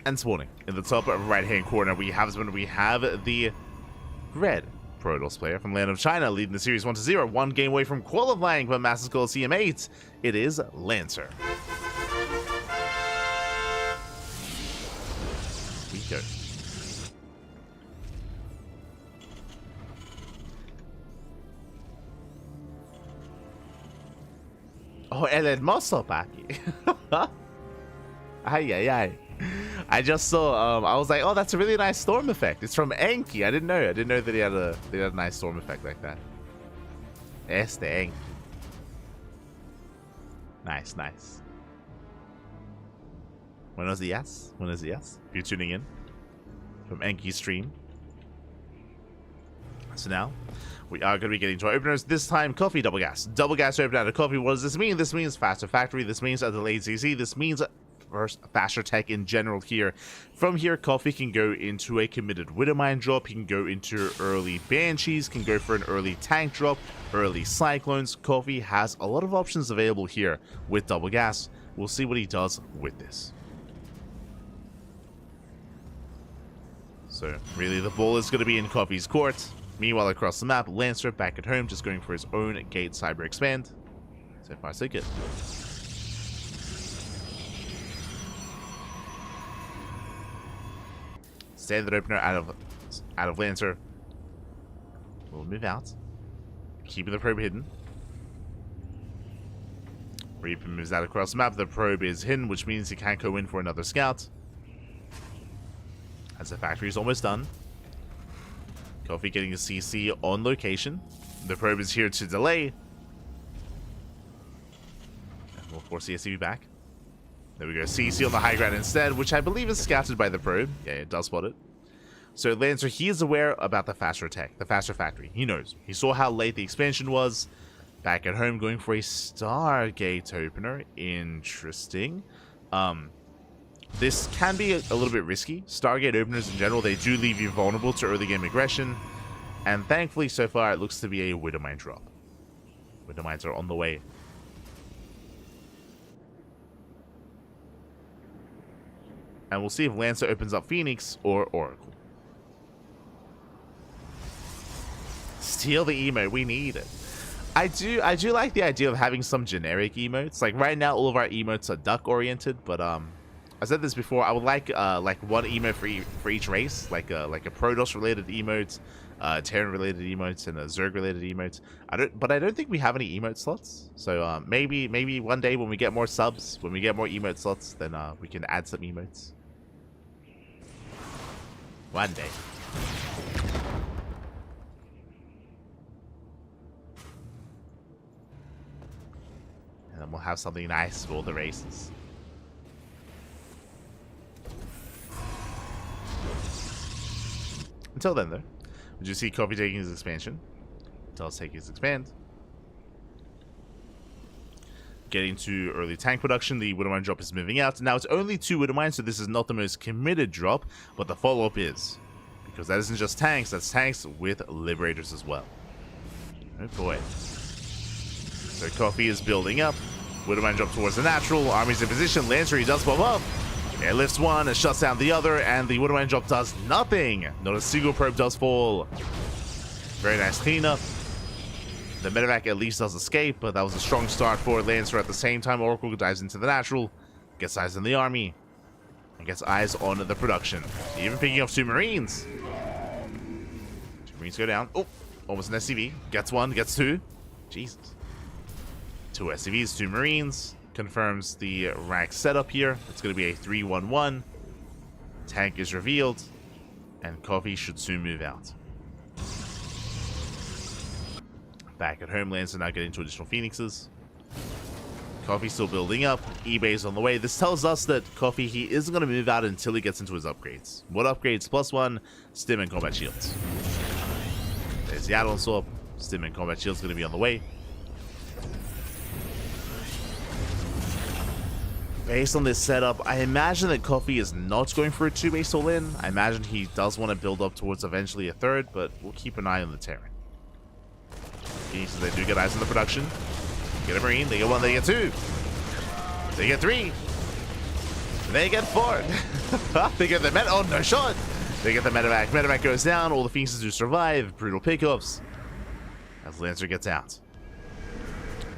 And spawning in the top right-hand corner, we have the red Protoss player from Land of China, leading the series 1-0, 1 game away from qualifying for Masters Coliseum 8. It is Lancer. We go. Oh, el hermoso, papi. Ay, ay, ay. I just saw, I was like, oh, that's a really nice storm effect. It's from Enki. I didn't know that he had a nice storm effect like that. Este Enki. Nice, nice. Buenos dias. Buenos dias. If you're tuning in from Enki's stream. So now, we are going to be getting to our openers. This time, coffee double gas. Double gas open out of coffee. What does this mean? This means faster factory. This means a delayed CC. This means faster tech in general here. From here, coffee can go into a committed Widowmine drop. He can go into early Banshees. Can go for an early tank drop. Early Cyclones. Coffee has a lot of options available here with double gas. We'll see what he does with this. So, really, the ball is going to be in Coffee's court. Meanwhile, across the map, Lancer back at home, just going for his own Gate Cyber Expand. So far, so good. Standard opener out of Lancer. We'll move out. Keeping the probe hidden. Reaper moves out across the map. The probe is hidden, which means he can't go in for another scout. As the factory is almost done. Coffee getting a CC on location. The probe is here to delay. And we'll force the SCV back. There we go. CC on the high ground instead, which I believe is scouted by the probe. Yeah, it does spot it. So Lancer, he is aware about the faster tech, the faster factory. He knows. He saw how late the expansion was. Back at home, going for a Stargate opener. Interesting. This can be a little bit risky. Stargate openers in general, they do leave you vulnerable to early game aggression. And thankfully, so far, it looks to be a Widowmine drop. Widowmines are on the way. And we'll see if Lancer opens up Phoenix or Oracle. Steal the emote, we need it. I do like the idea of having some generic emotes. Like right now, all of our emotes are duck oriented, but I said this before. I would like one emote for each race, like a Protoss related emote, Terran related emotes, and a Zerg related emote. I don't think we have any emote slots. So maybe one day when we get more subs, when we get more emote slots, then we can add some emotes. One day. And then we'll have something nice for all the races. Until then, though, would you see Coffee taking his expansion? Does take his expand. Getting to early tank production, the Widowmine drop is moving out. Now, it's only 2 Widowmines, so this is not the most committed drop, but the follow-up is. Because that isn't just tanks, that's tanks with Liberators as well. Oh boy. So Coffee is building up. Widowmine drop towards the natural. Army's in position. Lancer, he does pop up. It lifts one and shuts down the other, and the Widowmine drop does nothing. Not a single probe does fall. Very nice cleanup. The medevac at least does escape, but that was a strong start for Lancer. At the same time, Oracle dives into the natural, gets eyes on the army, and gets eyes on the production. Even picking up 2 Marines. 2 Marines go down. Oh, almost an SCV. Gets 1, gets 2. Jesus. 2 SCVs, 2 Marines. Confirms the rack setup here. It's going to be a 3-1-1. Tank is revealed, and Coffee should soon move out. Back at home, Lancer now getting 2 additional Phoenixes. Coffee still building up. eBay's on the way. This tells us that Coffee, he isn't going to move out until he gets into his upgrades. What upgrades? +1, Stim and Combat Shields. There's the add-on swap. Stim and Combat Shields going to be on the way. Based on this setup, I imagine that Coffee is not going for a 2-base all-in. I imagine he does want to build up towards eventually a 3rd, but we'll keep an eye on the Terran. Okay, so they do get eyes on the production. Get a Marine, they get 1, they get 2. They get 3. They get 4. They get the med. Oh, no shot. They get the medevac. Medevac goes down. All the Phoenixes do survive. Brutal pickups. As Lancer gets out.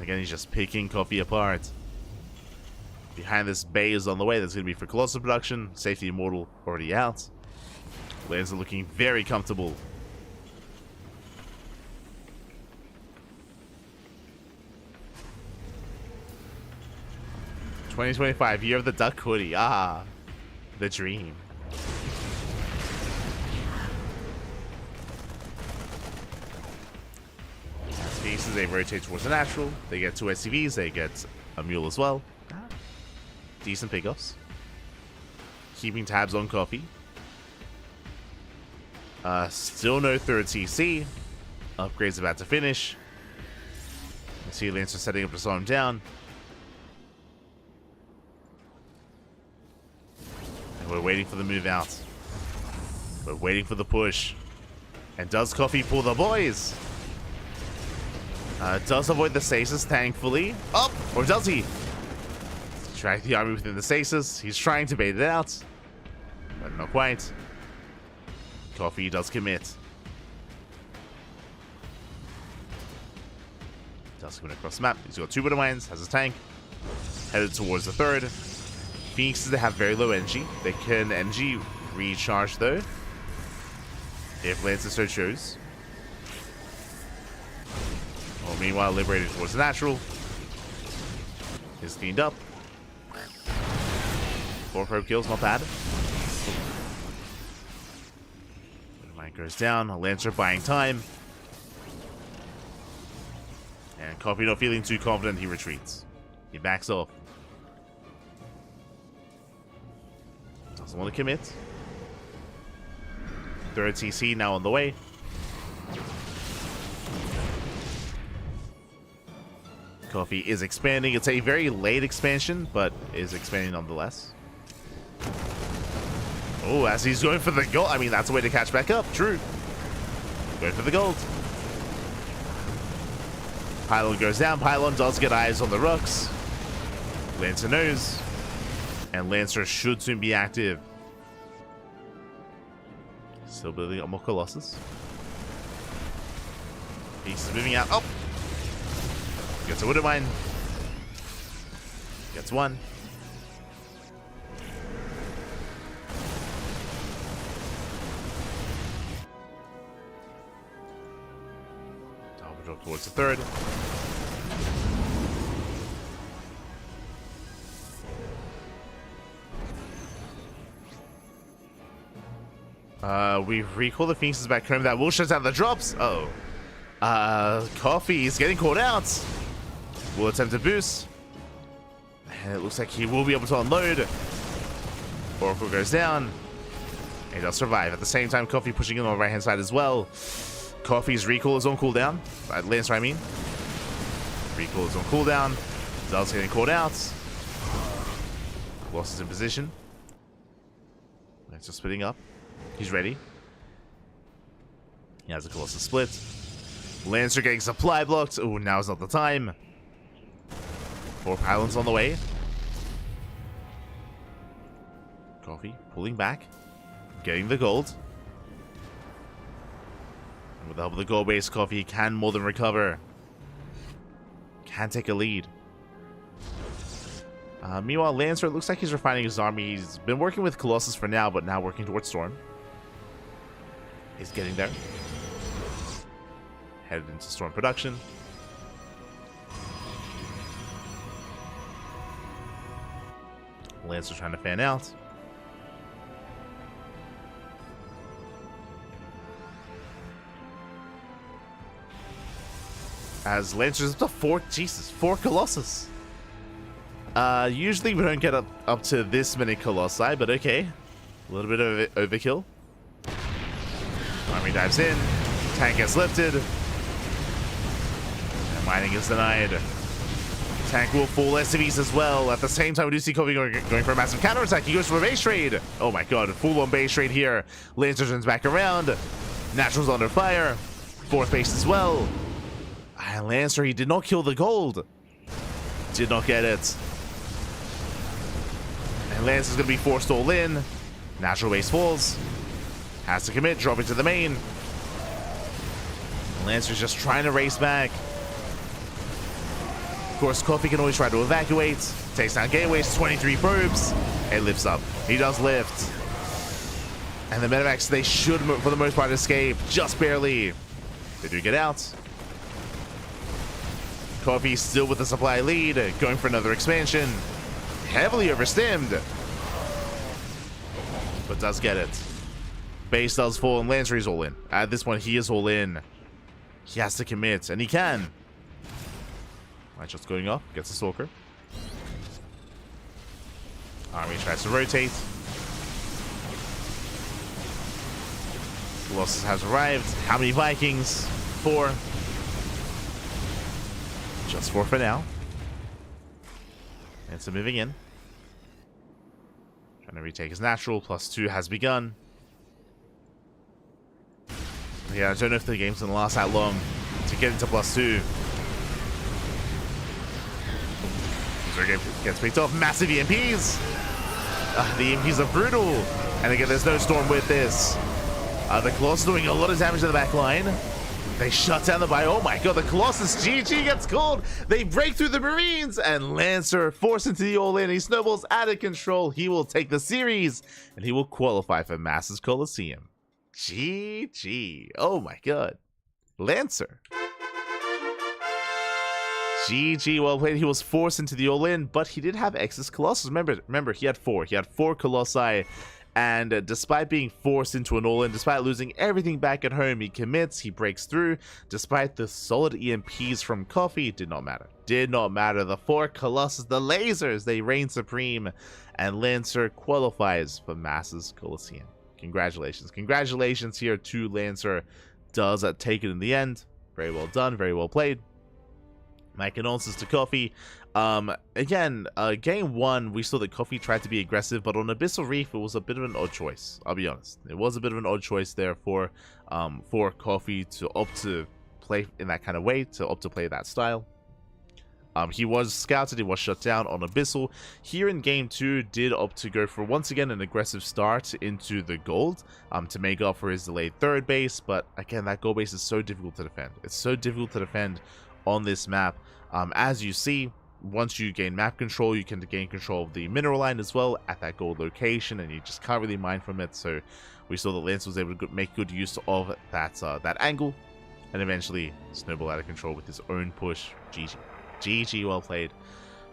Again, he's just picking Coffee apart. Behind this bay is on the way. That's going to be for Colossal production. Safety Immortal already out. Lancer looking very comfortable. 2025, year of the duck hoodie. Ah, the dream. As pieces, they rotate towards the natural. They get 2 SCVs. They get a mule as well. Decent pickups. Keeping tabs on Coffee. Still no third CC. Upgrades about to finish. You see Lancer setting up to slow him down. And we're waiting for the move out. We're waiting for the push. And does Coffee pull the boys? Does avoid the stasis, thankfully. Oh, or does he? Track the army within the stasis. He's trying to bait it out. But not quite. Coffee does commit. Does commit across the map. He's got 2 Wins, has his tank. Headed towards the 3rd. Phoenixes, they have very low energy. They can energy recharge though, if Lancer so chose. Well, meanwhile, liberated towards the natural. Is cleaned up. 4 probe kills, not bad. Mine goes down. Lancer buying time. And Coffee not feeling too confident, he retreats. He backs off. Doesn't want to commit. 3rd CC now on the way. Coffee is expanding. It's a very late expansion, but is expanding nonetheless. Oh, as he's going for the gold. I mean, that's a way to catch back up. True. Going for the gold. Pylon goes down. Pylon does get eyes on the rooks. Lancer knows. And Lancer should soon be active. Still building up more Colossus. Pieces moving out. Oh! Gets a Wooden Mine. Gets 1. Drop towards the 3rd. We recall the Phoenixes back home. That will shut down the drops. Uh oh. Coffee is getting caught out. Will attempt to boost. And it looks like he will be able to unload. Oracle goes down. He does survive. At the same time, Coffee pushing in on the right hand side as well. Coffee's recall is on cooldown. Lancer, I mean. Recall is on cooldown. Zell's getting caught out. Colossus in position. Lancer splitting up. He's ready. He has a Colossus split. Lancer getting supply blocked. Oh, now's not the time. 4 pylons on the way. Coffee pulling back. Getting the gold. And with the help of the gold base, Coffee can more than recover. Can take a lead. Meanwhile, Lancer, it looks like he's refining his army. He's been working with Colossus for now, but now working towards Storm. He's getting there. Headed into Storm production. Lancer trying to fan out. As Lancer's up to 4 Colossus. Usually we don't get up to this many Colossi, but okay. A little bit of overkill. Army dives in. Tank gets lifted. And mining is denied. Tank will fall SCVs as well. At the same time, we do see Kobe going for a massive counterattack. He goes for a base trade. Oh my god, full-on base trade here. Lancer turns back around. Natural's under fire. 4th base as well. And Lancer, he did not kill the gold. Did not get it. And Lancer's going to be forced all in. Natural base falls. Has to commit, dropping to the main. Lancer's just trying to race back. Of course, Coffee can always try to evacuate. Takes down gateways, 23 probes. And lifts up. He does lift. And the medevacs, they should, for the most part, escape. Just barely. They do get out. Coffee still with the supply lead. Going for another expansion. heavily overstimmed, but does get it. Base does fall, and Lancer is all in. At this point, he is all in. He has to commit, and he can. Right, just going off, gets a Stalker. Army tries to rotate. Colossus has arrived. How many Vikings? 4. Just 4 for now. And so moving in. Trying to retake his natural. +2 has begun. Yeah, I don't know if the game's going to last that long to get into +2. Zerg gets picked off. Massive EMPs. The EMPs are brutal. And again, there's no storm with this. The Colossus doing a lot of damage to the back line. They shut down the bio. Oh my god, the Colossus GG gets called. They break through the Marines, and Lancer forced into the all-in. He snowballs out of control. He will take the series, and he will qualify for Masters Coliseum. GG. Oh my god. Lancer. GG, well played. He was forced into the all-in, but he did have excess Colossus. Remember, he had 4. He had 4 Colossi. And despite being forced into an all-in, despite losing everything back at home, he commits, he breaks through. Despite the solid EMPs from Coffee, it did not matter. Did not matter. The 4 Colossus, the lasers, they reign supreme. And Lancer qualifies for Masters Coliseum. Congratulations. Congratulations here to Lancer. Does take it in the end. Very well done. Very well played. My condolences to Coffee. Again, game 1, we saw that Coffee tried to be aggressive, but on Abyssal Reef, it was a bit of an odd choice. I'll be honest. It was a bit of an odd choice there for Coffee to opt to play in that kind of way, to opt to play that style. He was scouted, he was shut down on Abyssal. Here in game 2, did opt to go for, once again, an aggressive start into the gold to make up for his delayed 3rd base, but again, that gold base is so difficult to defend. It's so difficult to defend on this map. As you see, once you gain map control, you can gain control of the mineral line as well at that gold location, and you just can't really mine from it. So we saw that Lance was able to make good use of that angle, and eventually snowball out of control with his own push. GG. GG, well played.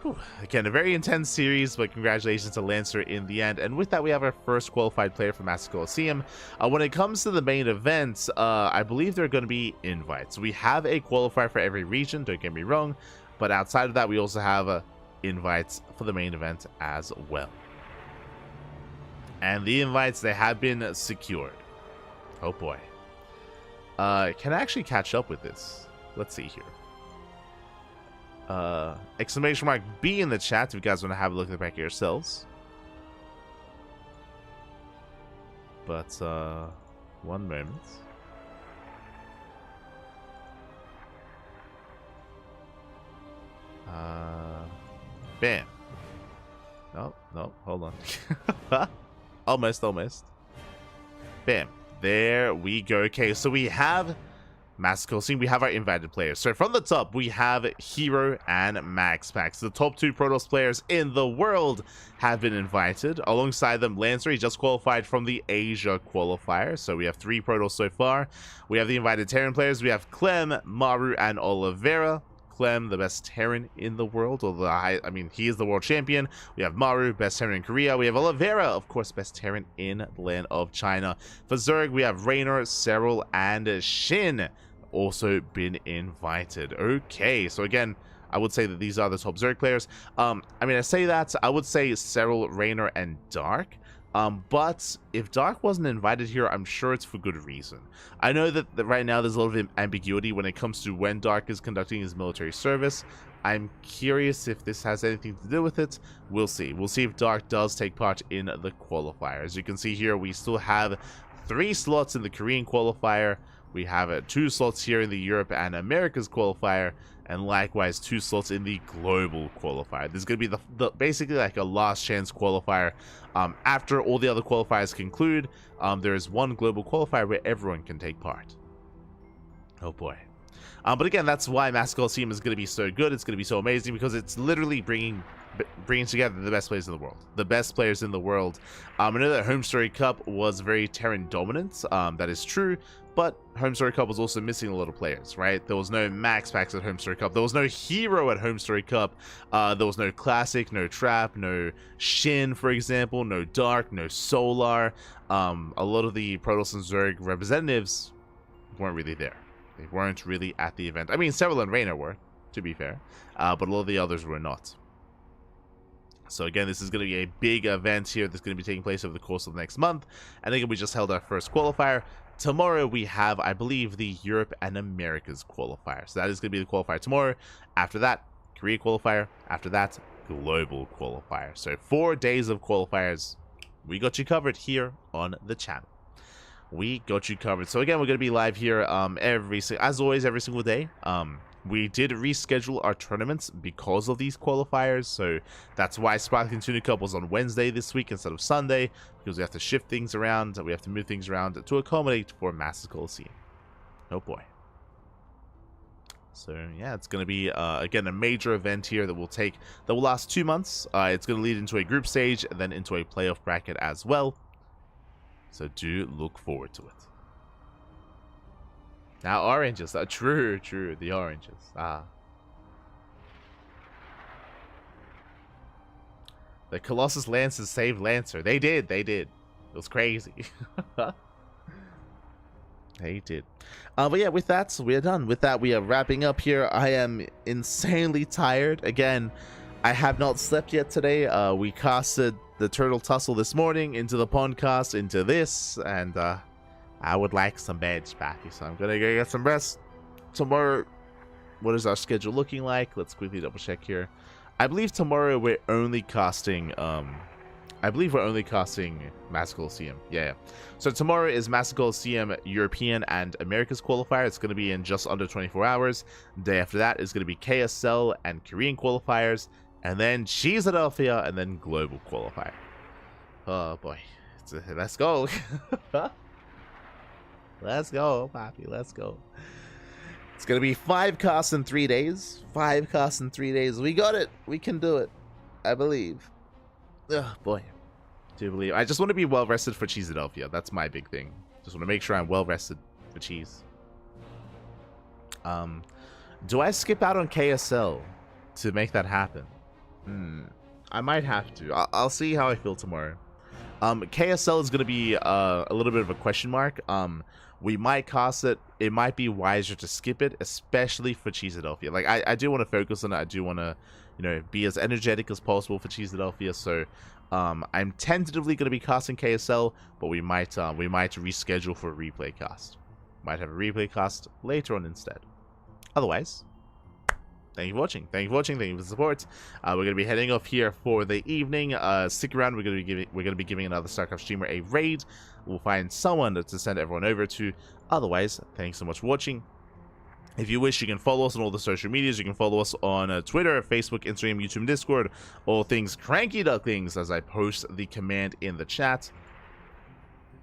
Whew. Again, a very intense series, but congratulations to Lancer in the end. And with that, we have our first qualified player for Masters Coliseum. When it comes to the main events, I believe there are going to be invites. We have a qualifier for every region, don't get me wrong, but outside of that, we also have invites for the main event as well. And the invites, they have been secured. Oh boy. Can I actually catch up with this? Let's see here. Exclamation mark B in the chat if you guys want to have a look at the back of yourselves. But one moment. Bam. No, hold on. Almost. Bam. There we go. Okay, so we have Masters Coliseum, we have our invited players. So from the top, we have Hero and Max Pax. The top 2 Protoss players in the world have been invited. Alongside them, Lancer, he just qualified from the Asia qualifier. So we have 3 Protoss so far. We have the invited Terran players. We have Clem, Maru, and Oliveira. Clem, the best Terran in the world, or I mean, he is the world champion. We have Maru, best Terran in Korea. We have Oliveira, of course, best Terran in the land of China. For Zerg, we have Raynor, Serral, and Shin. Also been invited. Okay, so again, I would say that these are the top Zerg players. I mean, I say that, I would say Serral, Raynor, and Dark. But if Dark wasn't invited here, I'm sure it's for good reason. I know that right now there's a lot of ambiguity when it comes to when Dark is conducting his military service. I'm curious if this has anything to do with it. We'll see. We'll see if Dark does take part in the qualifier. As you can see here, we still have 3 slots in the Korean qualifier. We have 2 slots here in the Europe and Americas qualifier, and likewise 2 slots in the global qualifier. This is going to be the basically like a last chance qualifier. After all the other qualifiers conclude, there is one global qualifier where everyone can take part. Oh boy. But again, that's why Masters Coliseum is going to be so good. It's going to be so amazing because it's literally bringing together the best players in the world. The best players in the world. I know that Home Story Cup was very Terran dominant. That is true. But Home Story Cup was also missing a lot of players, right? There was no Max Packs at Home Story Cup. There was no Hero at Home Story Cup. There was no Classic, no Trap, no Shin, for example, no Dark, no Solar. A lot of the Protoss and Zerg representatives weren't really there. They weren't really at the event. I mean, Several and Reina were, to be fair, but a lot of the others were not. So again, this is going to be a big event here that's going to be taking place over the course of the next month. And then we just held our first qualifier. Tomorrow we have, I believe, the Europe and Americas qualifier. So that is going to be the qualifier tomorrow. After that, Korea qualifier. After that, global qualifier. So 4 days of qualifiers. We got you covered here on the channel. We got you covered. So again, we're going to be live here as always, every single day. We did reschedule our tournaments because of these qualifiers, so that's why Sparkling Tuna Cup was on Wednesday this week instead of Sunday, because we have to shift things around, we have to move things around to accommodate for Masters Coliseum. Oh boy. So yeah, it's going to be, again, a major event here that will last 2 months. It's going to lead into a group stage and then into a playoff bracket as well. So do look forward to it. Now oranges, true, the oranges. The Colossus Lancers saved Lancer. They did. It was crazy. They did. But yeah, with that, we are done. With that, we are wrapping up here. I am insanely tired. Again, I have not slept yet today. We casted the Turtle Tussle this morning into the Pondcast, into this, and I would like some beds, Pappy, so I'm gonna go get some rest. Tomorrow, what is our schedule looking like? Let's quickly double check here. I believe tomorrow we're only casting, Masters Coliseum. Yeah. So tomorrow is Masters Coliseum European and Americas qualifier. It's gonna be in just under 24 hours. The day after that is gonna be KSL and Korean qualifiers, and then Philadelphia, and then global qualifier. Oh boy, let's go. Let's go, Poppy. Let's go. It's going to be 5 casts in 3 days. 5 casts in 3 days. We got it. We can do it. I believe. Oh, boy. Do believe. I just want to be well rested for Philadelphia. That's my big thing. Just want to make sure I'm well rested for cheese. Do I skip out on KSL to make that happen? I might have to. I'll see how I feel tomorrow. KSL is going to be a little bit of a question mark. We might cast it. It might be wiser to skip it, especially for Philadelphia. Like, I do want to focus on it. I do want to, be as energetic as possible for Philadelphia. So, I'm tentatively going to be casting KSL, but we might reschedule for a replay cast. Might have a replay cast later on instead. Otherwise, thank you for watching. Thank you for watching. Thank you for the support. We're going to be heading off here for the evening. Stick around. We're going to be giving another StarCraft streamer a raid. We'll find someone to send everyone over to. Otherwise, thanks so much for watching. If you wish, you can follow us on all the social medias. You can follow us on Twitter, Facebook, Instagram, YouTube, and Discord. All things CranKy Ducklings, as I post the command in the chat.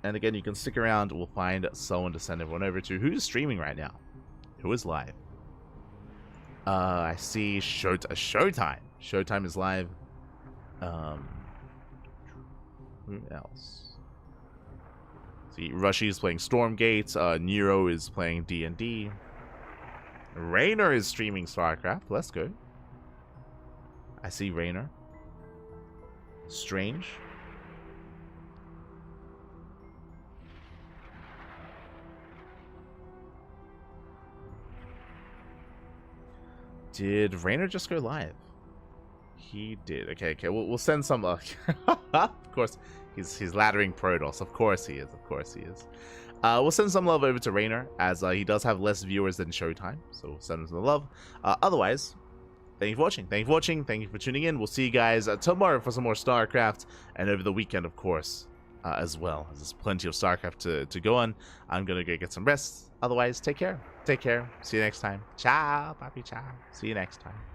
And again, you can stick around. We'll find someone to send everyone over to. Who's streaming right now? Who is live? I see Showtime. Showtime is live. Who else? See, Rushy is playing Stormgate. Nero is playing D&D. Rainer is streaming StarCraft. Let's go. I see Rainer. Strange. Did Rainer just go live? He did. Okay. We'll send some luck. Of course, he's laddering Protoss. Of course he is. We'll send some love over to Rainer, as he does have less viewers than Showtime. So we'll send him some love. Otherwise, thank you for watching. Thank you for tuning in. We'll see you guys tomorrow for some more StarCraft, and over the weekend, of course, as well. There's plenty of StarCraft to go on. I'm gonna go get some rest. Otherwise, take care. See you next time. Ciao, papi, ciao. See you next time.